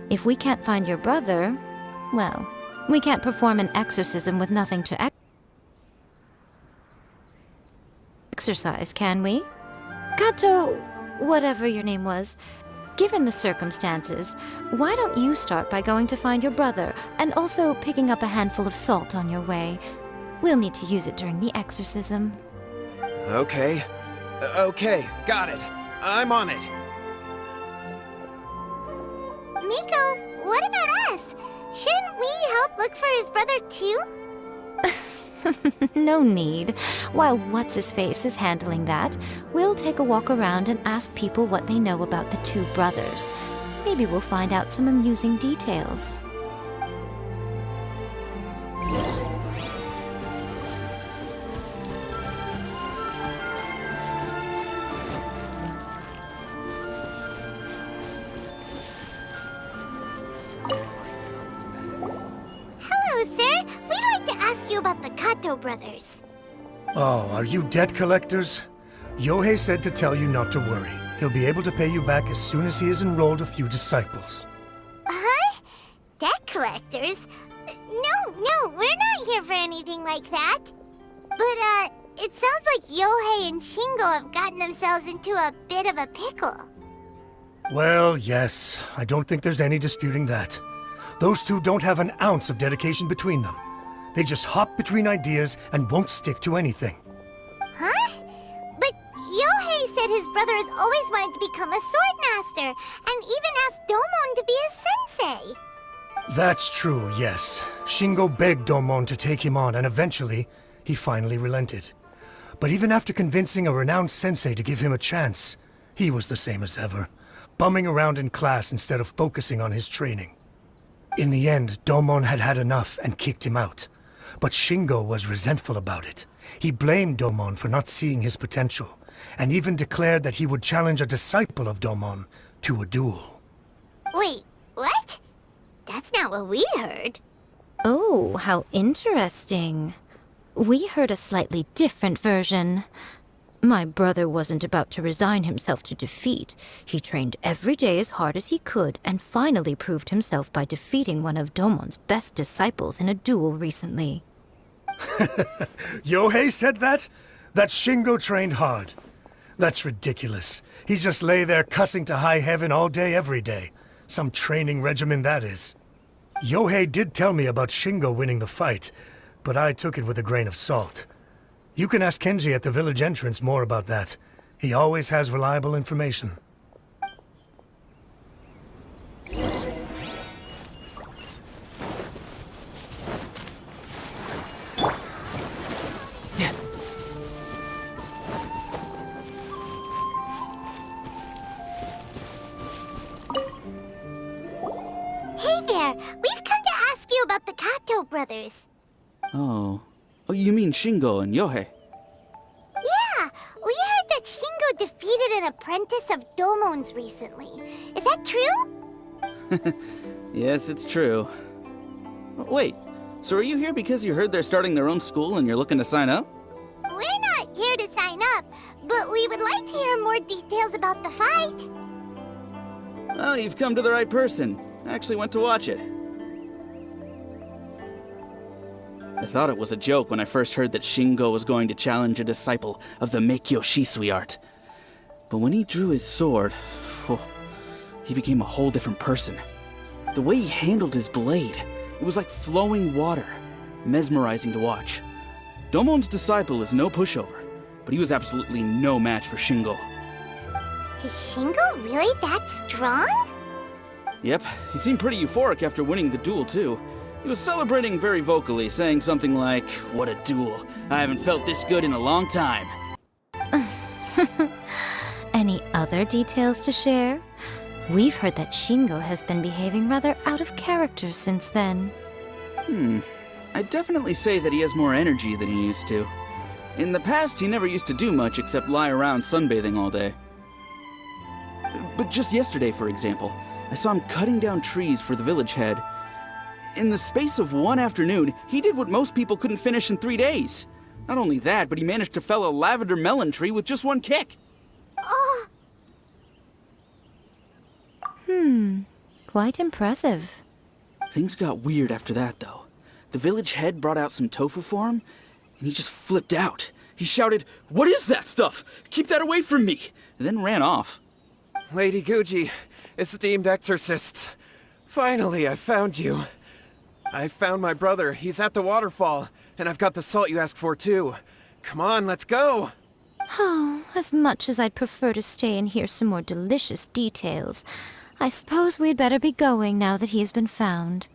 If we can't find your brother, well, we can't perform an exorcism with nothing to exercise, can we? Kato, whatever your name was, given the circumstances, why don't you start by going to find your brother, and also picking up a handful of salt on your way? We'll need to use it during the exorcism. Okay. Okay, got it. I'm on it. Miko, what about us? Shouldn't we help look for his brother too? No need. While What's-His-Face is handling that, we'll take a walk around and ask people what they know about the two brothers. Maybe we'll find out some amusing details. About the Kato brothers. Oh, are you debt collectors? Yohei said to tell you not to worry. He'll be able to pay you back as soon as he has enrolled a few disciples. Huh? Debt collectors? No, we're not here for anything like that. But, it sounds like Yohei and Shingo have gotten themselves into a bit of a pickle. Well, yes. I don't think there's any disputing that. Those two don't have an ounce of dedication between them. They just hop between ideas and won't stick to anything. Huh? But Yohei said his brother has always wanted to become a sword master, and even asked Domon to be his sensei. That's true, yes. Shingo begged Domon to take him on, and eventually, he finally relented. But even after convincing a renowned sensei to give him a chance, he was the same as ever, bumming around in class instead of focusing on his training. In the end, Domon had had enough and kicked him out. But Shingo was resentful about it. He blamed Domon for not seeing his potential, and even declared that he would challenge a disciple of Domon to a duel. Wait, what? That's not what we heard. Oh, how interesting. We heard a slightly different version. My brother wasn't about to resign himself to defeat. He trained every day as hard as he could and finally proved himself by defeating one of Domon's best disciples in a duel recently. Yohei said that? That Shingo trained hard. That's ridiculous. He just lay there cussing to high heaven all day every day. Some training regimen that is. Yohei did tell me about Shingo winning the fight, but I took it with a grain of salt. You can ask Kenji at the village entrance more about that. He always has reliable information. Hey there, we've come to ask you about the Kato brothers. Oh, you mean Shingo and Yohei? Yeah, we heard that Shingo defeated an apprentice of Domon's recently. Is that true? Yes, it's true. Wait, so are you here because you heard they're starting their own school and you're looking to sign up? We're not here to sign up, but we would like to hear more details about the fight. Oh, you've come to the right person. I actually went to watch it. I thought it was a joke when I first heard that Shingo was going to challenge a disciple of the Meikyo Shisui art. But when he drew his sword, he became a whole different person. The way he handled his blade, it was like flowing water, mesmerizing to watch. Domon's disciple is no pushover, but he was absolutely no match for Shingo. Is Shingo really that strong? Yep, he seemed pretty euphoric after winning the duel too. He was celebrating very vocally, saying something like, "What a duel. I haven't felt this good in a long time." Any other details to share? We've heard that Shingo has been behaving rather out of character since then. I'd definitely say that he has more energy than he used to. In the past, he never used to do much except lie around sunbathing all day. But just yesterday, for example, I saw him cutting down trees for the village head. In the space of one afternoon, he did what most people couldn't finish in 3 days. Not only that, but he managed to fell a lavender melon tree with just one kick. Oh. Quite impressive. Things got weird after that, though. The village head brought out some tofu for him, and he just flipped out. He shouted, "What is that stuff? Keep that away from me!" and then ran off. Lady Guji, esteemed exorcists, finally I found you. I found my brother. He's at the waterfall, and I've got the salt you asked for, too. Come on, let's go! Oh, as much as I'd prefer to stay and hear some more delicious details, I suppose we'd better be going now that he's been found.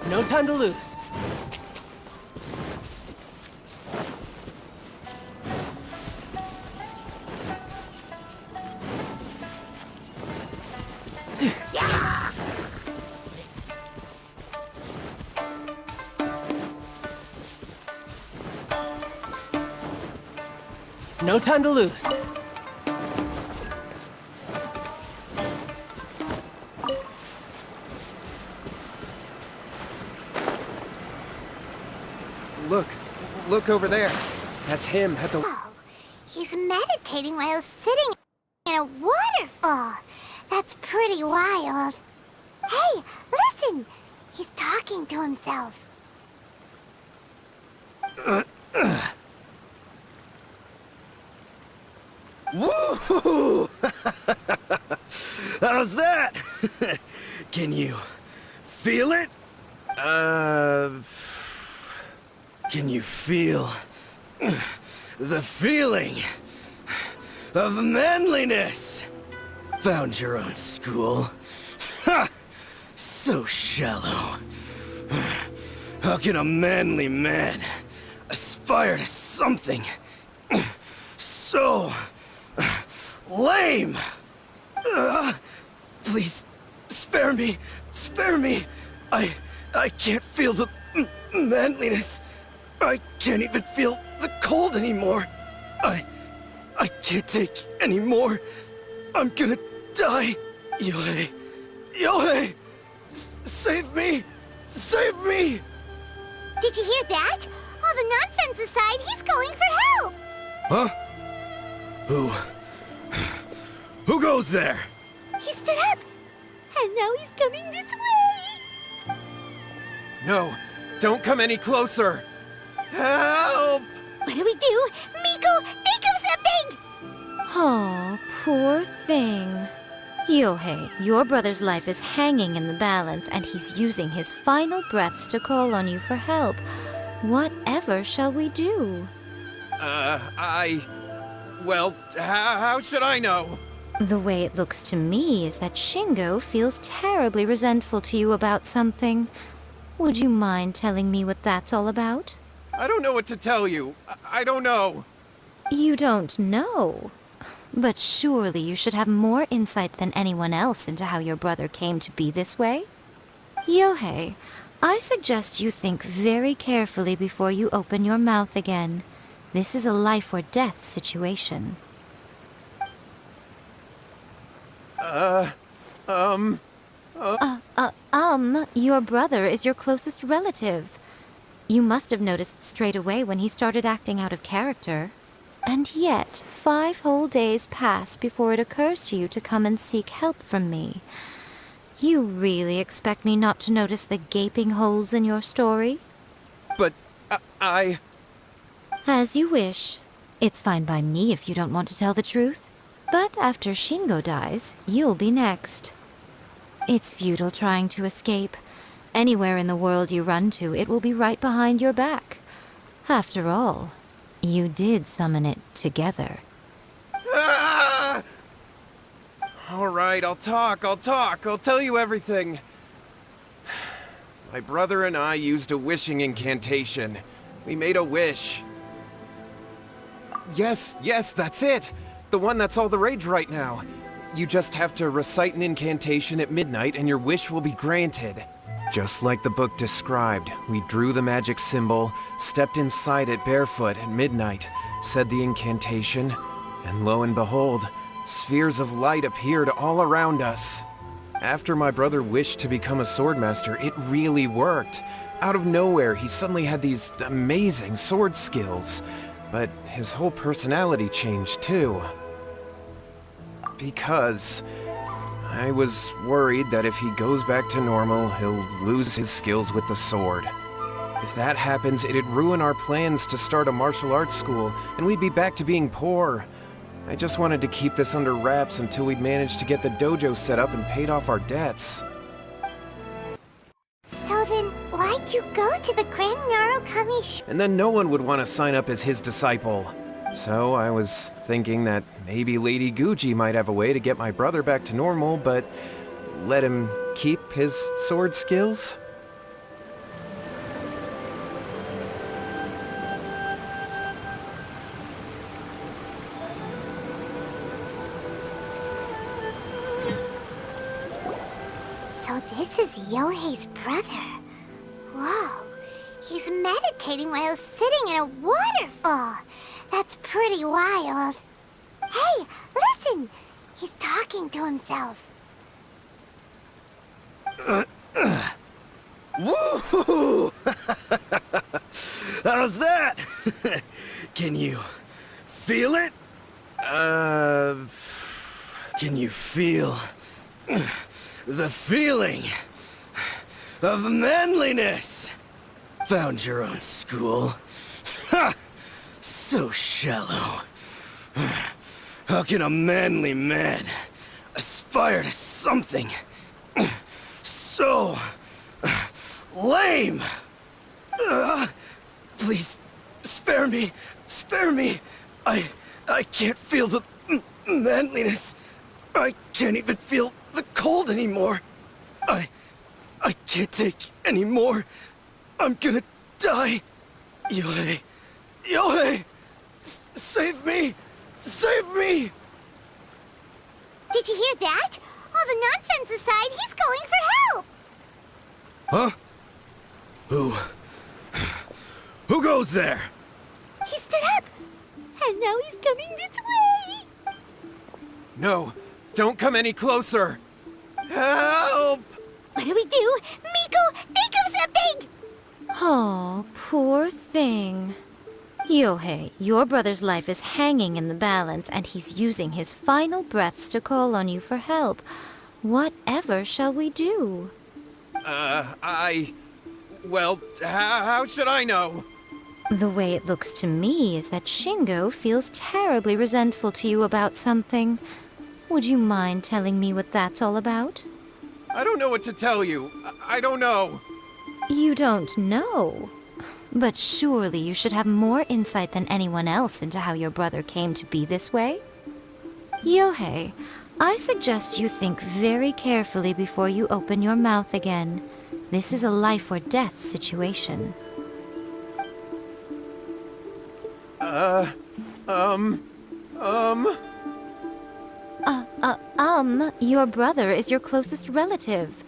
No time to lose. No time to lose. Look over there. That's him at the... Oh, he's meditating while sitting in a waterfall. That's pretty wild. Hey, listen! He's talking to himself. Woohoo! How's that? Can you feel it? Can you feel the feeling of manliness? Found your own school. Ha! So shallow. How can a manly man aspire to something so lame? Please, spare me. Spare me. I can't feel the manliness. I can't even feel the cold anymore. I can't take any more. I'm gonna die. Yohei. Yohei! Save me! Save me! Did you hear that? All the nonsense aside, he's going for help! Huh? Who goes there? He stood up! And now he's coming this way! No, don't come any closer! Help! What do we do? Miko, think of something! Oh, poor thing. Yohei, your brother's life is hanging in the balance, and he's using his final breaths to call on you for help. Whatever shall we do? Well, how should I know? The way it looks to me is that Shingo feels terribly resentful to you about something. Would you mind telling me what that's all about? I don't know what to tell you. I don't know. You don't know? But surely you should have more insight than anyone else into how your brother came to be this way? Yohei, I suggest you think very carefully before you open your mouth again. This is a life or death situation. Your brother is your closest relative. You must have noticed straight away when he started acting out of character. And yet, 5 whole days pass before it occurs to you to come and seek help from me. You really expect me not to notice the gaping holes in your story? But, As you wish. It's fine by me if you don't want to tell the truth. But after Shingo dies, you'll be next. It's futile trying to escape. Anywhere in the world you run to, it will be right behind your back. After all, you did summon it together. All right, I'll talk. I'll tell you everything. My brother and I used a wishing incantation. We made a wish. Yes, that's it. The one that's all the rage right now. You just have to recite an incantation at midnight and your wish will be granted. Just like the book described, we drew the magic symbol, stepped inside it barefoot at midnight, said the incantation, and lo and behold, spheres of light appeared all around us. After my brother wished to become a swordmaster, it really worked. Out of nowhere, he suddenly had these amazing sword skills, but his whole personality changed too. Because I was worried that if he goes back to normal, he'll lose his skills with the sword. If that happens, it'd ruin our plans to start a martial arts school, and we'd be back to being poor. I just wanted to keep this under wraps until we'd managed to get the dojo set up and paid off our debts. So then, why'd you go to the Grand Narukami And then no one would want to sign up as his disciple. So I was thinking that maybe Lady Guji might have a way to get my brother back to normal, but let him keep his sword skills? So this is Yohei's brother. Whoa, he's meditating while sitting in a waterfall. That's pretty wild. Hey, listen! He's talking to himself. Woohoo! How's that? Can you feel it? Can you feel The feeling of manliness. Found your own school. Ha! So shallow. How can a manly man aspire to something so lame? Please, spare me. Spare me. I can't feel the manliness. I can't even feel the cold anymore. I can't take any more. I'm gonna die. Yohei. Yohei! Save me! Save me! Did you hear that? All the nonsense aside, he's going for help! Huh? Who goes there? He stood up! And now he's coming this way! No, don't come any closer! Help! What do we do? Miko, think of something! Oh, poor thing. Yohei, your brother's life is hanging in the balance, and he's using his final breaths to call on you for help. Whatever shall we do? Well, how should I know? The way it looks to me is that Shingo feels terribly resentful to you about something. Would you mind telling me what that's all about? I don't know what to tell you. I don't know. You don't know? But surely you should have more insight than anyone else into how your brother came to be this way? Yohei, I suggest you think very carefully before you open your mouth again. This is a life or death situation. Your brother is your closest relative.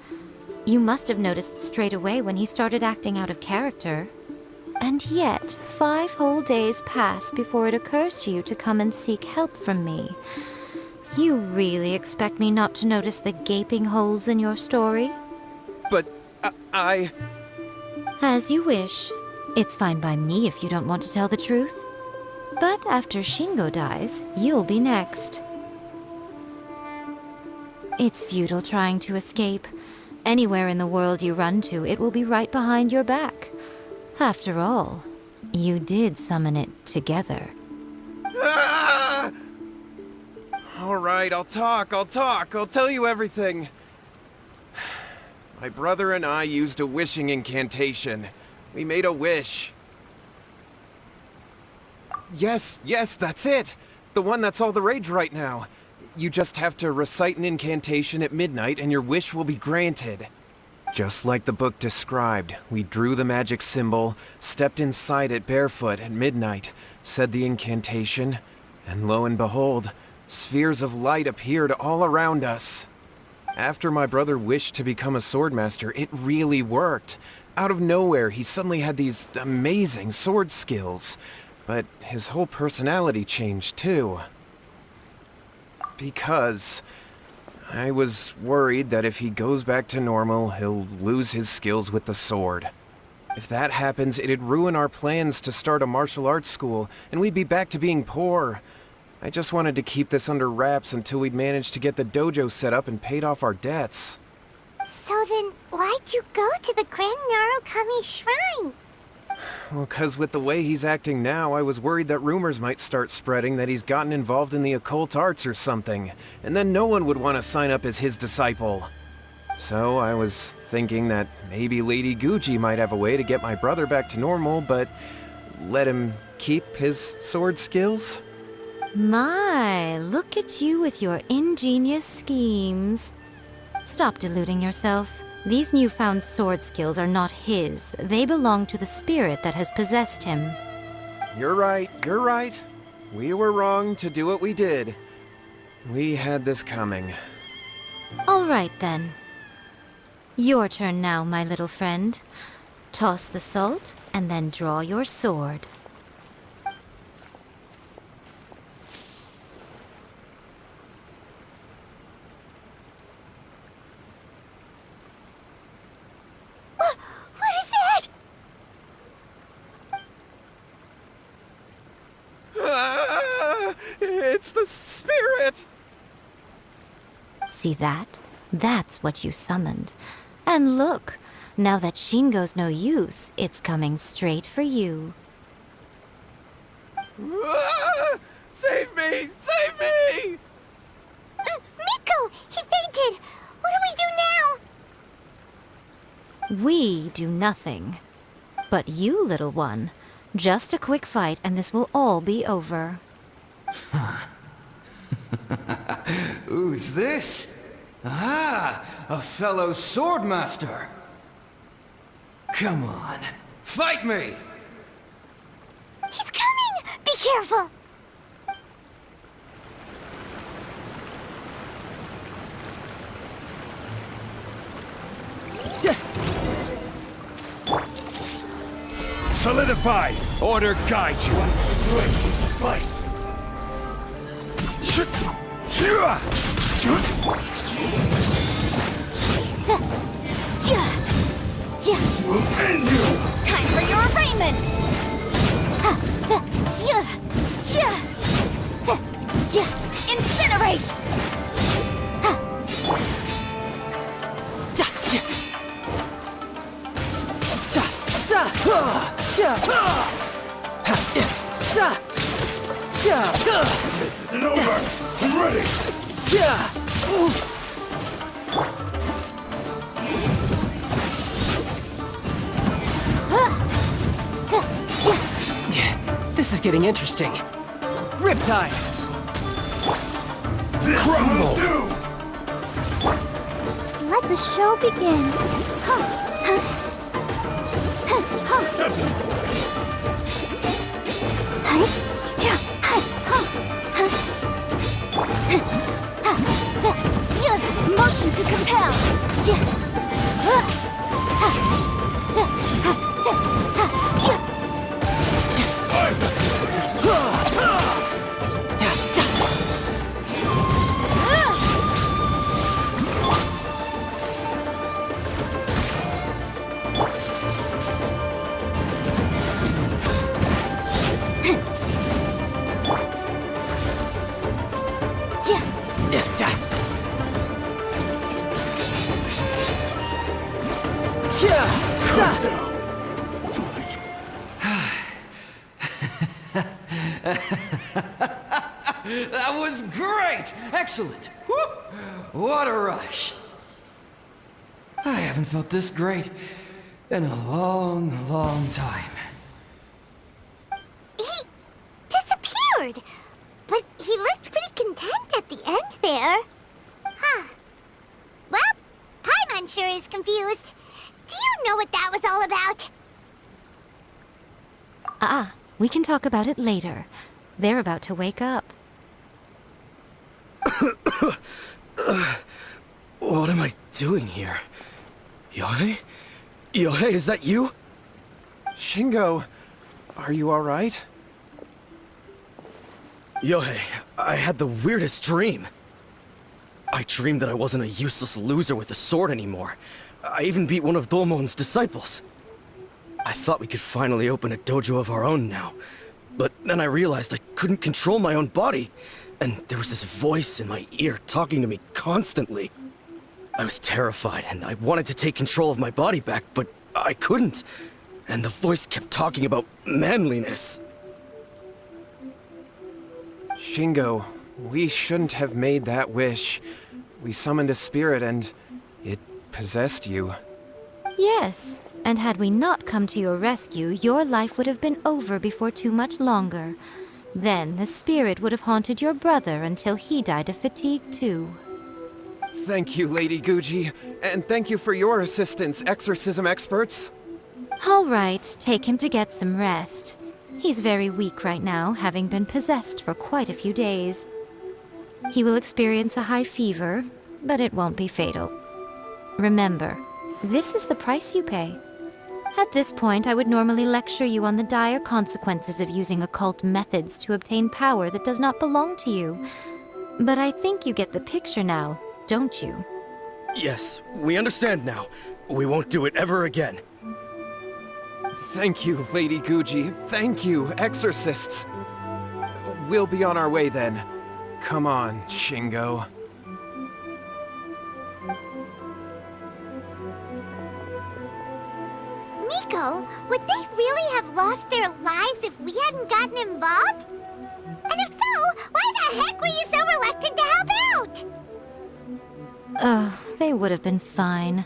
You must have noticed straight away when he started acting out of character. And yet, 5 whole days pass before it occurs to you to come and seek help from me. You really expect me not to notice the gaping holes in your story? But I... As you wish. It's fine by me if you don't want to tell the truth. But after Shingo dies, you'll be next. It's futile trying to escape. Anywhere in the world you run to, it will be right behind your back. After all, you did summon it together. Ah! All right, I'll talk. I'll tell you everything. My brother and I used a wishing incantation. We made a wish. Yes, that's it. The one that's all the rage right now. You just have to recite an incantation at midnight and your wish will be granted. Just like the book described, we drew the magic symbol, stepped inside it barefoot at midnight, said the incantation, and lo and behold, spheres of light appeared all around us. After my brother wished to become a swordmaster, it really worked. Out of nowhere, he suddenly had these amazing sword skills, but his whole personality changed too. Because I was worried that if he goes back to normal, he'll lose his skills with the sword. If that happens, it'd ruin our plans to start a martial arts school, and we'd be back to being poor. I just wanted to keep this under wraps until we'd managed to get the dojo set up and paid off our debts. So then, why'd you go to the Grand Narukami Shrine? Well, 'cause with the way he's acting now, I was worried that rumors might start spreading that he's gotten involved in the occult arts or something, and then no one would want to sign up as his disciple. So I was thinking that maybe Lady Guji might have a way to get my brother back to normal, but let him keep his sword skills? My, look at you with your ingenious schemes. Stop deluding yourself. These newfound sword skills are not his. They belong to the spirit that has possessed him. You're right. We were wrong to do what we did. We had this coming. All right, then. Your turn now, my little friend. Toss the salt, and then draw your sword. What is that? It's the spirit! See that? That's what you summoned. And look, now that Shingo's no use, it's coming straight for you. Save me! Save me! Miko! He fainted! What do we do now? We do nothing. But you, little one, just a quick fight and this will all be over. Who's this? Ah, a fellow swordmaster. Come on, fight me! He's coming! Be careful! Solidify! Order guide you. Great suffice. We'll end you! Time for your arraignment! Incinerate! This isn't over! I'm ready! This is getting interesting. Riptide! Crumble! Let the show begin. Motion to compel. That was great! Excellent! Woo! What a rush! I haven't felt this great in a long, long time. He disappeared! But he looked pretty content at the end there. Huh. Well, Paimon sure is confused. Do you know what that was all about? We can talk about it later. They're about to wake up. What am I doing here? Yohei? Yohei, is that you? Shingo, are you alright? Yohei, I had the weirdest dream. I dreamed that I wasn't a useless loser with a sword anymore. I even beat one of Domon's disciples. I thought we could finally open a dojo of our own now. But then I realized I couldn't control my own body. And there was this voice in my ear talking to me constantly. I was terrified and I wanted to take control of my body back, but I couldn't. And the voice kept talking about manliness. Shingo, we shouldn't have made that wish. We summoned a spirit and it possessed you. Yes, and had we not come to your rescue, your life would have been over before too much longer. Then the spirit would have haunted your brother until he died of fatigue too. Thank you, Lady Guji, and thank you for your assistance, exorcism experts. All right, take him to get some rest. He's very weak right now, having been possessed for quite a few days. He will experience a high fever, but it won't be fatal. Remember, this is the price you pay. At this point, I would normally lecture you on the dire consequences of using occult methods to obtain power that does not belong to you. But I think you get the picture now, don't you? Yes, we understand now. We won't do it ever again. Thank you, Lady Guji. Thank you, exorcists. We'll be on our way then. Come on, Shingo. Nico, would they really have lost their lives if we hadn't gotten involved? And if so, why the heck were you so reluctant to help out? Oh, they would have been fine.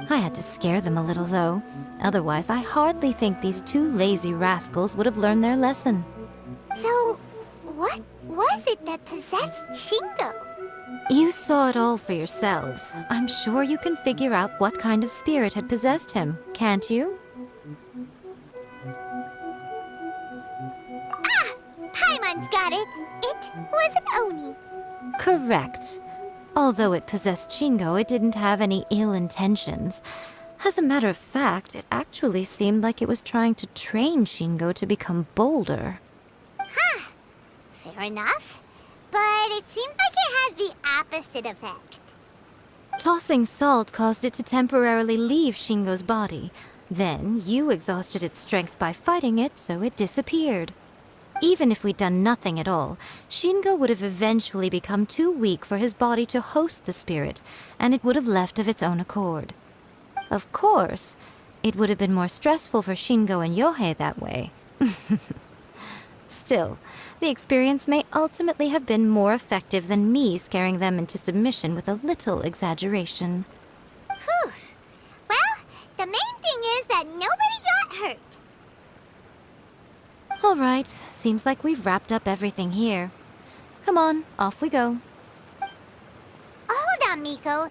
I had to scare them a little, though. Otherwise, I hardly think these two lazy rascals would have learned their lesson. So, what was it that possessed Shingo? You saw it all for yourselves. I'm sure you can figure out what kind of spirit had possessed him, can't you? Ah! Paimon's got it! It was an Oni. Correct. Although it possessed Shingo, it didn't have any ill intentions. As a matter of fact, it actually seemed like it was trying to train Shingo to become bolder. Huh. Fair enough. But it seems like it had the opposite effect. Tossing salt caused it to temporarily leave Shingo's body. Then, you exhausted its strength by fighting it, so it disappeared. Even if we'd done nothing at all, Shingo would have eventually become too weak for his body to host the spirit, and it would have left of its own accord. Of course, it would have been more stressful for Shingo and Yohei that way. Still, the experience may ultimately have been more effective than me scaring them into submission with a little exaggeration. Whew. Well, the main thing is that nobody got hurt. All right, seems like we've wrapped up everything here. Come on, off we go. Hold on, Miko.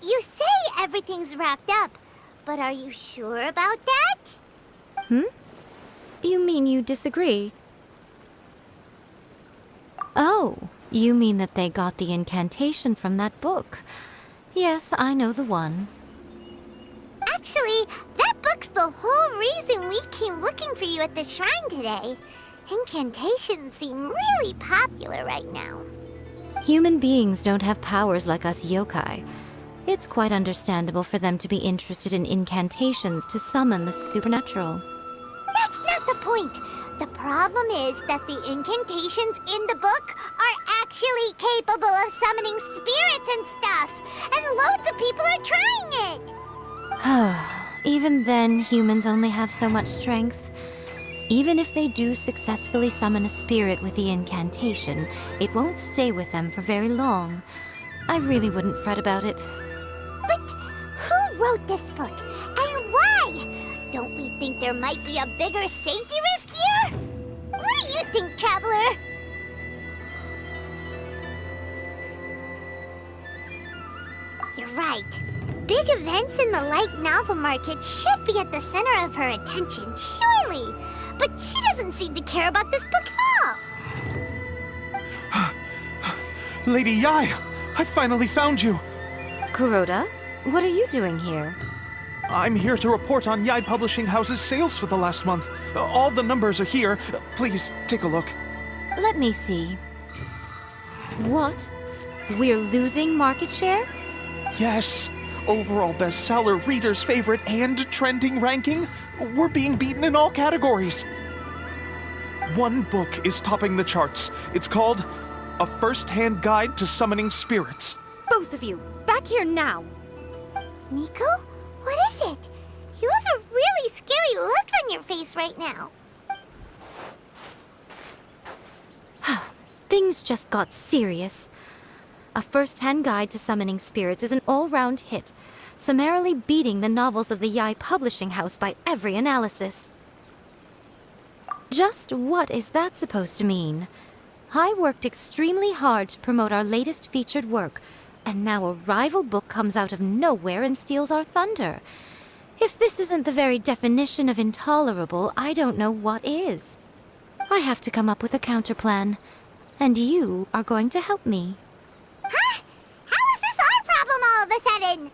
You say everything's wrapped up, but are you sure about that? You mean you disagree? Oh, you mean that they got the incantation from that book. Yes, I know the one. Actually, that book's the whole reason we came looking for you at the shrine today. Incantations seem really popular right now. Human beings don't have powers like us yokai. It's quite understandable for them to be interested in incantations to summon the supernatural. That's not the point. The problem is that the incantations in the book are actually capable of summoning spirits and stuff, and loads of people are trying it. Even then, humans only have so much strength. Even if they do successfully summon a spirit with the incantation, it won't stay with them for very long. I really wouldn't fret about it. But who wrote this book, and why? Don't we think there might be a bigger safety risk here? What do you think, Traveler? You're right. Big events in the light novel market should be at the center of her attention, surely. But she doesn't seem to care about this book at all. Lady Yai, I finally found you. Kuroda, what are you doing here? I'm here to report on Yai Publishing House's sales for the last month. All the numbers are here. Please, take a look. Let me see. What? We're losing market share? Yes. Overall bestseller, reader's favorite, and trending ranking. We're being beaten in all categories. One book is topping the charts. It's called A First-Hand Guide to Summoning Spirits. Both of you, back here now! Nico? What is it? You have a really scary look on your face right now. Things just got serious. A First-Hand Guide to Summoning Spirits is an all-round hit, summarily beating the novels of the Yai Publishing House by every analysis. Just what is that supposed to mean? I worked extremely hard to promote our latest featured work, and now a rival book comes out of nowhere and steals our thunder. If this isn't the very definition of intolerable, I don't know what is. I have to come up with a counterplan, and you are going to help me. Huh? How is this our problem all of a sudden?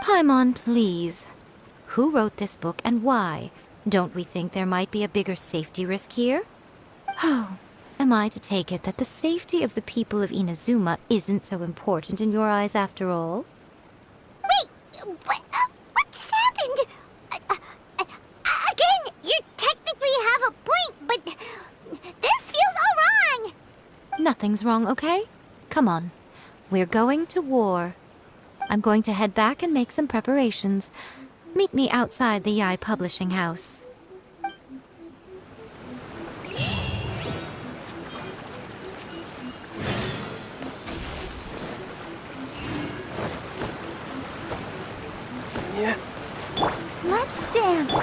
Paimon, please. Who wrote this book and why? Don't we think there might be a bigger safety risk here? Oh, am I to take it that the safety of the people of Inazuma isn't so important in your eyes after all? Wait, what just happened? Again, you technically have a point, but this feels all wrong. Nothing's wrong, okay? Come on. We're going to war. I'm going to head back and make some preparations. Meet me outside the Yai Publishing House. Yeah. Let's dance.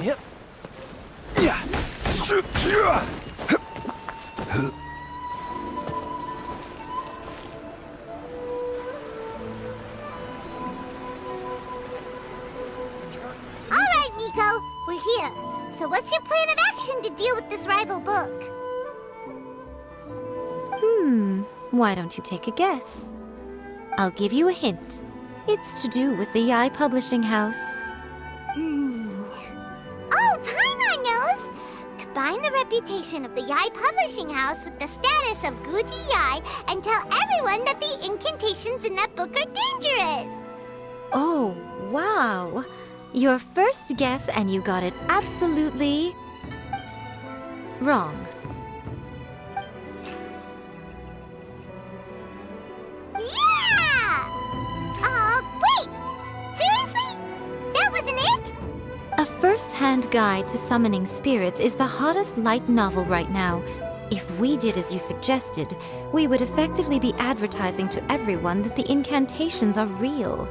Yep. All right, Nico, we're here. So what's your plan of action to deal with this rival book? Why don't you take a guess? I'll give you a hint. It's to do with the Yai Publishing House. Oh, Paimon knows! Combine the reputation of the Yai Publishing House with the status of Guji Yai and tell everyone that the incantations in that book are dangerous! Oh, wow. Your first guess and you got it absolutely wrong. Yeah! Wait! Seriously? That wasn't it? A first-hand guide to summoning spirits is the hottest light novel right now. If we did as you suggested, we would effectively be advertising to everyone that the incantations are real.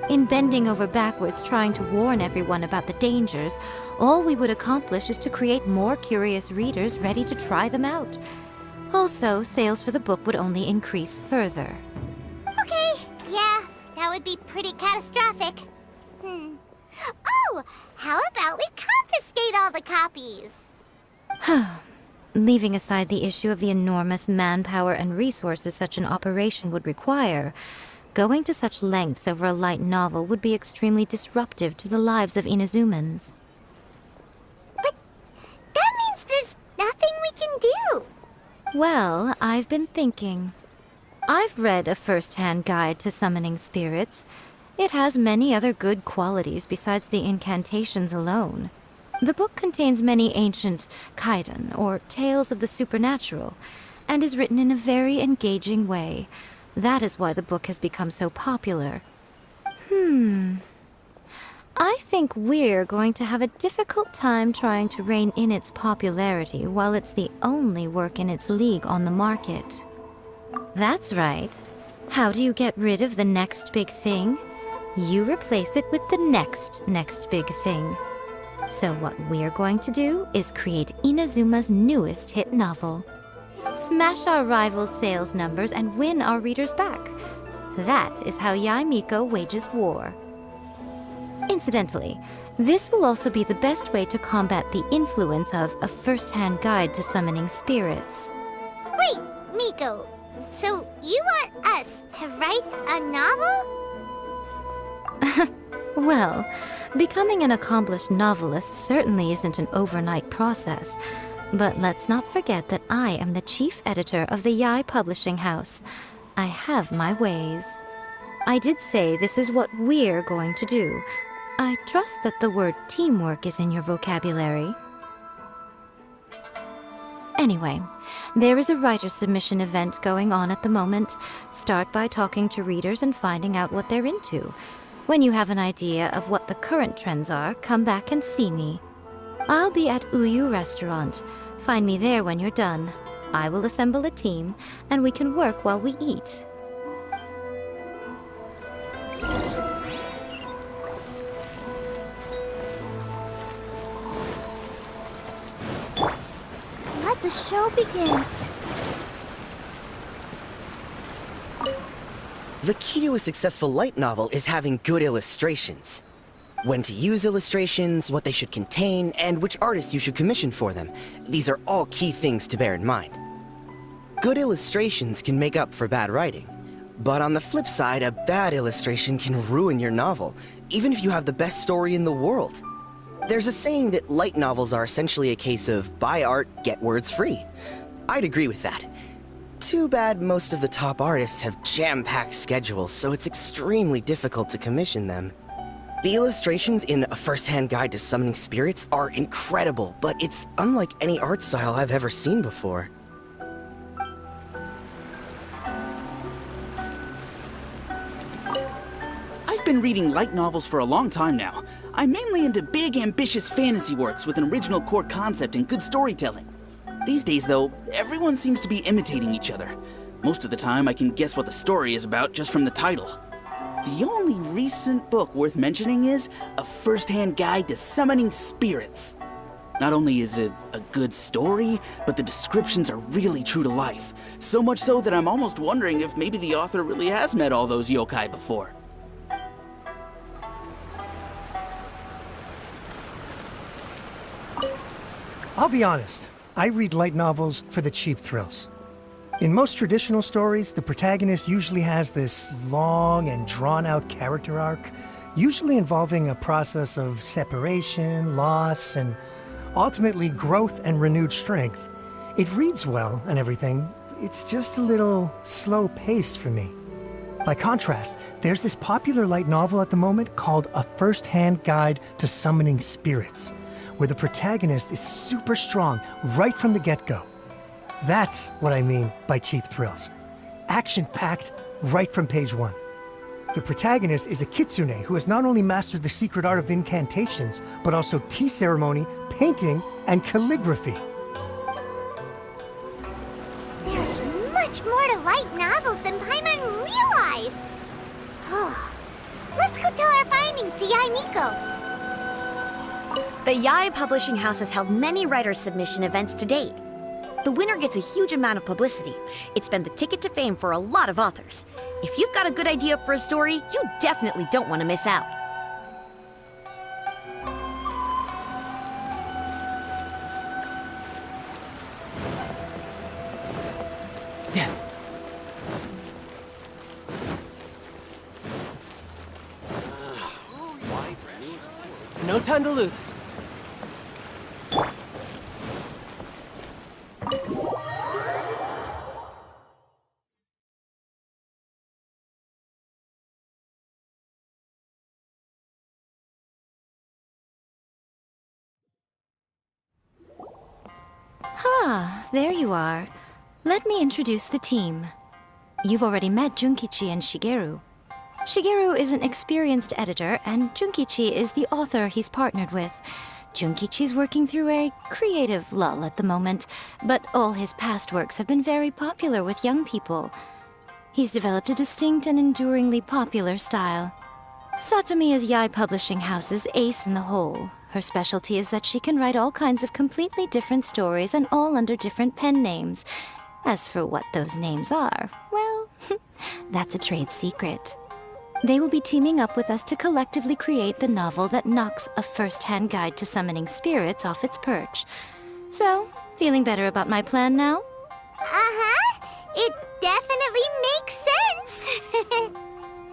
In bending over backwards trying to warn everyone about the dangers, all we would accomplish is to create more curious readers ready to try them out. Also, sales for the book would only increase further. Okay, yeah, that would be pretty catastrophic. Oh, how about we confiscate all the copies? Leaving aside the issue of the enormous manpower and resources such an operation would require, going to such lengths over a light novel would be extremely disruptive to the lives of Inazumans. But that means there's nothing we can do. Well, I've been thinking. I've read a first-hand guide to summoning spirits. It has many other good qualities besides the incantations alone. The book contains many ancient kaiden, or tales of the supernatural, and is written in a very engaging way. That is why the book has become so popular. I think we're going to have a difficult time trying to rein in its popularity while it's the only work in its league on the market. That's right. How do you get rid of the next big thing? You replace it with the next big thing. So what we're going to do is create Inazuma's newest hit novel. Smash our rival's sales numbers and win our readers back. That is how Yae Miko wages war. Incidentally, this will also be the best way to combat the influence of a first-hand guide to summoning spirits. Wait, Miko, so you want us to write a novel? Well, becoming an accomplished novelist certainly isn't an overnight process. But let's not forget that I am the chief editor of the Yai Publishing House. I have my ways. I did say this is what we're going to do. I trust that the word teamwork is in your vocabulary. Anyway, there is a writer submission event going on at the moment. Start by talking to readers and finding out what they're into. When you have an idea of what the current trends are, come back and see me. I'll be at Uyu Restaurant. Find me there when you're done. I will assemble a team, and we can work while we eat. Let the show begin. The key to a successful light novel is having good illustrations. When to use illustrations, what they should contain, and which artist you should commission for them. These are all key things to bear in mind. Good illustrations can make up for bad writing. But on the flip side, a bad illustration can ruin your novel. even if you have the best story in the world. There's a saying that light novels are essentially a case of buy art, get words free. I'd agree with that. Too bad most of the top artists have jam-packed schedules, so it's extremely difficult to commission them. The illustrations in A First-Hand Guide to Summoning Spirits are incredible, but it's unlike any art style I've ever seen before. I've been reading light novels for a long time now. I'm mainly into big, ambitious fantasy works with an original core concept and good storytelling. These days, though, everyone seems to be imitating each other. Most of the time, I can guess what the story is about just from the title. The only recent book worth mentioning is A First-Hand Guide to Summoning Spirits. Not only is it a good story, but the descriptions are really true to life. So much so that I'm almost wondering if maybe the author really has met all those yokai before. I'll be honest. I read light novels for the cheap thrills. In most traditional stories, the protagonist usually has this long and drawn-out character arc, usually involving a process of separation, loss, and ultimately growth and renewed strength. It reads well and everything, it's just a little slow-paced for me. By contrast, there's this popular light novel at the moment called A First-Hand Guide to Summoning Spirits, where the protagonist is super strong right from the get-go. That's what I mean by cheap thrills. Action-packed right from page one. The protagonist is a kitsune who has not only mastered the secret art of incantations, but also tea ceremony, painting, and calligraphy. There's much more to light novels than Paimon realized. Let's go tell our findings to Yai Miko. The Yai Publishing House has held many writer submission events to date. The winner gets a huge amount of publicity. It's been the ticket to fame for a lot of authors. If you've got a good idea for a story, you definitely don't want to miss out. No time to lose. There you are. Let me introduce the team. You've already met Junkichi and Shigeru. Shigeru is an experienced editor, and Junkichi is the author he's partnered with. Junkichi's working through a creative lull at the moment, but all his past works have been very popular with young people. He's developed a distinct and enduringly popular style. Satomi is Yai Publishing House's ace in the hole. Her specialty is that she can write all kinds of completely different stories and all under different pen names. As for what those names are, well, that's a trade secret. They will be teaming up with us to collectively create the novel that knocks A First-Hand Guide to Summoning Spirits off its perch. So, feeling better about my plan now? Uh-huh. It definitely makes sense.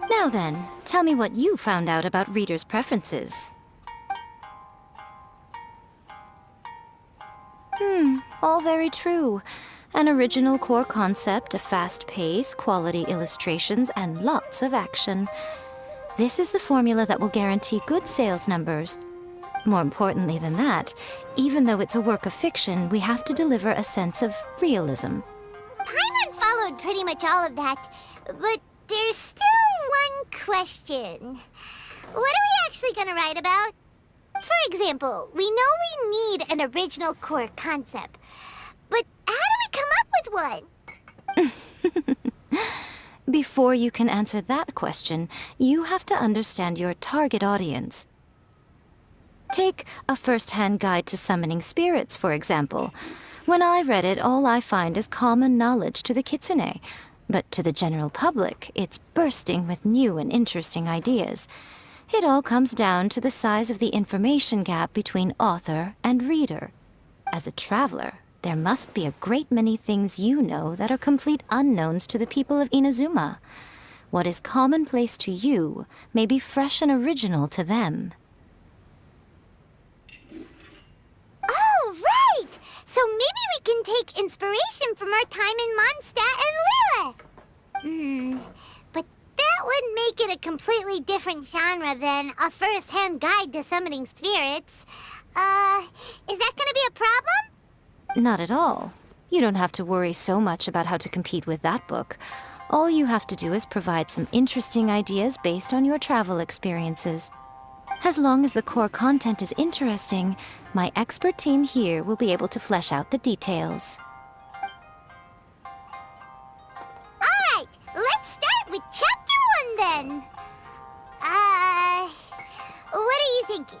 Now then, tell me what you found out about readers' preferences. All very true. An original core concept, a fast pace, quality illustrations, and lots of action. This is the formula that will guarantee good sales numbers. More importantly than that, even though it's a work of fiction, we have to deliver a sense of realism. Paimon followed pretty much all of that, but there's still one question. What are we actually gonna write about? For example, we know we need an original core concept, but how do we come up with one? Before you can answer that question, you have to understand your target audience. Take A First-Hand Guide to Summoning Spirits, for example. When I read it, all I find is common knowledge to the kitsune. But to the general public, it's bursting with new and interesting ideas. It all comes down to the size of the information gap between author and reader. As a traveler, there must be a great many things you know that are complete unknowns to the people of Inazuma. What is commonplace to you may be fresh and original to them. Oh, right! So maybe we can take inspiration from our time in Mondstadt and Liyue. But that would make it a completely different genre than a first-hand guide to summoning spirits. Is that gonna be a problem? Not at all. You don't have to worry so much about how to compete with that book. All you have to do is provide some interesting ideas based on your travel experiences. As long as the core content is interesting, my expert team here will be able to flesh out the details. Alright, let's start with Chapter 1 then. What are you thinking?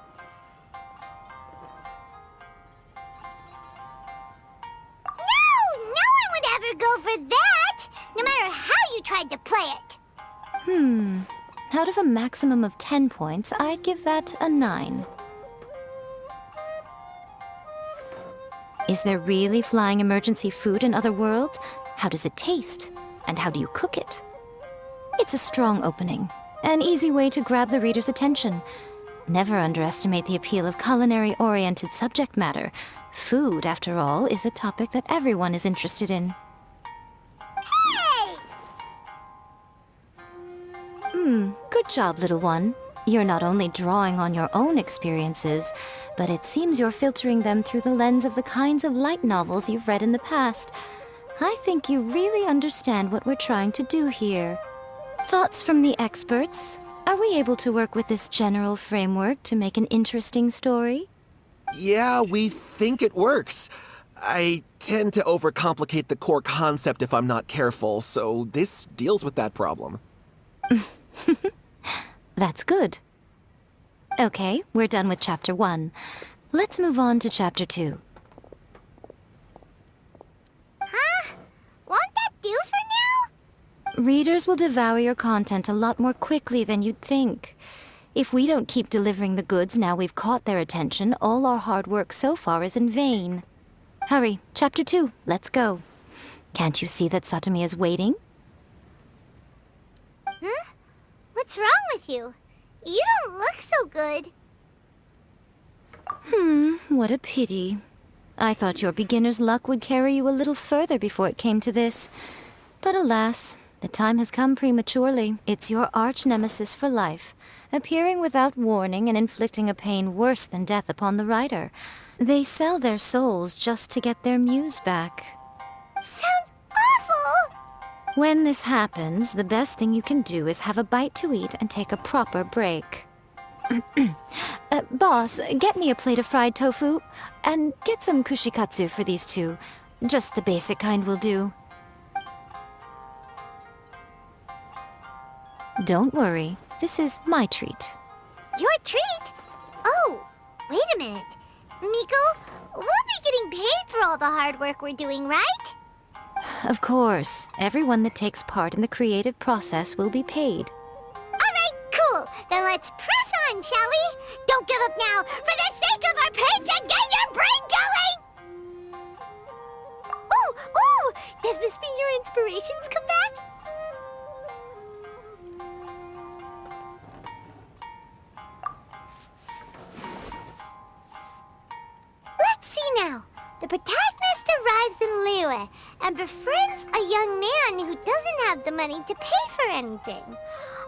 No one would ever go for that, no matter how you tried to play it. Out of a maximum of 10 points, I'd give that a 9. Is there really flying emergency food in other worlds? How does it taste? And how do you cook it? It's a strong opening, an easy way to grab the reader's attention. Never underestimate the appeal of culinary-oriented subject matter. Food, after all, is a topic that everyone is interested in. Good job, little one. You're not only drawing on your own experiences, but it seems you're filtering them through the lens of the kinds of light novels you've read in the past. I think you really understand what we're trying to do here. Thoughts from the experts? Are we able to work with this general framework to make an interesting story? Yeah, we think it works. I tend to overcomplicate the core concept if I'm not careful, so this deals with that problem. That's good. Okay, we're done with Chapter 1. Let's move on to Chapter 2. Huh? Won't that do for now? Readers will devour your content a lot more quickly than you'd think. If we don't keep delivering the goods now we've caught their attention, all our hard work so far is in vain. Hurry, Chapter 2, let's go. Can't you see that Satomi is waiting? Huh? What's wrong with you? You don't look so good. What a pity. I thought your beginner's luck would carry you a little further before it came to this. But alas, the time has come prematurely. It's your arch-nemesis for life, appearing without warning and inflicting a pain worse than death upon the writer. They sell their souls just to get their muse back. Sounds awful! When this happens, the best thing you can do is have a bite to eat and take a proper break. Boss, get me a plate of fried tofu, and get some kushikatsu for these two. Just the basic kind will do. Don't worry, this is my treat. Your treat? Oh, wait a minute. Miko, we'll be getting paid for all the hard work we're doing, right? Of course, everyone that takes part in the creative process will be paid. Alright, cool. Then let's press on, shall we? Don't give up now, for the sake of our paycheck, get your brain going! Ooh! Does this mean your inspirations come back? Let's see now. The protagonist arrives in Liyue and befriends a young man who doesn't have the money to pay for anything.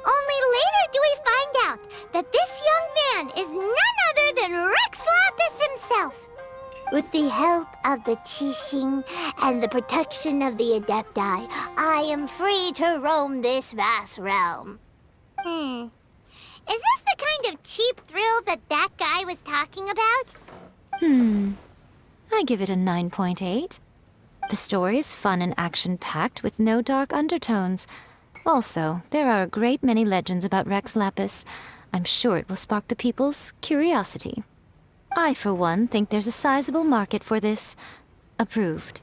Only later do we find out that this young man is none other than Rex Lapis himself. With the help of the Qixing and the protection of the Adepti, I am free to roam this vast realm. Is this the kind of cheap thrill that guy was talking about? I give it a 9.8. The story is fun and action-packed with no dark undertones. Also, there are a great many legends about Rex Lapis. I'm sure it will spark the people's curiosity. I, for one, think there's a sizable market for this. Approved.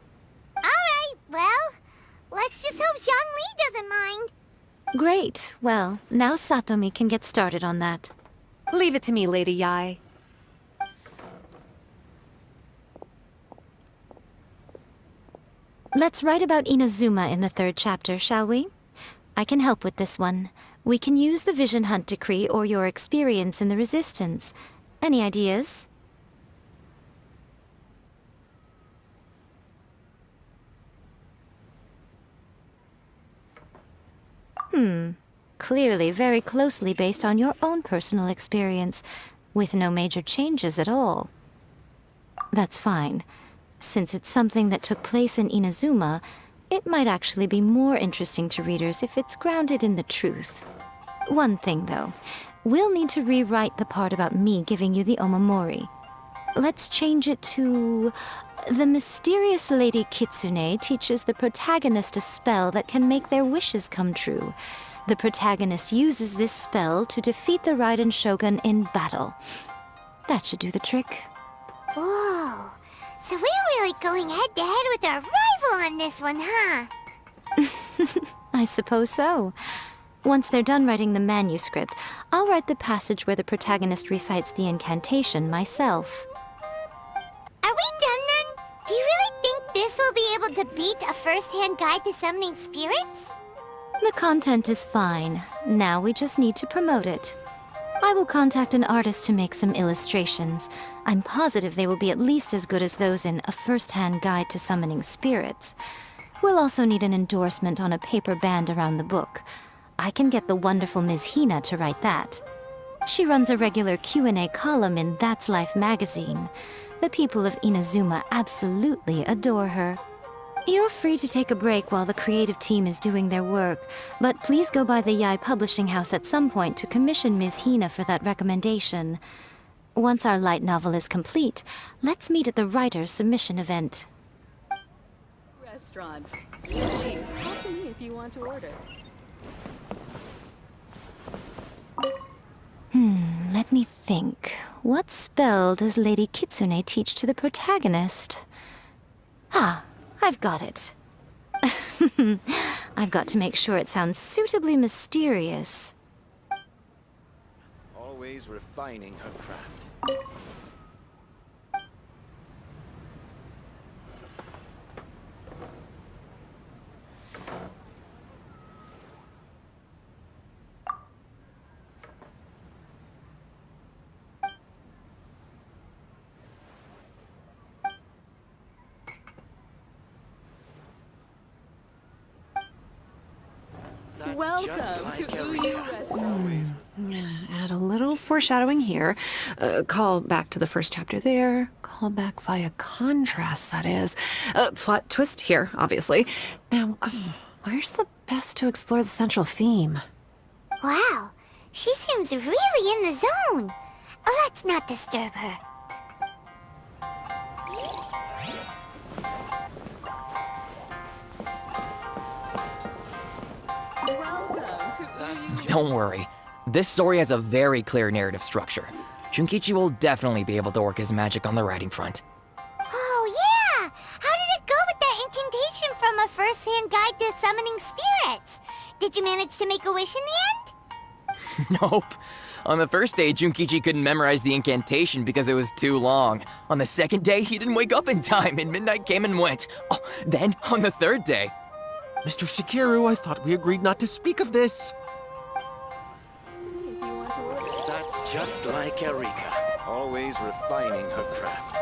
Alright, well, let's just hope Zhongli doesn't mind. Great. Well, now Satomi can get started on that. Leave it to me, Lady Yae. Let's write about Inazuma in the 3rd chapter, shall we? I can help with this one. We can use the Vision Hunt Decree or your experience in the Resistance. Any ideas? Clearly very closely based on your own personal experience, with no major changes at all. That's fine. Since it's something that took place in Inazuma, it might actually be more interesting to readers if it's grounded in the truth. One thing, though. We'll need to rewrite the part about me giving you the Omamori. Let's change it to... The mysterious Lady Kitsune teaches the protagonist a spell that can make their wishes come true. The protagonist uses this spell to defeat the Raiden Shogun in battle. That should do the trick. Whoa. So we're really going head-to-head with our rival on this one, huh? I suppose so. Once they're done writing the manuscript, I'll write the passage where the protagonist recites the incantation myself. Are we done then? Do you really think this will be able to beat a first-hand guide to summoning spirits? The content is fine. Now we just need to promote it. I will contact an artist to make some illustrations. I'm positive they will be at least as good as those in A First-Hand Guide to Summoning Spirits. We'll also need an endorsement on a paper band around the book. I can get the wonderful Ms. Hina to write that. She runs a regular Q&A column in That's Life magazine. The people of Inazuma absolutely adore her. You're free to take a break while the creative team is doing their work, but please go by the Yai Publishing House at some point to commission Ms. Hina for that recommendation. Once our light novel is complete, let's meet at the writer's submission event. Restaurant. Please talk to me if you want to order. Let me think. What spell does Lady Kitsune teach to the protagonist? Ah, I've got it. I've got to make sure it sounds suitably mysterious. Always refining her craft. Welcome to Uyu Restaurant. Add a little foreshadowing here. Call back to the first chapter there. Call back via contrast, that is. Plot twist here, obviously. Now, where's the best to explore the central theme? Wow, she seems really in the zone. Let's not disturb her. Don't worry. This story has a very clear narrative structure. Junkichi will definitely be able to work his magic on the writing front. Oh, yeah! How did it go with that incantation from A First-Hand Guide to Summoning Spirits? Did you manage to make a wish in the end? Nope. On the first day, Junkichi couldn't memorize the incantation because it was too long. On the second day, he didn't wake up in time and midnight came and went. Oh, then, on the third day... Mr. Shikiru, I thought we agreed not to speak of this. That's just like Erika, always refining her craft.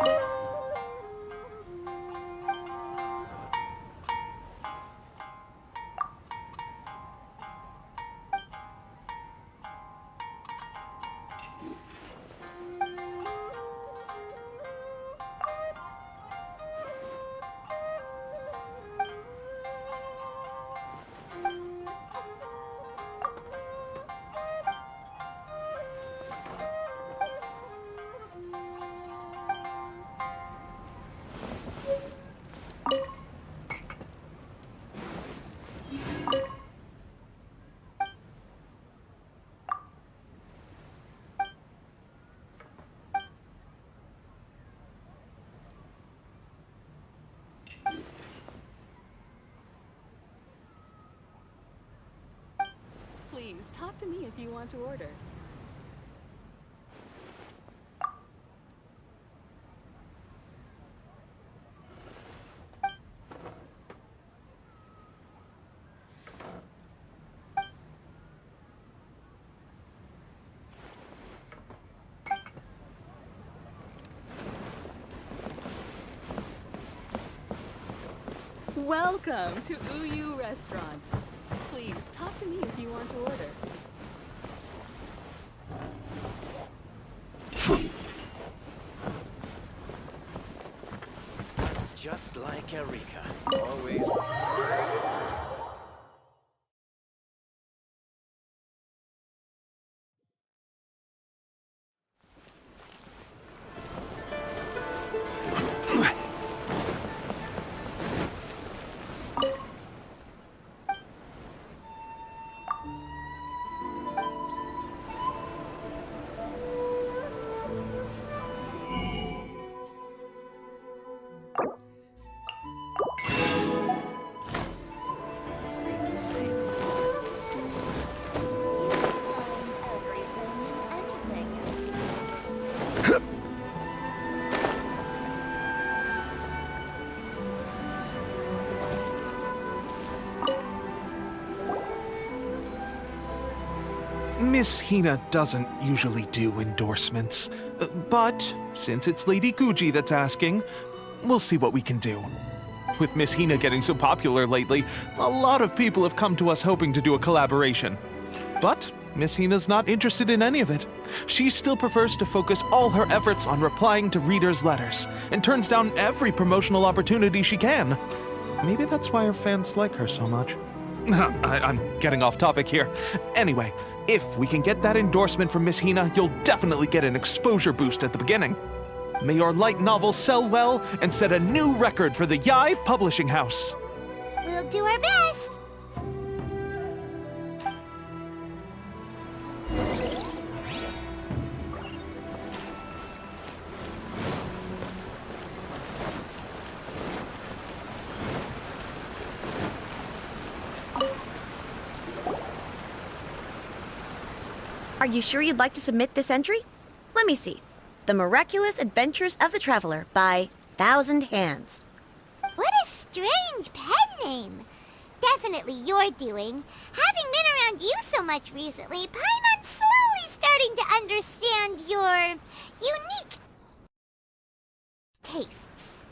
Please talk to me if you want to order. Welcome to Uyu Restaurant. Please talk to me if you want to order. That's just like Erika. Always. Miss Hina doesn't usually do endorsements, but since it's Lady Guji that's asking, we'll see what we can do. With Miss Hina getting so popular lately, a lot of people have come to us hoping to do a collaboration. But Miss Hina's not interested in any of it. She still prefers to focus all her efforts on replying to readers' letters, and turns down every promotional opportunity she can. Maybe that's why her fans like her so much. I'm getting off topic here. Anyway, if we can get that endorsement from Miss Hina, you'll definitely get an exposure boost at the beginning. May your light novel sell well and set a new record for the Yai Publishing House. We'll do our best. Are you sure you'd like to submit this entry? Let me see. The Miraculous Adventures of the Traveler by Thousand Hands. What a strange pen name. Definitely your doing. Having been around you so much recently, Paimon's slowly starting to understand your unique tastes.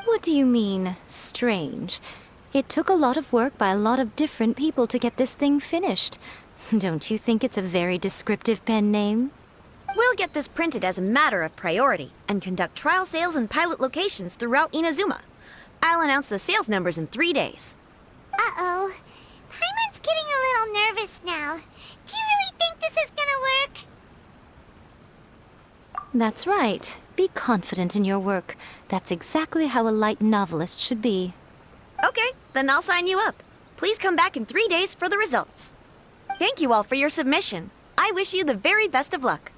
What do you mean, strange? It took a lot of work by a lot of different people to get this thing finished. Don't you think it's a very descriptive pen name? We'll get this printed as a matter of priority and conduct trial sales in pilot locations throughout Inazuma. I'll announce the sales numbers in 3 days. Uh-oh. Paimon's getting a little nervous now. Do you really think this is gonna work? That's right. Be confident in your work. That's exactly how a light novelist should be. Okay, then I'll sign you up. Please come back in 3 days for the results. Thank you all for your submission. I wish you the very best of luck.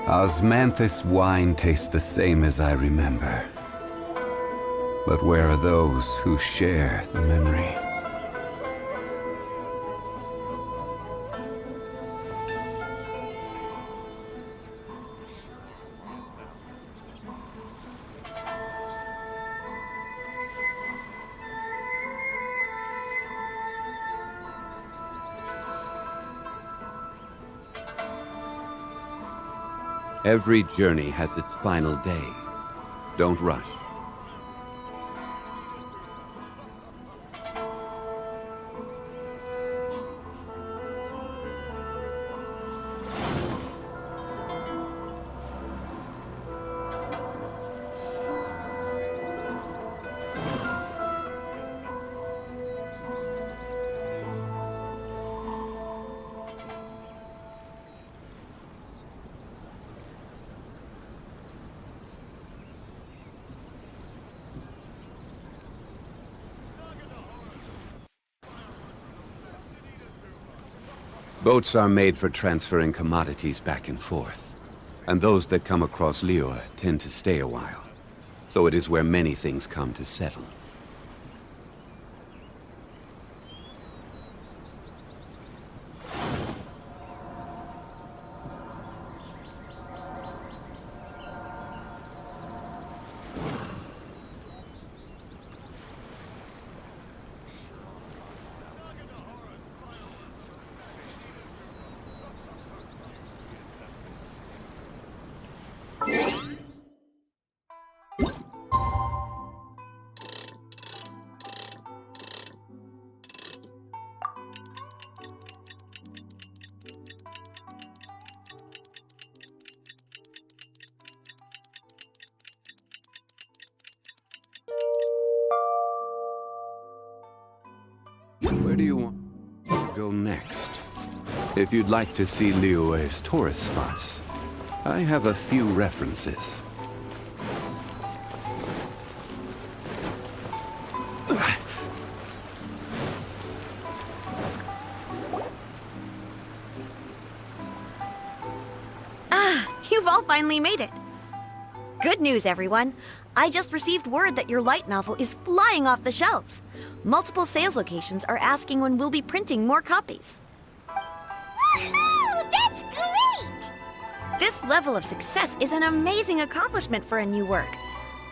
Osmanthus wine tastes the same as I remember. But where are those who share the memory? Every journey has its final day. Don't rush. Boats are made for transferring commodities back and forth. And those that come across Liyue tend to stay a while. So it is where many things come to settle. Where do you want to go next? If you'd like to see Liyue's tourist spots, I have a few references. You've all finally made it. Good news, everyone. I just received word that your light novel is flying off the shelves. Multiple sales locations are asking when we'll be printing more copies. Woohoo! That's great! This level of success is an amazing accomplishment for a new work.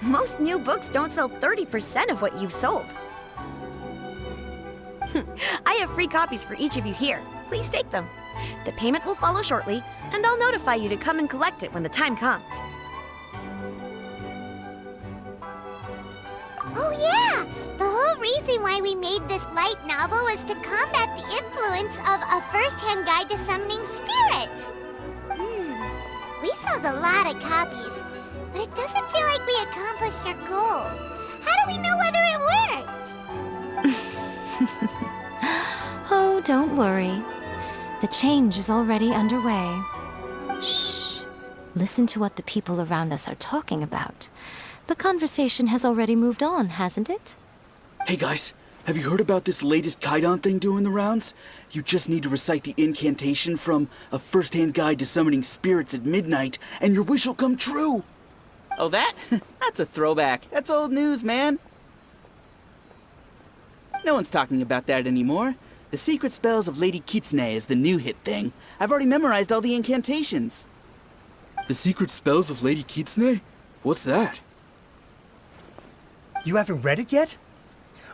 Most new books don't sell 30% of what you've sold. I have free copies for each of you here. Please take them. The payment will follow shortly, and I'll notify you to come and collect it when the time comes. Oh yeah! The whole reason why we made this light novel was to combat the influence of a first-hand guide to summoning spirits. We sold a lot of copies, but it doesn't feel like we accomplished our goal. How do we know whether it worked? Oh, don't worry. The change is already underway. Shh. Listen to what the people around us are talking about. The conversation has already moved on, hasn't it? Hey guys, have you heard about this latest Kaidan thing doing the rounds? You just need to recite the incantation from A First-Hand Guide to Summoning Spirits at Midnight, and your wish will come true! Oh, that? That's a throwback. That's old news, man. No one's talking about that anymore. The Secret Spells of Lady Kitsune is the new hit thing. I've already memorized all the incantations. The Secret Spells of Lady Kitsune? What's that? You haven't read it yet?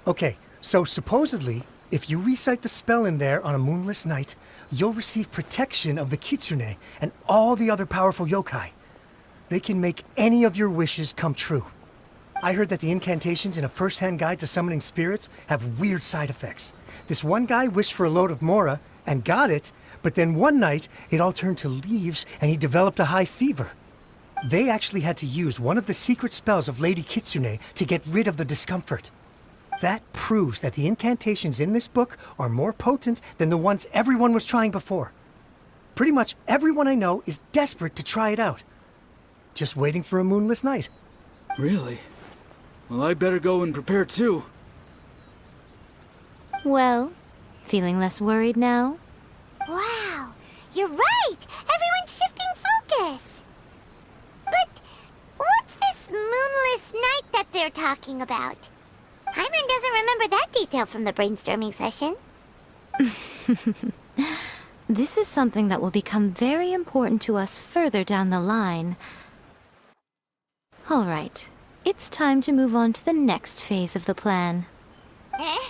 Okay, so supposedly, if you recite the spell in there on a moonless night, you'll receive protection of the Kitsune and all the other powerful yokai. They can make any of your wishes come true. I heard that the incantations in A First-Hand Guide to Summoning Spirits have weird side effects. This one guy wished for a load of mora and got it, but then one night it all turned to leaves and he developed a high fever. They actually had to use one of the secret spells of Lady Kitsune to get rid of the discomfort. That proves that the incantations in this book are more potent than the ones everyone was trying before. Pretty much everyone I know is desperate to try it out. Just waiting for a moonless night. Really? Well, I better go and prepare too. Well, feeling less worried now? Wow, you're right! Everyone's shifting focus! talking about? Hyman doesn't remember that detail from the brainstorming session. This is something that will become very important to us further down the line. All right, it's time to move on to the next phase of the plan. Eh?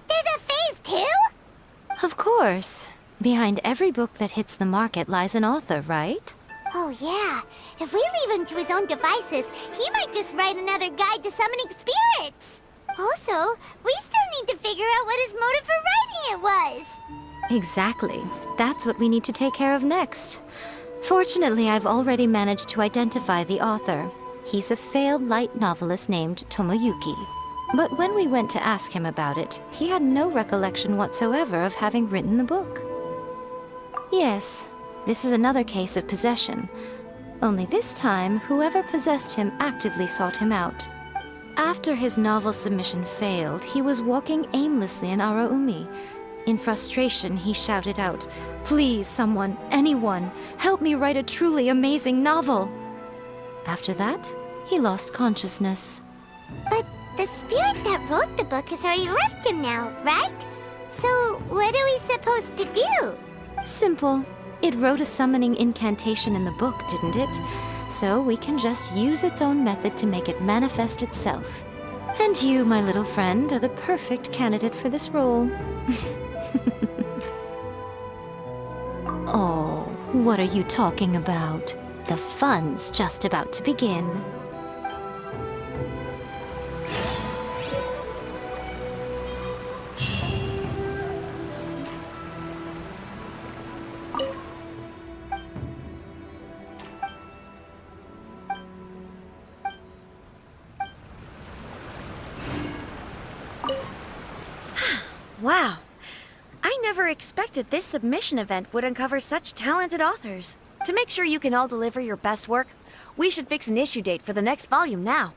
There's a phase 2? Of course. Behind every book that hits the market lies an author, right? Oh yeah, if we leave him to his own devices, he might just write another guide to summoning spirits. Also, we still need to figure out what his motive for writing it was. Exactly. That's what we need to take care of next. Fortunately, I've already managed to identify the author. He's a failed light novelist named Tomoyuki. But when we went to ask him about it, he had no recollection whatsoever of having written the book. Yes, this is another case of possession. Only this time, whoever possessed him actively sought him out. After his novel submission failed, he was walking aimlessly in Araumi. In frustration, he shouted out, "Please, someone, anyone, help me write a truly amazing novel!" After that, he lost consciousness. But the spirit that wrote the book has already left him now, right? So what are we supposed to do? Simple. It wrote a summoning incantation in the book, didn't it? So we can just use its own method to make it manifest itself. And you, my little friend, are the perfect candidate for this role. Oh, what are you talking about? The fun's just about to begin. Wow. I never expected this submission event would uncover such talented authors. To make sure you can all deliver your best work, we should fix an issue date for the next volume now.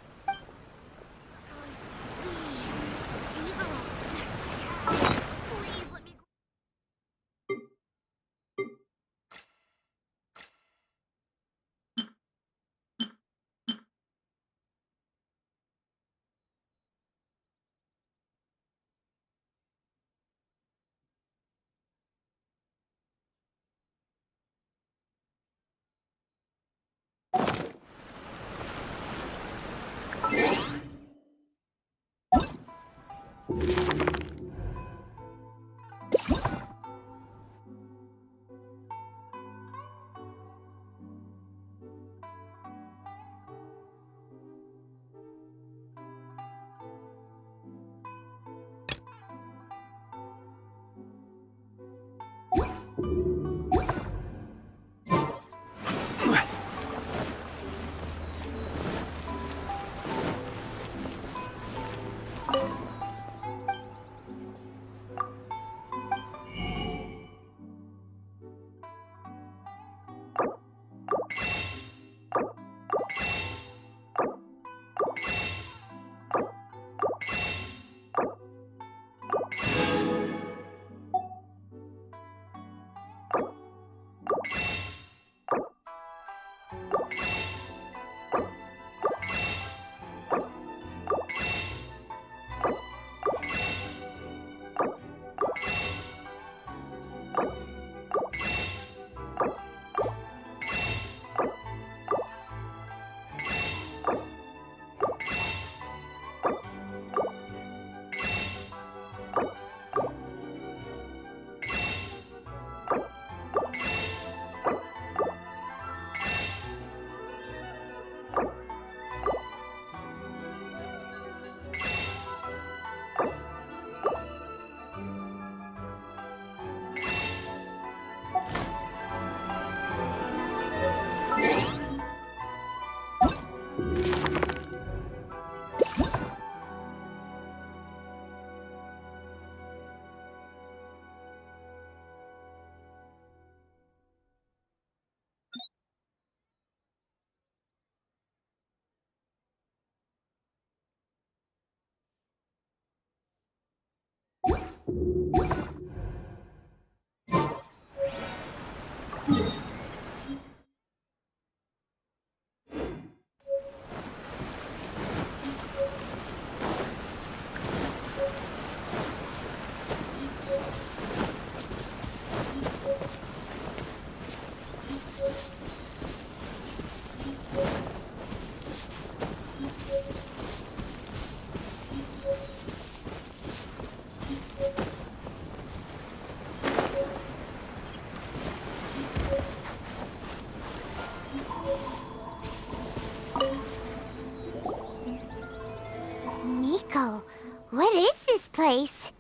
Miko, what is this place?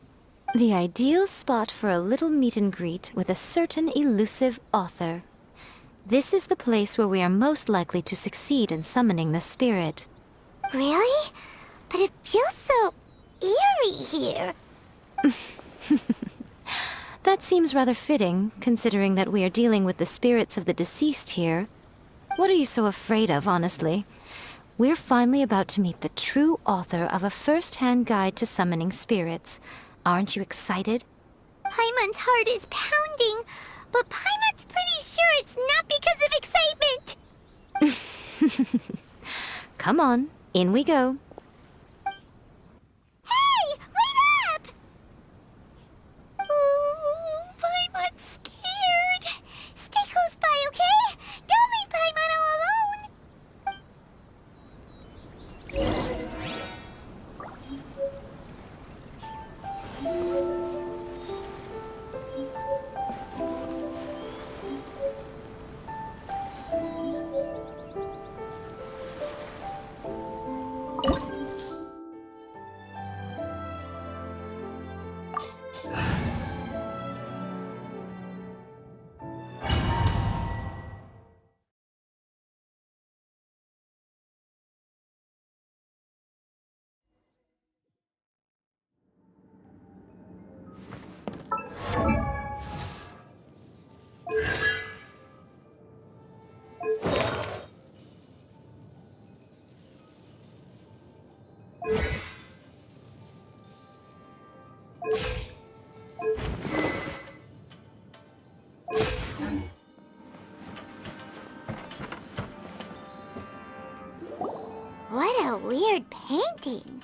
The ideal spot for a little meet and greet with a certain elusive author. This is the place where we are most likely to succeed in summoning the spirit. Really? But it feels so eerie here. That seems rather fitting, considering that we are dealing with the spirits of the deceased here. What are you so afraid of, honestly? We're finally about to meet the true author of a first-hand guide to summoning spirits. Aren't you excited? Paimon's heart is pounding, but Paimon's pretty sure it's not because of excitement. Come on, in we go. Hey, wait up! Oh, Paimon's scared. Stay close by, okay? Don't leave Paimon all alone. What a weird painting.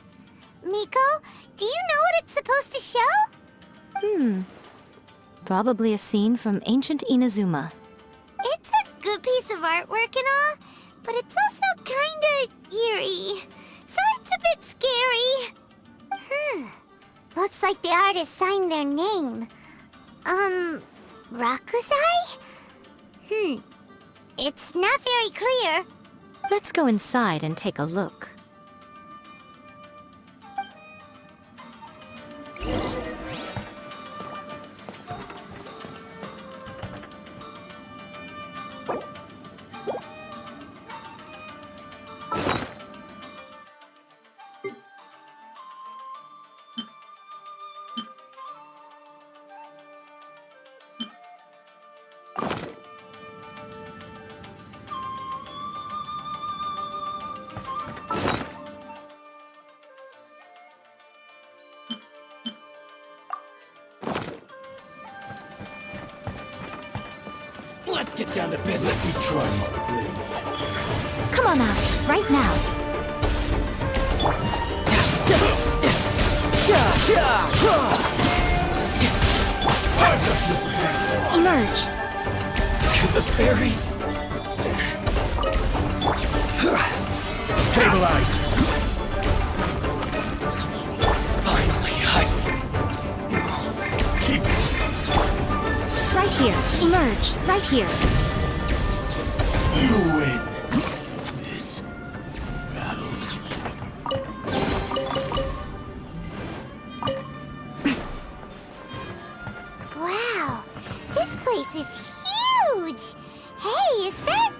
Miko, do you know what it's supposed to show? Probably a scene from ancient Inazuma. It's a good piece of artwork and all, but it's also kinda eerie. So it's a bit scary. Looks like the artist signed their name. Rakusai? It's not very clear. Let's go inside and take a look. Let's get down to business. Let me try my blade. Come on out, right now. Emerge. To the ferry. Stabilize. Finally, keep this. Right here. Emerge. Right here. You win this battle. Wow, this place is huge. Hey, is that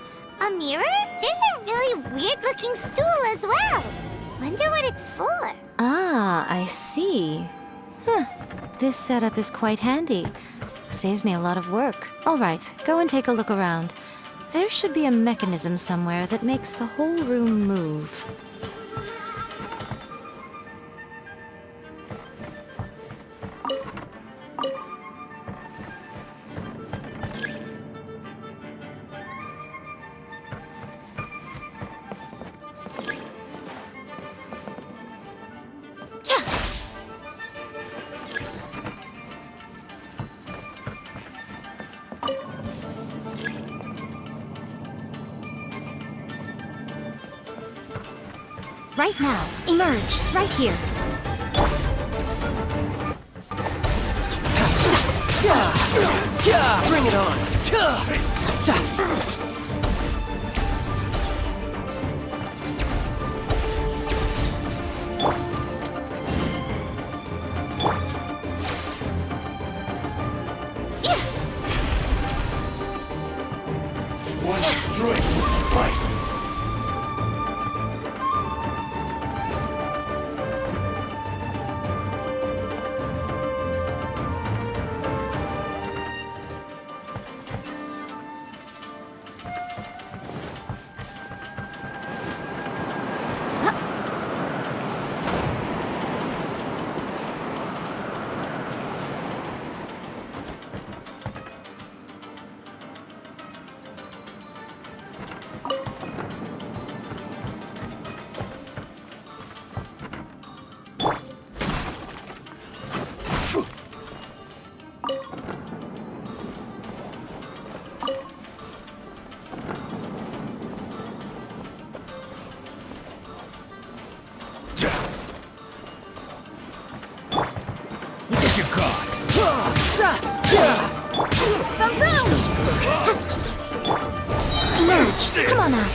a mirror? There's a really weird-looking stool as well. Wonder what it's for. Ah, I see. This setup is quite handy. Saves me a lot of work. All right, go and take a look around. There should be a mechanism somewhere that makes the whole room move. Right now. Emerge. Right here. Bring it on. Emerge! Come on out!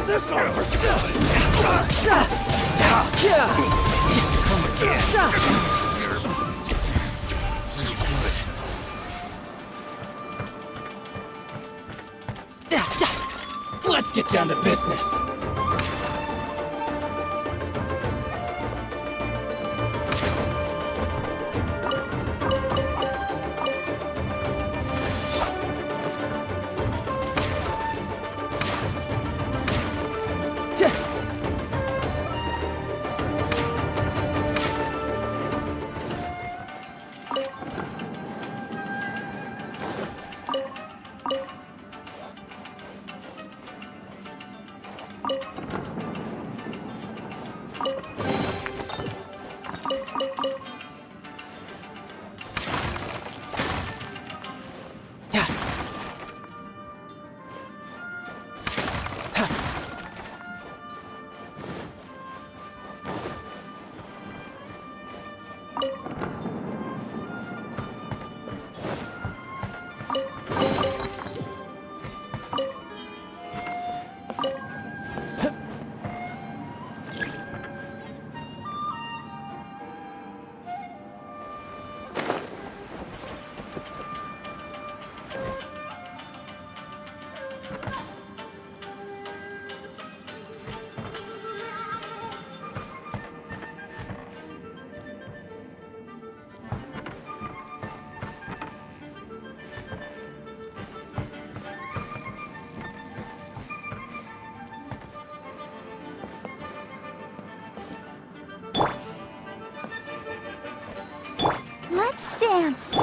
This one for silly! Let's get down to business. Let's dance.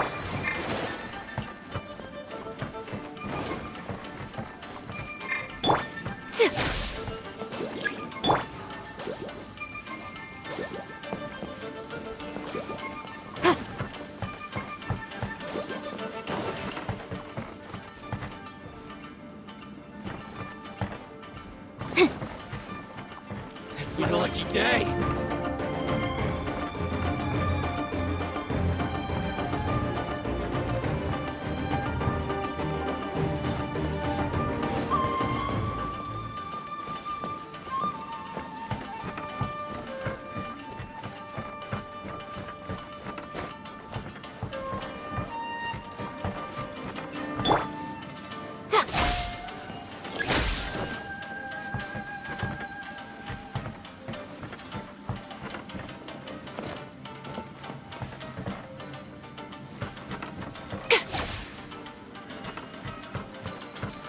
It's my lucky day.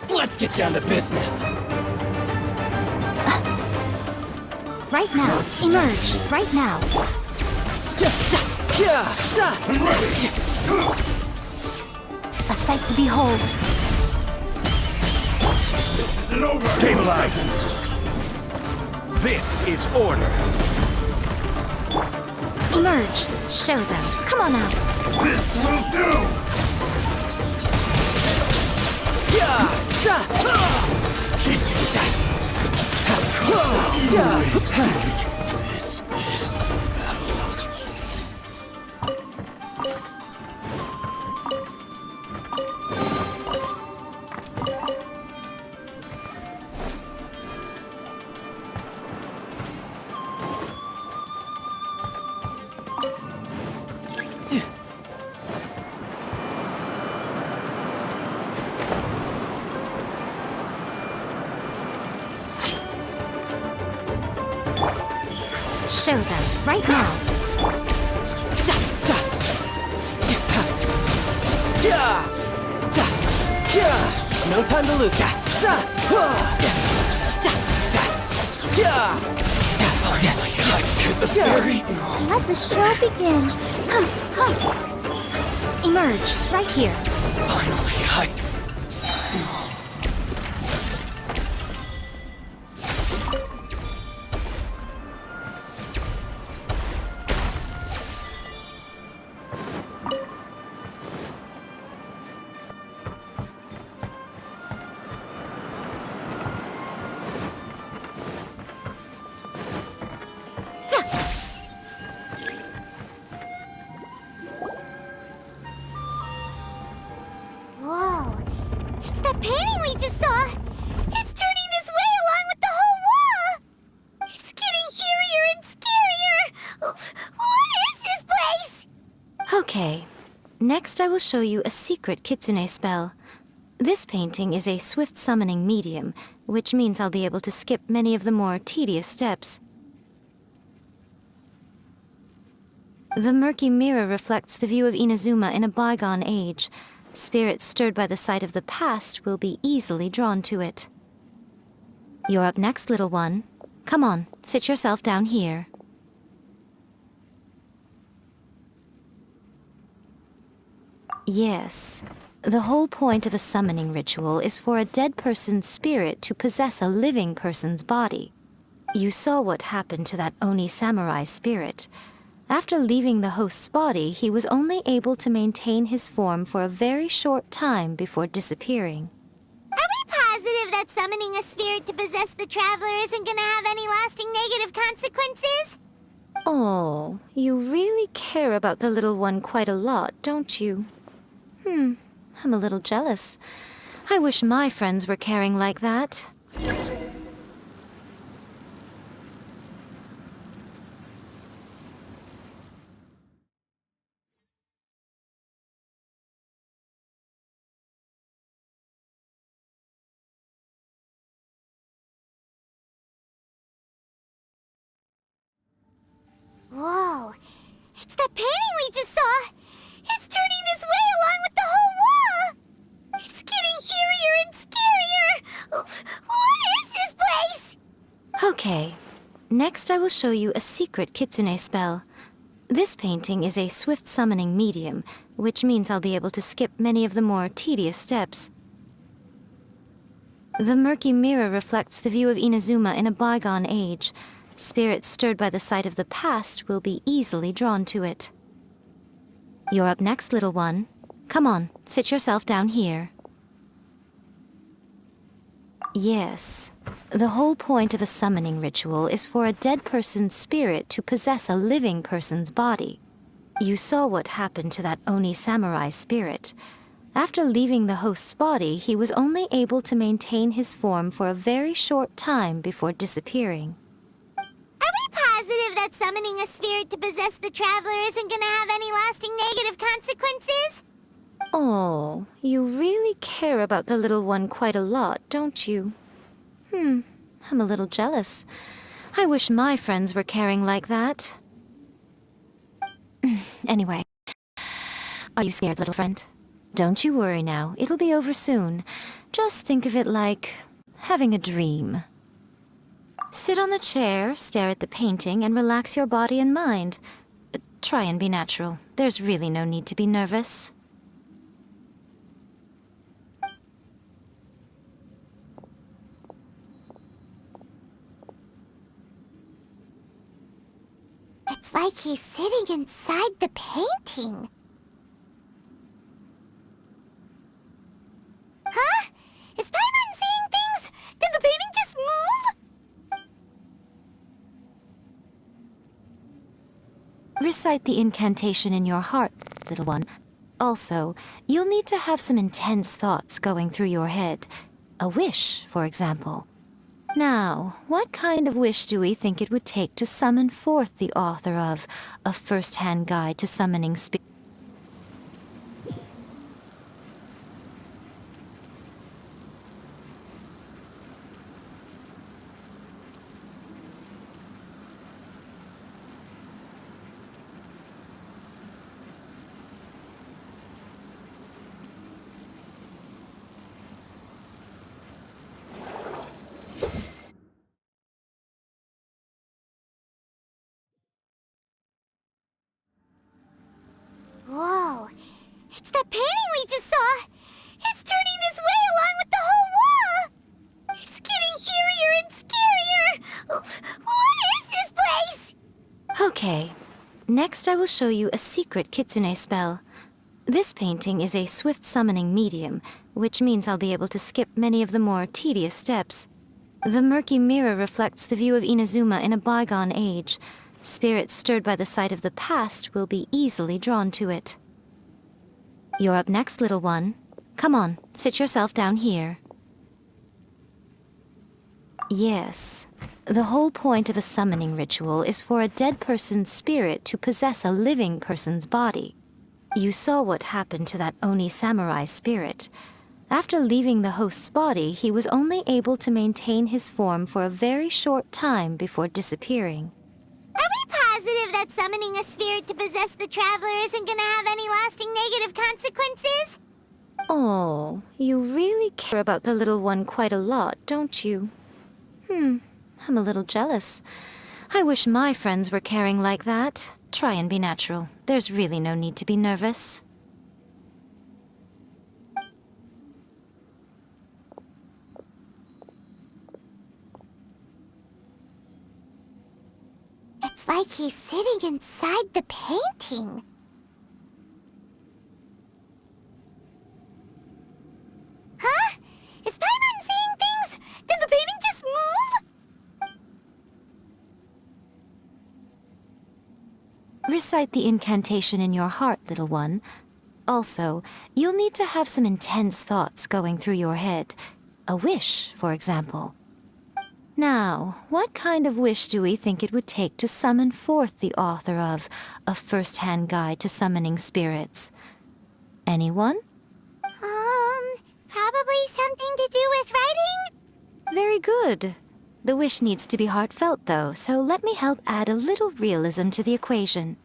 Let's get down to business. Right now. Emerge. Right now. A sight to behold. This isn't over! Stabilize! This is order! Emerge. Show them. Come on out. This will do! This is battle. Show them. Right now. No time to lose. Let the show begin. Emerge. Right here. Finally, that painting we just saw? It's turning this way along with the whole wall! It's getting eerier and scarier! What is this place? Okay. Next I will show you a secret kitsune spell. This painting is a swift summoning medium, which means I'll be able to skip many of the more tedious steps. The murky mirror reflects the view of Inazuma in a bygone age. Spirits stirred by the sight of the past will be easily drawn to it. You're up next, little one. Come on, sit yourself down here. Yes. The whole point of a summoning ritual is for a dead person's spirit to possess a living person's body. You saw what happened to that Oni samurai spirit. After leaving the host's body, he was only able to maintain his form for a very short time before disappearing. Are we positive that summoning a spirit to possess the traveler isn't gonna have any lasting negative consequences? Oh, you really care about the little one quite a lot, don't you? I'm a little jealous. I wish my friends were caring like that. Whoa, it's that painting we just saw! It's turning this way along with the whole wall! It's getting eerier and scarier! What is this place? Okay. Next I will show you a secret kitsune spell. This painting is a swift summoning medium, which means I'll be able to skip many of the more tedious steps. The murky mirror reflects the view of Inazuma in a bygone age. Spirits stirred by the sight of the past will be easily drawn to it. You're up next, little one. Come on, sit yourself down here. Yes. The whole point of a summoning ritual is for a dead person's spirit to possess a living person's body. You saw what happened to that Oni samurai spirit. After leaving the host's body, he was only able to maintain his form for a very short time before disappearing. Are we positive that summoning a spirit to possess the traveler isn't gonna have any lasting negative consequences? Oh, you really care about the little one quite a lot, don't you? I'm a little jealous. I wish my friends were caring like that. Anyway, are you scared, little friend? Don't you worry now, it'll be over soon. Just think of it like having a dream. Sit on the chair, stare at the painting, and relax your body and mind. Try and be natural. There's really no need to be nervous. It's like he's sitting inside the painting. Huh? Is Paimon seeing things? Did the painting just move? Recite the incantation in your heart, little one. Also, you'll need to have some intense thoughts going through your head. A wish, for example. Now, what kind of wish do we think it would take to summon forth the author of A First-Hand Guide to Summoning Spirits? Whoa, it's that painting we just saw! It's turning this way along with the whole wall! It's getting eerier and scarier! What is this place? Okay. Next I will show you a secret kitsune spell. This painting is a swift summoning medium, which means I'll be able to skip many of the more tedious steps. The murky mirror reflects the view of Inazuma in a bygone age. Spirits stirred by the sight of the past will be easily drawn to it. You're up next, little one. Come on, sit yourself down here. Yes. The whole point of a summoning ritual is for a dead person's spirit to possess a living person's body. You saw what happened to that Oni samurai spirit. After leaving the host's body, he was only able to maintain his form for a very short time before disappearing. Are we positive that summoning a spirit to possess the traveler isn't gonna have any lasting negative consequences? Oh, you really care about the little one quite a lot, don't you? I'm a little jealous. I wish my friends were caring like that. Try and be natural. There's really no need to be nervous. It's like he's sitting inside the painting. Huh? Is Paimon seeing things? Did the painting just move? Recite the incantation in your heart, little one. Also, you'll need to have some intense thoughts going through your head. A wish, for example. Now, what kind of wish do we think it would take to summon forth the author of A First-Hand Guide to Summoning Spirits? Anyone? Probably something to do with writing? Very good. The wish needs to be heartfelt, though, so let me help add a little realism to the equation.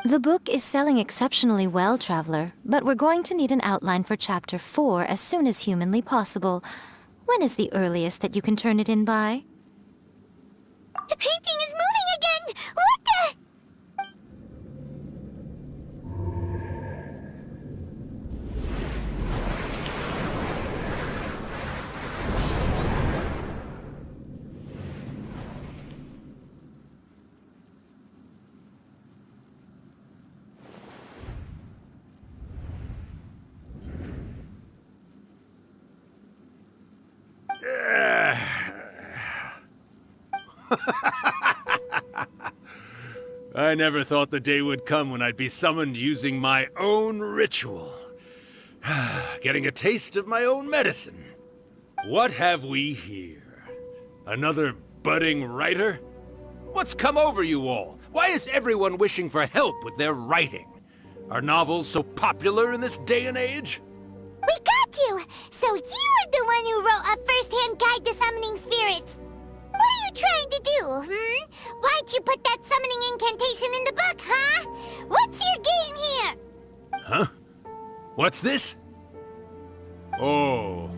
The book is selling exceptionally well, Traveler, but we're going to need an outline for Chapter 4 as soon as humanly possible. When is the earliest that you can turn it in by? The painting is moving again! What the? I never thought the day would come when I'd be summoned using my own ritual. Getting a taste of my own medicine. What have we here? Another budding writer? What's come over you all? Why is everyone wishing for help with their writing? Are novels so popular in this day and age? We got you! So you were the one who wrote A First-Hand Guide to Summoning Spirits. What are you trying to do, Why'd you put that summoning incantation in the book, huh? What's your game here? Huh? What's this? Oh,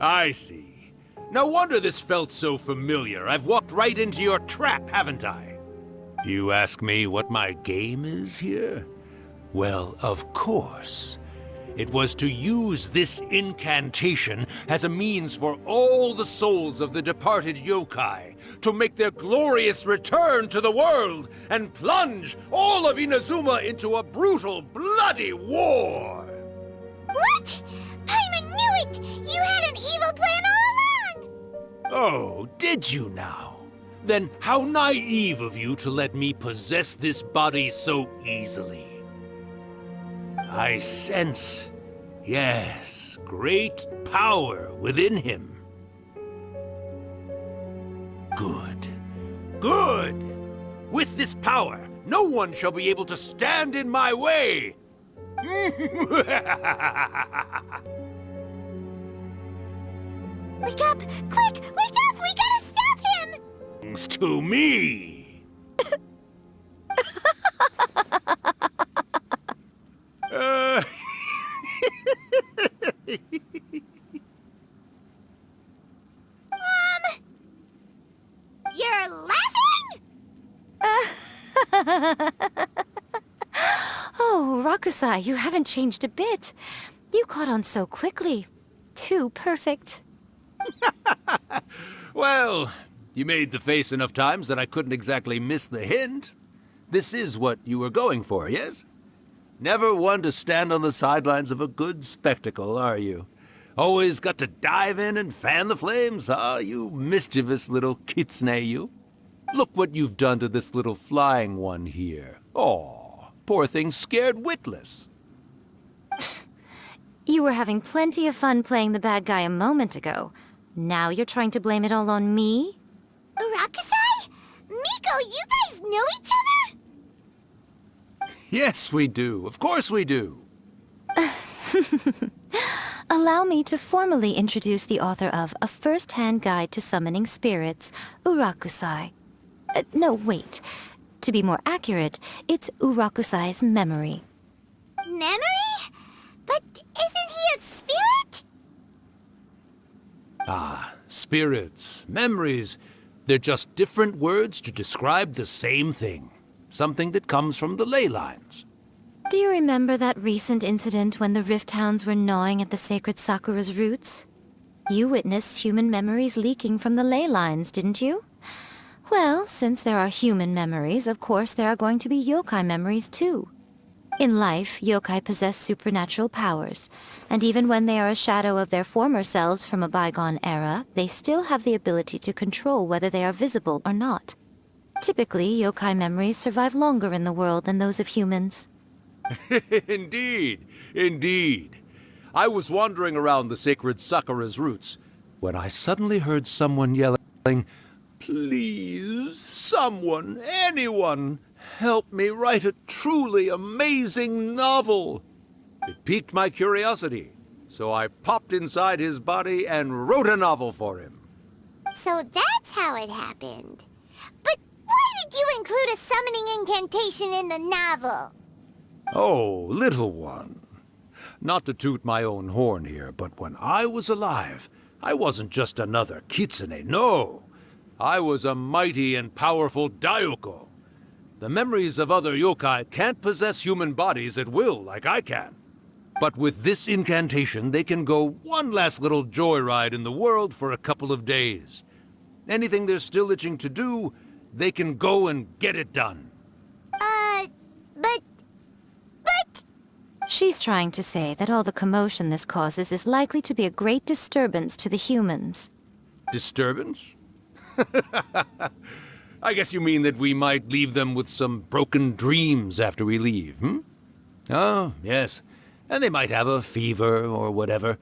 I see. No wonder this felt so familiar. I've walked right into your trap, haven't I? You ask me what my game is here? Well, of course. It was to use this incantation as a means for all the souls of the departed yokai to make their glorious return to the world and plunge all of Inazuma into a brutal, bloody war! What? Paimon knew it! You had an evil plan all along! Oh, did you now? Then how naive of you to let me possess this body so easily. I sense, yes, great power within him. Good. Good! With this power, no one shall be able to stand in my way! Wake up! Quick! Wake up! We gotta stop him! Thanks to me! You're laughing? Oh, Rakusai, you haven't changed a bit. You caught on so quickly. Too perfect. Well, you made the face enough times that I couldn't exactly miss the hint. This is what you were going for, yes? Never one to stand on the sidelines of a good spectacle, are you? Always got to dive in and fan the flames, huh? You mischievous little kitsune, you. Look what you've done to this little flying one here. Oh, poor thing scared witless. You were having plenty of fun playing the bad guy a moment ago. Now you're trying to blame it all on me? Urakusai? Miko, you guys know each other? Yes, we do. Of course we do. Allow me to formally introduce the author of A First-Hand Guide to Summoning Spirits, Urakusai. No, wait. To be more accurate, it's Urakusai's memory. Memory? But isn't he a spirit? Ah, spirits, memories. They're just different words to describe the same thing. Something that comes from the ley lines. Do you remember that recent incident when the Rift Hounds were gnawing at the sacred Sakura's roots? You witnessed human memories leaking from the ley lines, didn't you? Well, since there are human memories, of course there are going to be yokai memories too. In life, yokai possess supernatural powers, and even when they are a shadow of their former selves from a bygone era, they still have the ability to control whether they are visible or not. Typically, yokai memories survive longer in the world than those of humans. Indeed, indeed. I was wandering around the sacred Sakura's roots when I suddenly heard someone yelling, "Please, someone, anyone, help me write a truly amazing novel." It piqued my curiosity, so I popped inside his body and wrote a novel for him. So that's how it happened. But why did you include a summoning incantation in the novel? Oh, little one. Not to toot my own horn here, but when I was alive, I wasn't just another kitsune, no. I was a mighty and powerful Daiyoko. The memories of other yokai can't possess human bodies at will like I can. But with this incantation, they can go one last little joyride in the world for a couple of days. Anything they're still itching to do, they can go and get it done. But... She's trying to say that all the commotion this causes is likely to be a great disturbance to the humans. Disturbance? I guess you mean that we might leave them with some broken dreams after we leave, hmm? Oh, yes. And they might have a fever or whatever.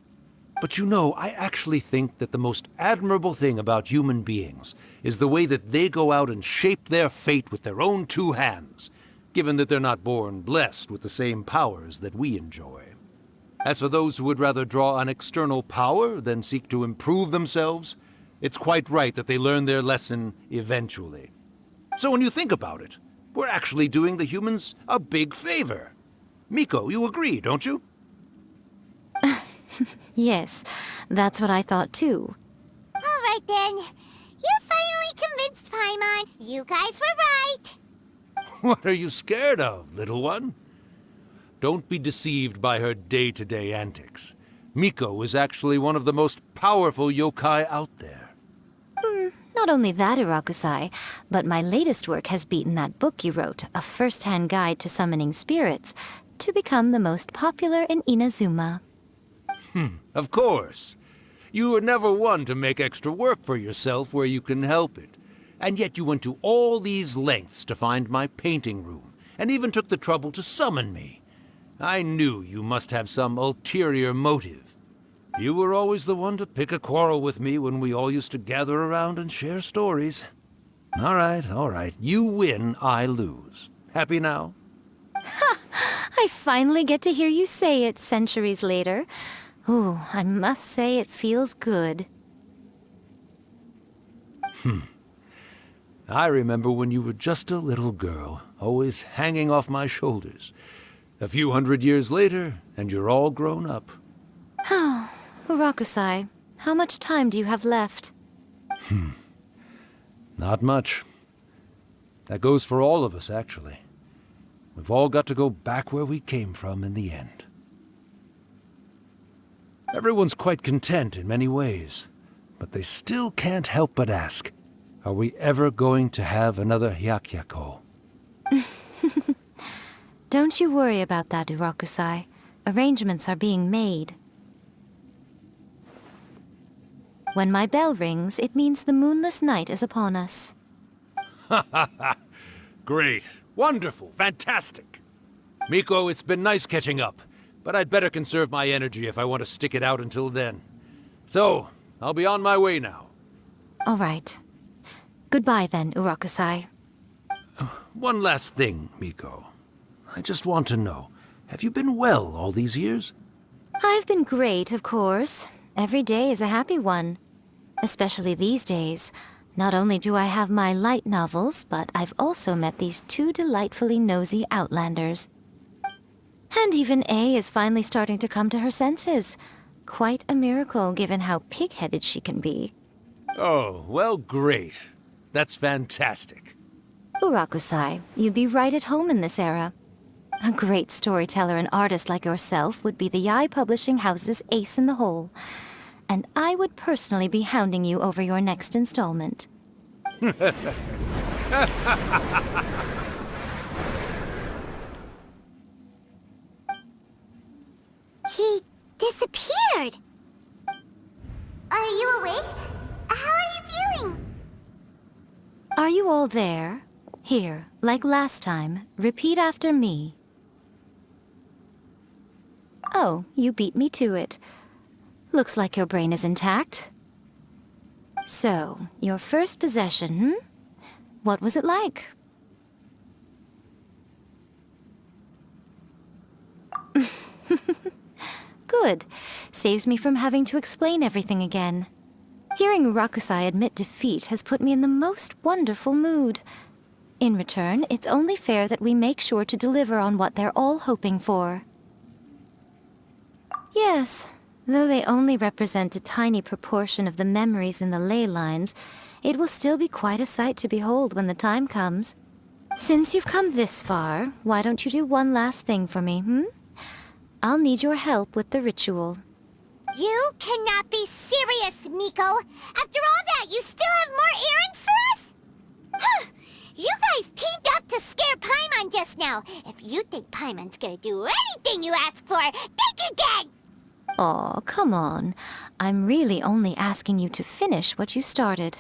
But you know, I actually think that the most admirable thing about human beings is the way that they go out and shape their fate with their own two hands, given that they're not born blessed with the same powers that we enjoy. As for those who would rather draw on external power than seek to improve themselves, it's quite right that they learn their lesson eventually. So when you think about it, we're actually doing the humans a big favor. Miko, you agree, don't you? Yes, that's what I thought too. All right then. You finally convinced Paimon. You guys were right. What are you scared of, little one? Don't be deceived by her day-to-day antics. Miko is actually one of the most powerful yokai out there. Not only that, Urakusai, but my latest work has beaten that book you wrote, A First-Hand Guide to Summoning Spirits, to become the most popular in Inazuma. Of course. You were never one to make extra work for yourself where you can help it. And yet you went to all these lengths to find my painting room, and even took the trouble to summon me. I knew you must have some ulterior motive. You were always the one to pick a quarrel with me when we all used to gather around and share stories. All right. You win, I lose. Happy now? Ha! I finally get to hear you say it centuries later. Ooh, I must say it feels good. I remember when you were just a little girl, always hanging off my shoulders. A few 100 years later, and you're all grown up. Oh, Urakusai, how much time do you have left? Not much. That goes for all of us, actually. We've all got to go back where we came from in the end. Everyone's quite content in many ways, but they still can't help but ask, are we ever going to have another Hyakyako? Don't you worry about that, Urakusai. Arrangements are being made. When my bell rings, it means the moonless night is upon us. Great. Wonderful. Fantastic. Miko, it's been nice catching up. but I'd better conserve my energy if I want to stick it out until then. So, I'll be on my way now. All right. Goodbye then, Urakusai. One last thing, Miko. I just want to know, have you been well all these years? I've been great, of course. Every day is a happy one. Especially these days. Not only do I have my light novels, but I've also met these two delightfully nosy outlanders. And even A is finally starting to come to her senses. Quite a miracle, given how pig-headed she can be. Oh, well, great. That's fantastic. Urakusai, you'd be right at home in this era. A great storyteller and artist like yourself would be the Yae Publishing House's ace in the hole. And I would personally be hounding you over your next installment. He disappeared. Are you awake? How are you feeling? Are you all there? Here, like last time, repeat after me. Oh, you beat me to it. Looks like your brain is intact. So, your first possession, What was it like? Good. Saves me from having to explain everything again. Hearing Urakusai admit defeat has put me in the most wonderful mood. In return, it's only fair that we make sure to deliver on what they're all hoping for. Yes, though they only represent a tiny proportion of the memories in the ley lines, it will still be quite a sight to behold when the time comes. Since you've come this far, why don't you do one last thing for me, I'll need your help with the ritual. You cannot be serious, Miko! After all that, you still have more errands for us? Huh! You guys teamed up to scare Paimon just now. If you think Paimon's gonna do anything you ask for, think again! Aw, come on. I'm really only asking you to finish what you started.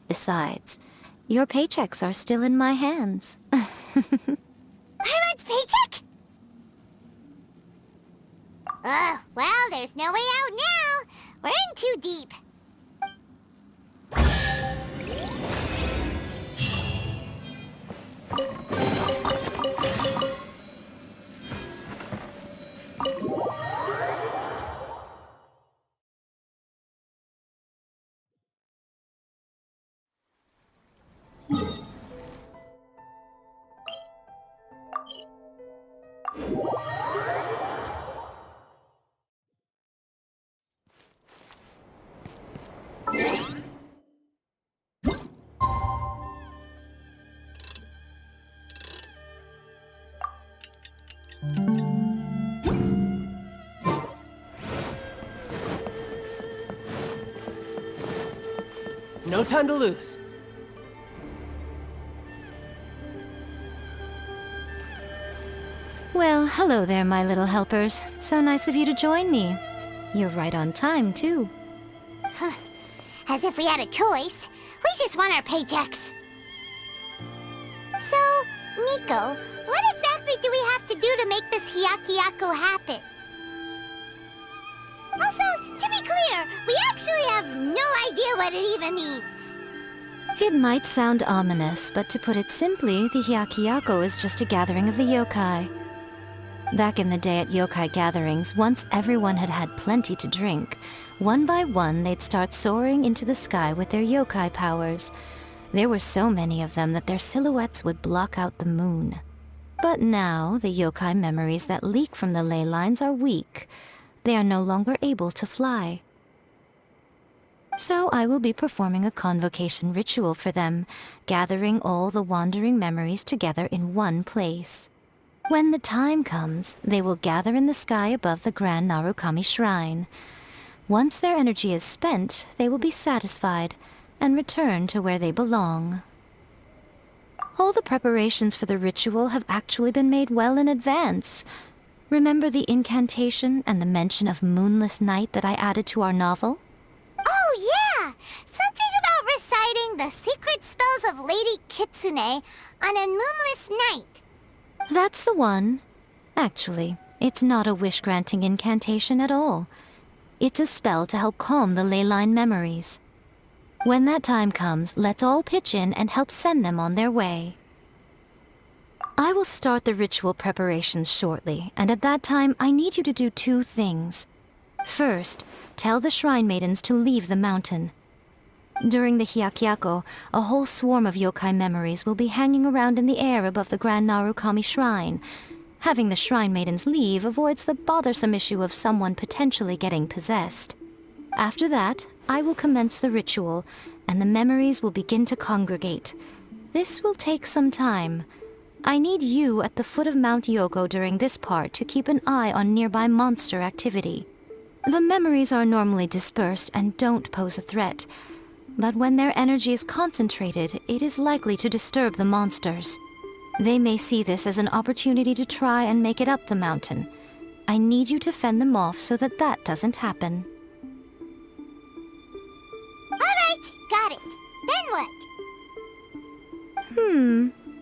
Besides, your paychecks are still in my hands. Paimon's paycheck? Well, there's no way out now. We're in too deep. No time to lose. Well, hello there, my little helpers. So nice of you to join me. You're right on time, too. As if we had a choice. We just want our paychecks. So, Miko, what exactly do we have to do to make this Hyakuyaku happen? Also, to be clear, we actually have no idea what it even means. It might sound ominous, but to put it simply, the Hyakuyaku is just a gathering of the yokai. Back in the day at yokai gatherings, once everyone had had plenty to drink, one by one they'd start soaring into the sky with their yokai powers. There were so many of them that their silhouettes would block out the moon. But now, the yokai memories that leak from the ley lines are weak. They are no longer able to fly. So I will be performing a convocation ritual for them, gathering all the wandering memories together in one place. When the time comes, they will gather in the sky above the Grand Narukami Shrine. Once their energy is spent, they will be satisfied and return to where they belong. All the preparations for the ritual have actually been made well in advance. Remember the incantation and the mention of moonless night that I added to our novel? Oh, yeah! Something about reciting the secret spells of Lady Kitsune on a moonless night. That's the one. Actually, It's not a wish-granting incantation at all. It's a spell to help calm the ley line memories. When that time comes, let's all pitch in and help send them on their way. I will start the ritual preparations shortly, and at that time I need you to do 2 things. First, tell the shrine maidens to leave the mountain. During the Hyakyako, a whole swarm of yokai memories will be hanging around in the air above the Grand Narukami Shrine. Having the shrine maidens leave avoids the bothersome issue of someone potentially getting possessed. After that, I will commence the ritual, and the memories will begin to congregate. This will take some time. I need you at the foot of Mount Yogo during this part to keep an eye on nearby monster activity. The memories are normally dispersed and don't pose a threat, but when their energy is concentrated, it is likely to disturb the monsters. They may see this as an opportunity to try and make it up the mountain. I need you to fend them off so that that doesn't happen. Alright, got it. Then what?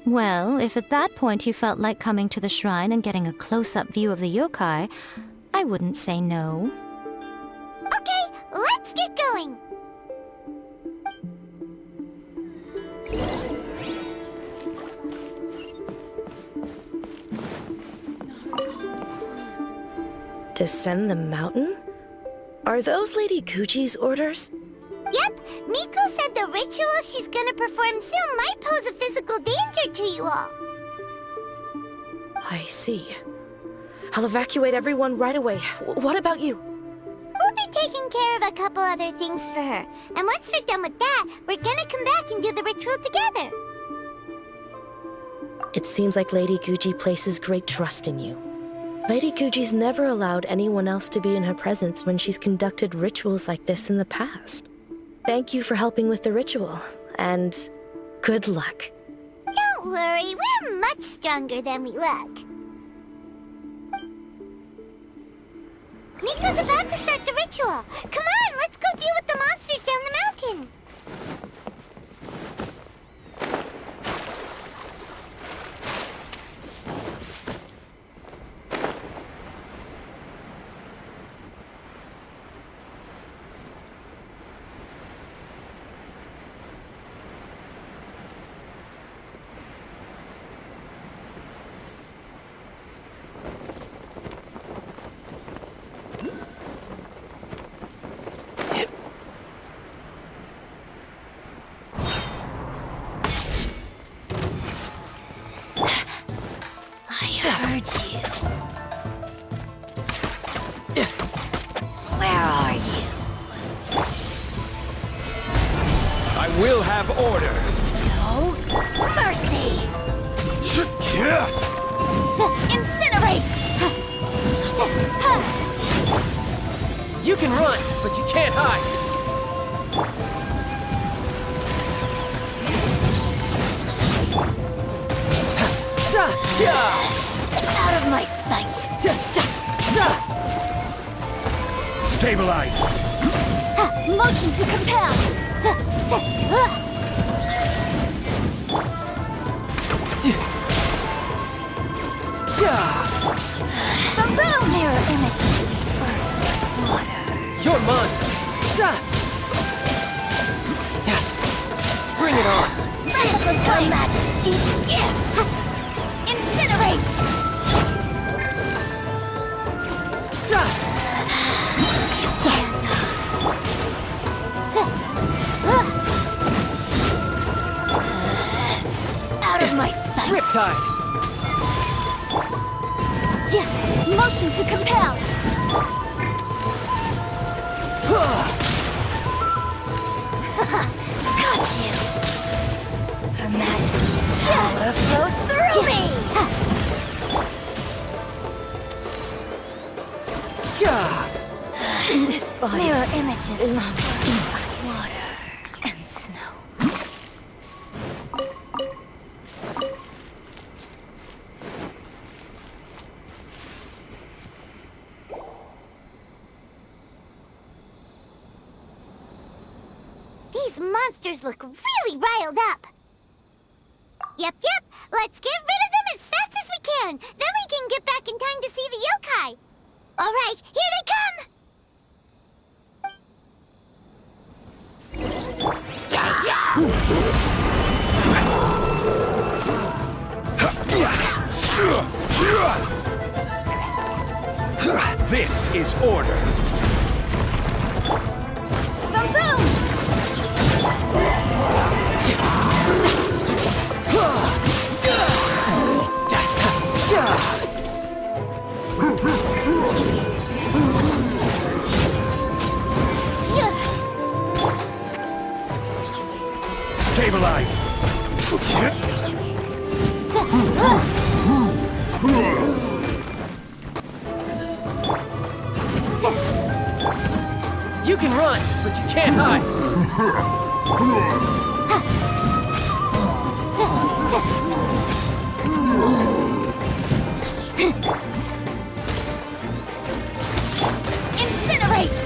Well, if at that point you felt like coming to the shrine and getting a close-up view of the yokai, I wouldn't say no. Okay, let's get going. Descend the mountain? Are those Lady Guji's orders? Yep, Miko said the ritual she's gonna perform soon might pose a physical danger to you all. I see. I'll evacuate everyone right away. What about you? We'll be taking care of a couple other things for her. And once we're done with that, we're gonna come back and do the ritual together. It seems like Lady Guji places great trust in you. Lady Guji's never allowed anyone else to be in her presence when she's conducted rituals like this in the past. Thank you for helping with the ritual, and good luck. Don't worry, we're much stronger than we look. Miko's about to start the ritual. Come on, let's go deal with the monsters down the mountain. We'll have order. No mercy! Incinerate! You can run, but you can't hide. Out of my sight! Stabilize! Motion to compel! The little mirror images disperse like water. You're mine. Bring it on. This is Her Majesty's gift! Incinerate! You can't out of my sight! Riptide! Motion to compel! Got you! Her Majesty's power flows through me! This body mirror images disperse water and snow. These monsters look really riled up. Yep, let's get rid of them as fast as we Then we can get back in time to see the yokai. All right, here they come! This is order. Boom boom! Stabilize. You can run, but you can't hide. Incinerate!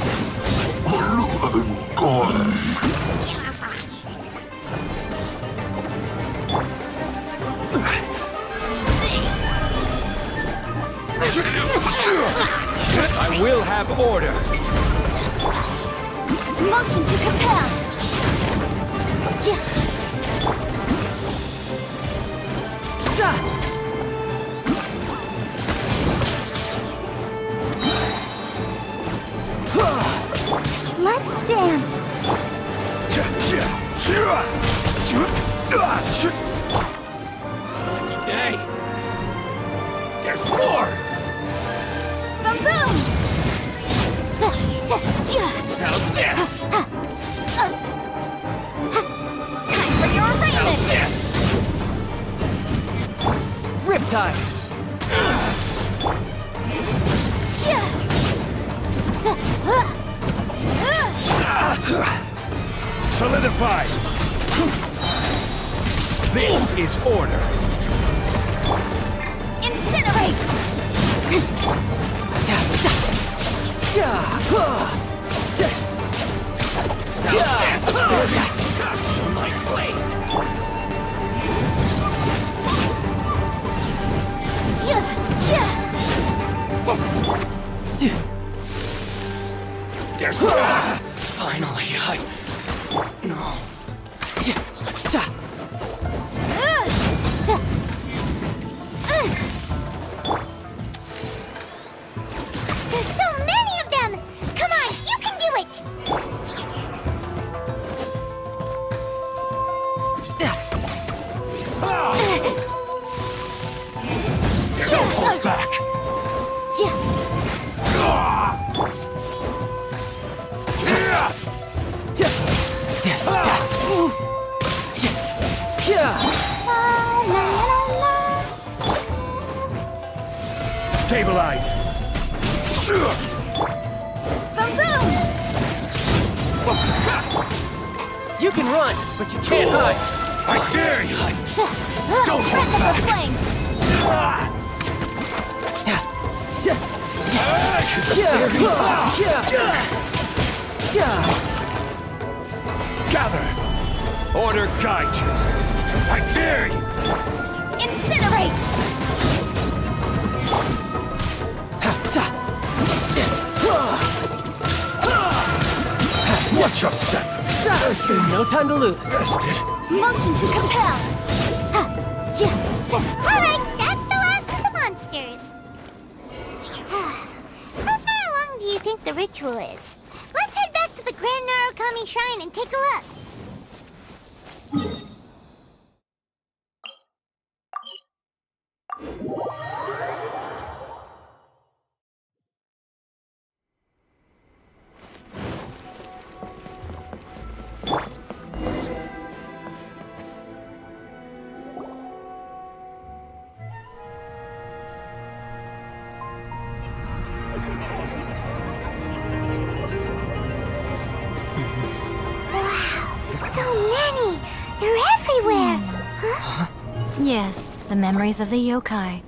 I will have order. Motion to compel! Let's dance! Hey! There's more! Boom boom! How's this? Time for your arraignment! How's this? Riptide! Solidify! This is order. Incinerate! My blade! There's more! Finally, No. There's so many of them! Come on, you can do it! Don't hold back! Stabilize! Boom boom! You can run, but you can't hide. I dare you! Don't hold Rhythm back! of flame! Gather! Order guide you! I dare you! Incinerate! Watch your step! No time to lose. Rested. Motion to compel! Alright, that's the last of the monsters. How far along do you think the ritual is? Let's head back to the Grand Narukami Shrine and take a look. So many! They're everywhere! Huh? Yes, the memories of the yokai.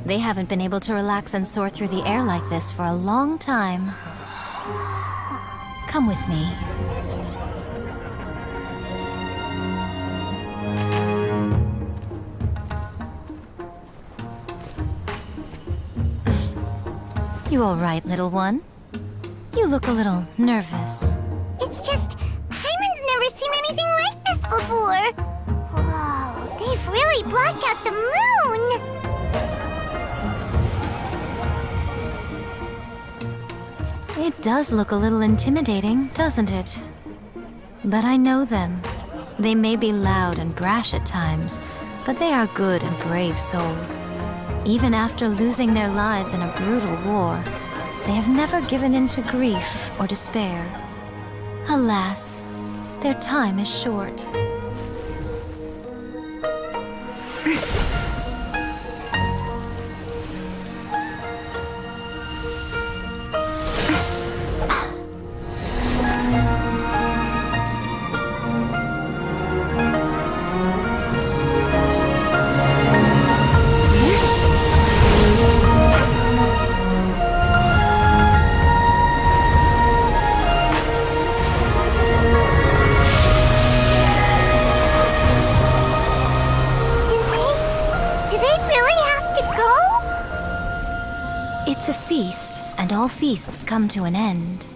They haven't been able to relax and soar through the air like this for a long time. Come with me. You all right, little one? You look a little nervous. It's just, Paimon's never seen anything like this before. Whoa, they've really blocked out the moon! It does look a little intimidating, doesn't it? But I know them. They may be loud and brash at times, but they are good and brave souls. Even after losing their lives in a brutal war, they have never given in to grief or despair. Alas, their time is short. Do they really have to go? It's a feast, and all feasts come to an end.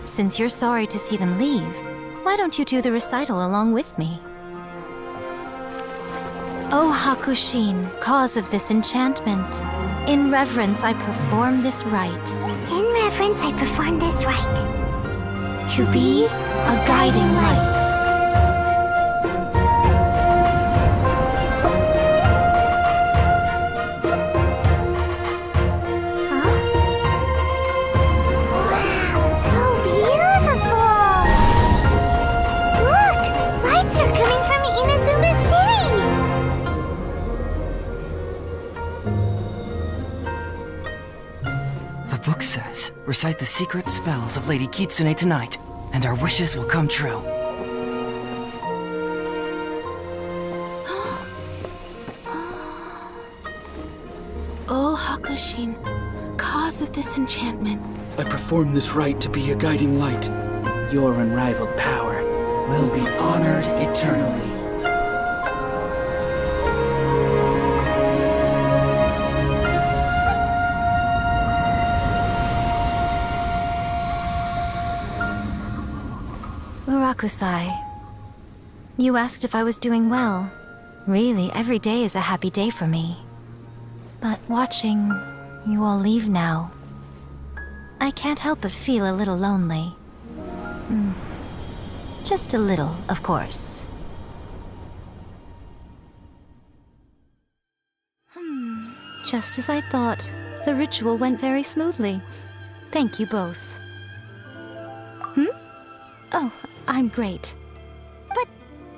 Since you're sorry to see them leave, why don't you do the recital along with me? O Hakushin, cause of this enchantment, in reverence I perform this rite. In reverence, I perform this rite. To be a guiding light. The book says, recite the secret spells of Lady Kitsune tonight, and our wishes will come true. O Hakushin, cause of this enchantment, I perform this rite to be a guiding light. Your unrivaled power will be honored eternally. Murakusai, you asked if I was doing well. Really, every day is a happy day for me. But watching you all leave now, I can't help but feel a little lonely. Just a little, of course. Just as I thought, the ritual went very smoothly. Thank you both. Oh, I'm great. But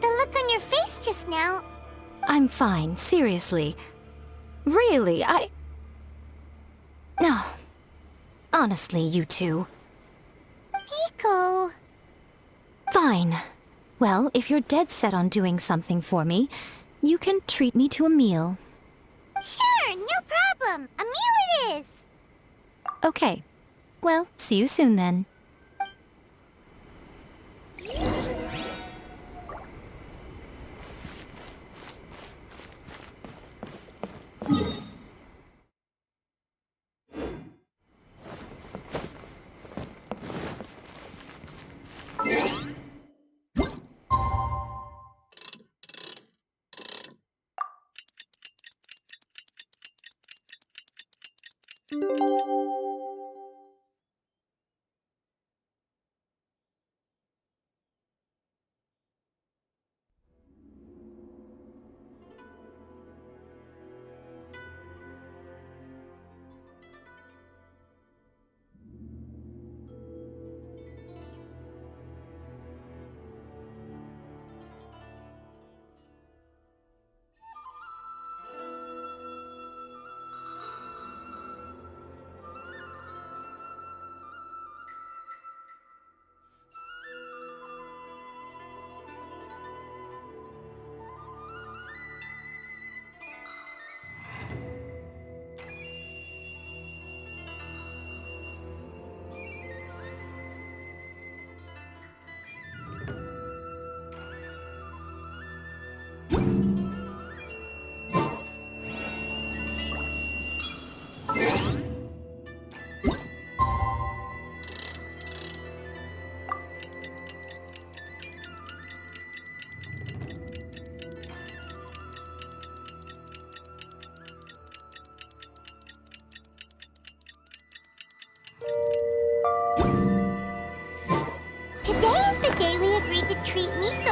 the look on your face just now... I'm fine, seriously. Really, No. Honestly, you two. Miko... Fine. Well, if you're dead set on doing something for me, you can treat me to a meal. Sure, no problem. A meal it is. Okay. Well, see you soon then.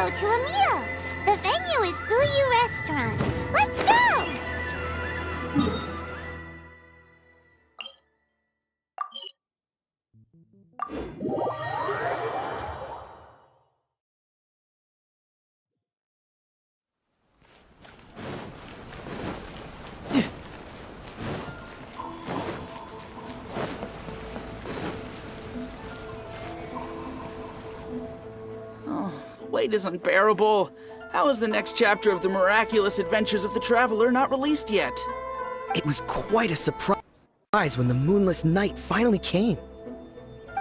Miko to a meal. The venue is Uyu Restaurant. Let's go! Wait is unbearable. How is the next chapter of the miraculous adventures of the Traveler not released yet? It was quite a surprise when the moonless night finally came.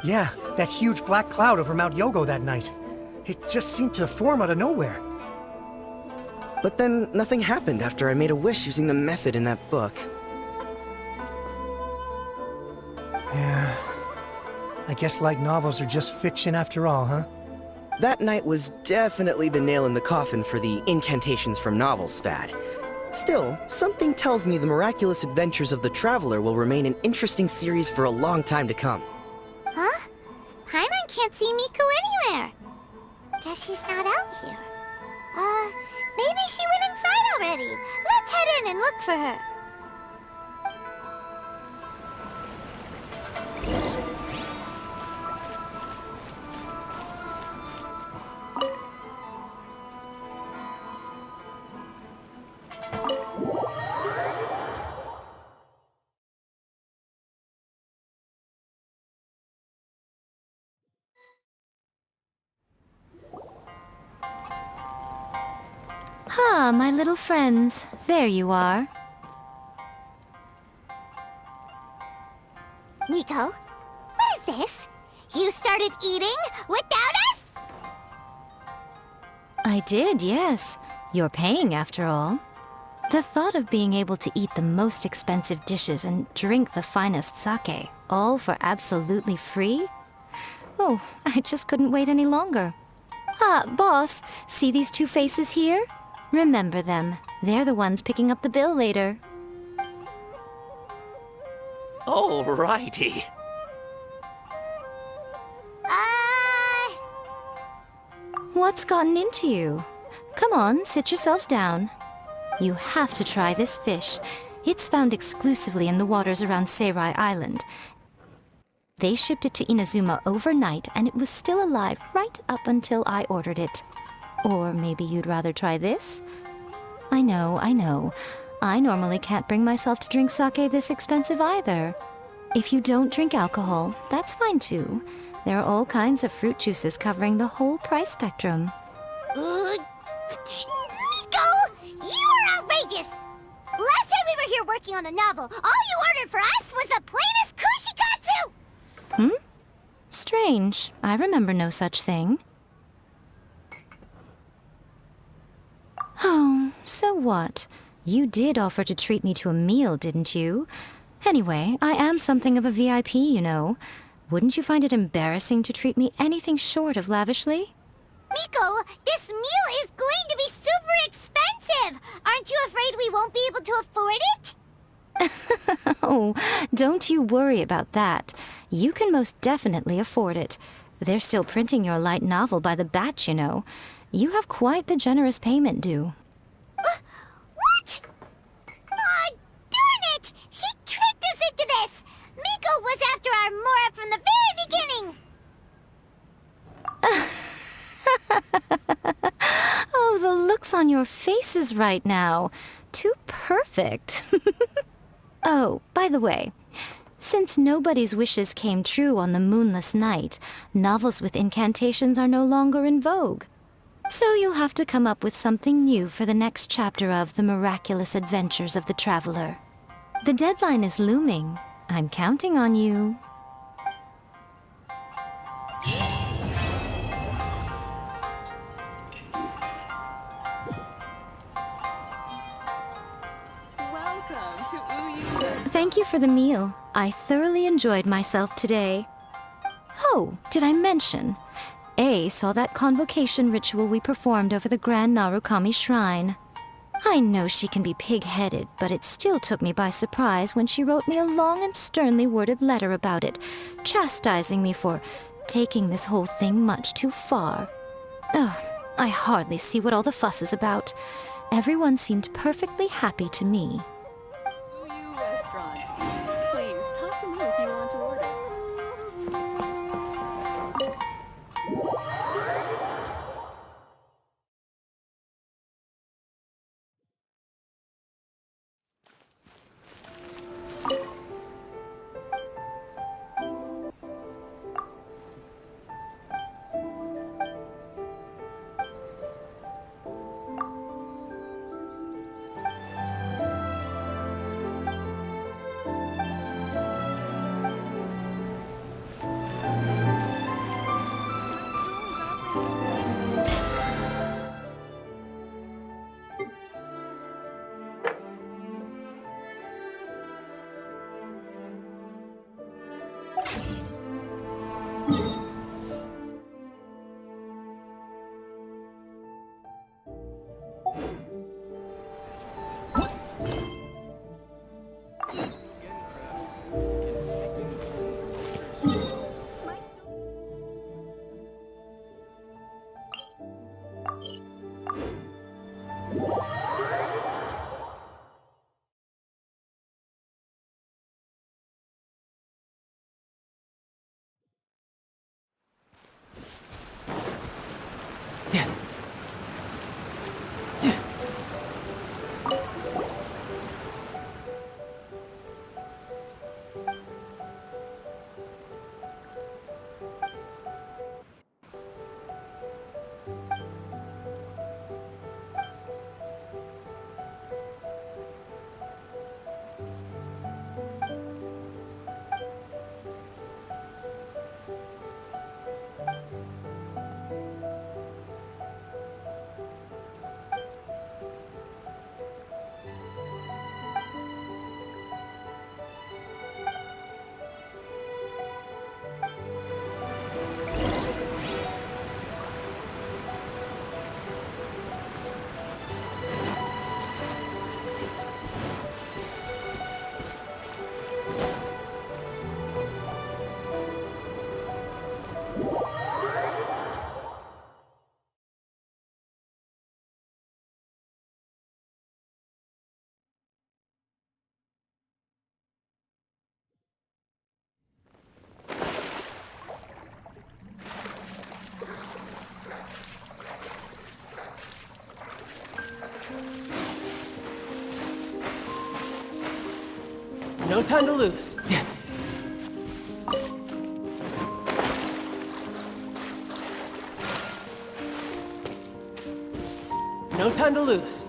Yeah, that huge black cloud over Mount Yogo that night. It just seemed to form out of nowhere. But then nothing happened after I made a wish using the method in that book. Yeah. I guess light novels are just fiction after all, huh? That night was definitely the nail in the coffin for the incantations from novels fad. Still, something tells me the miraculous adventures of the Traveler will remain an interesting series for a long time to come. Huh? Paimon can't see Miko anywhere. Guess she's not out here. Maybe she went inside already. Let's head in and look for her. Ah, my little friends. There you are. Miko, what is this? You started eating without us? I did, yes. You're paying, after all. The thought of being able to eat the most expensive dishes and drink the finest sake, all for absolutely free? Oh, I just couldn't wait any longer. Ah, boss, see these two faces here? Remember them. They're the ones picking up the bill later. Alrighty. What's gotten into you? Come on, sit yourselves down. You have to try this fish. It's found exclusively in the waters around Seirai Island. They shipped it to Inazuma overnight, and it was still alive right up until I ordered it. Or maybe you'd rather try this? I know. I normally can't bring myself to drink sake this expensive either. If you don't drink alcohol, that's fine too. There are all kinds of fruit juices covering the whole price spectrum. Miko! You are outrageous! Last time we were here working on the novel, all you ordered for us was the plainest kushikatsu! Strange. I remember no such thing. Oh, so what? You did offer to treat me to a meal, didn't you? Anyway, I am something of a VIP, you know. Wouldn't you find it embarrassing to treat me anything short of lavishly? Miko, this meal is going to be super expensive! Aren't you afraid we won't be able to afford it? Oh, don't you worry about that. You can most definitely afford it. They're still printing your light novel by the batch, you know. You have quite the generous payment due. What? Oh, darn it! She tricked us into this! Miko was after our Mora from the very beginning! Oh, the looks on your faces right now. Too perfect. Oh, by the way, since nobody's wishes came true on the moonless night, novels with incantations are no longer in vogue. So you'll have to come up with something new for the next chapter of The Miraculous Adventures of the Traveler. The deadline is looming. I'm counting on you. Welcome to Uyu. Thank you for the meal. I thoroughly enjoyed myself today. Oh, did I mention? A saw that convocation ritual we performed over the Grand Narukami Shrine. I know she can be pig-headed, but it still took me by surprise when she wrote me a long and sternly worded letter about it, chastising me for taking this whole thing much too far. Ugh, I hardly see what all the fuss is about. Everyone seemed perfectly happy to me. Uyu Restaurant. Please, talk to me if you want to order. No time to lose. No time to lose.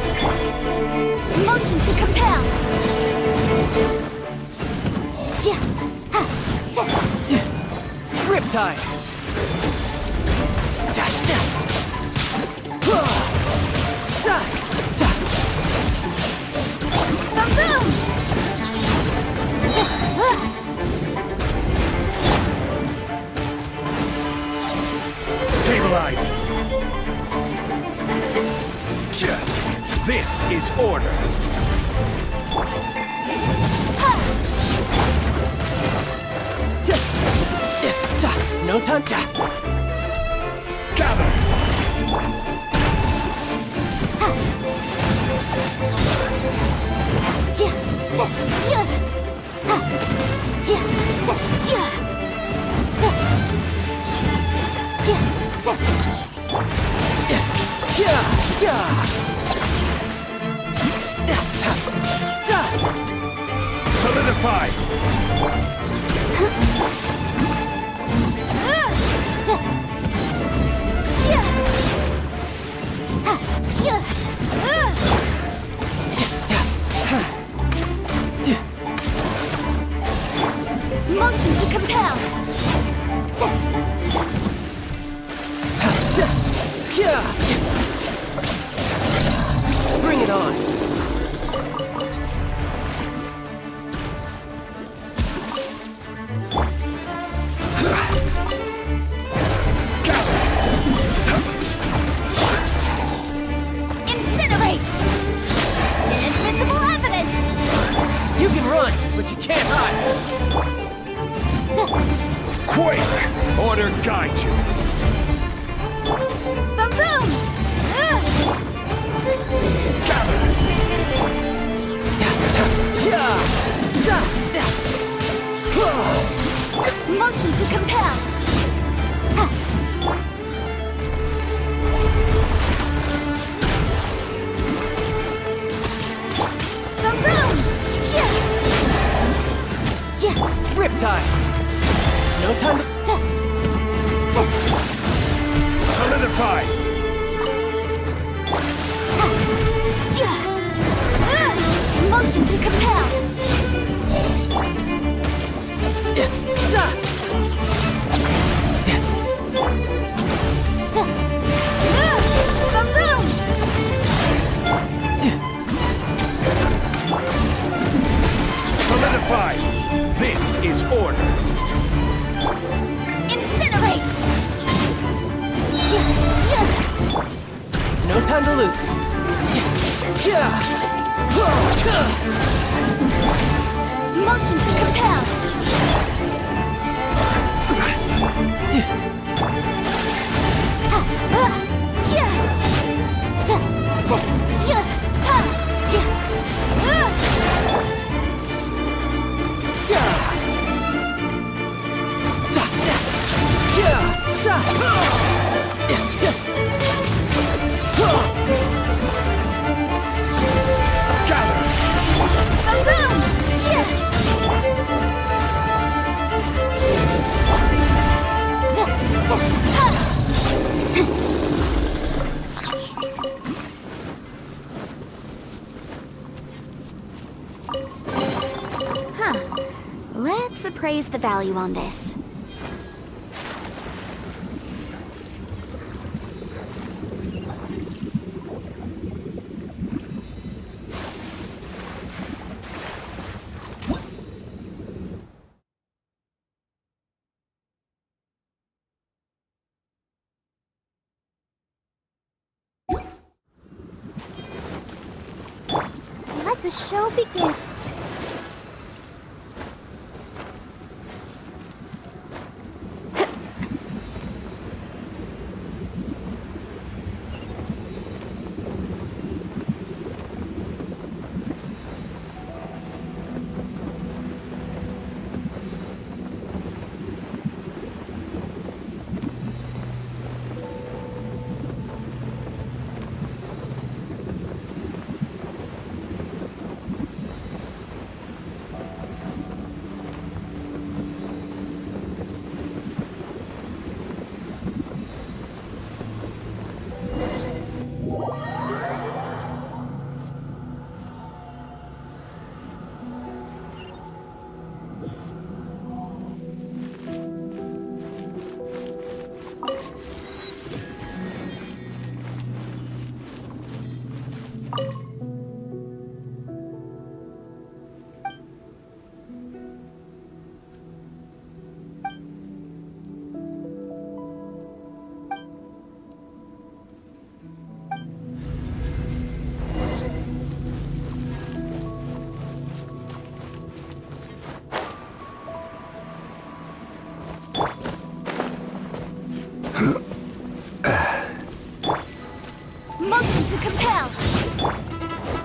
stabilize! Motion to compel. Riptide! Boom! Stabilize! This is order. No time. Gather! Solidify! Motion to compel. Bring it on. Incinerate! Invisible evidence! You can run, but you can't hide. Quake! Order guide you. Boom boom! Motion to compel. Boom boom! Riptide! No time to... Solidify! Motion to compel. Boom boom! Solidify! This is order. Incinerate! No time to lose. Motion to compel. Huh. Let's appraise the value on this. Let the show begin.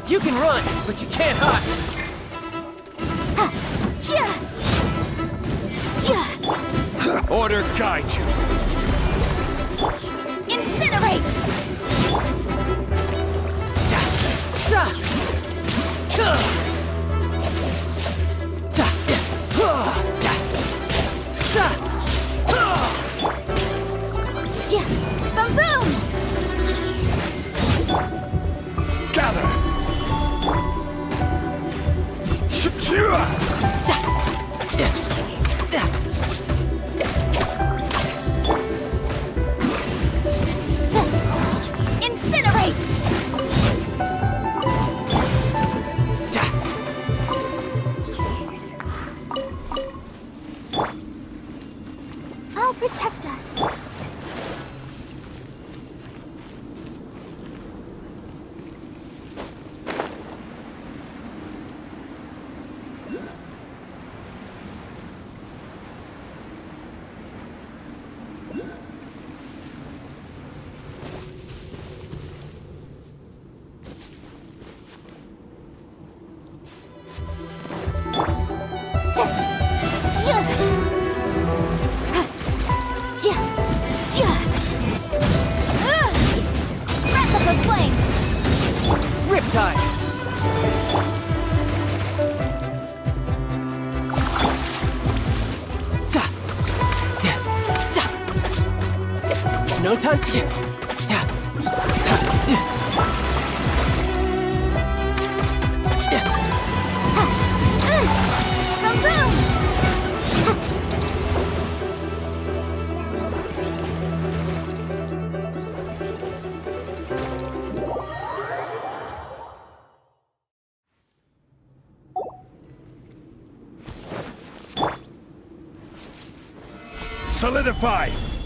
You can run, but you can't hide. Order guide you. Incinerate! Boom boom! Gather. Incinerate! I'll protect us. Breath of the flame! Riptide! No time. Boom boom! Solidify!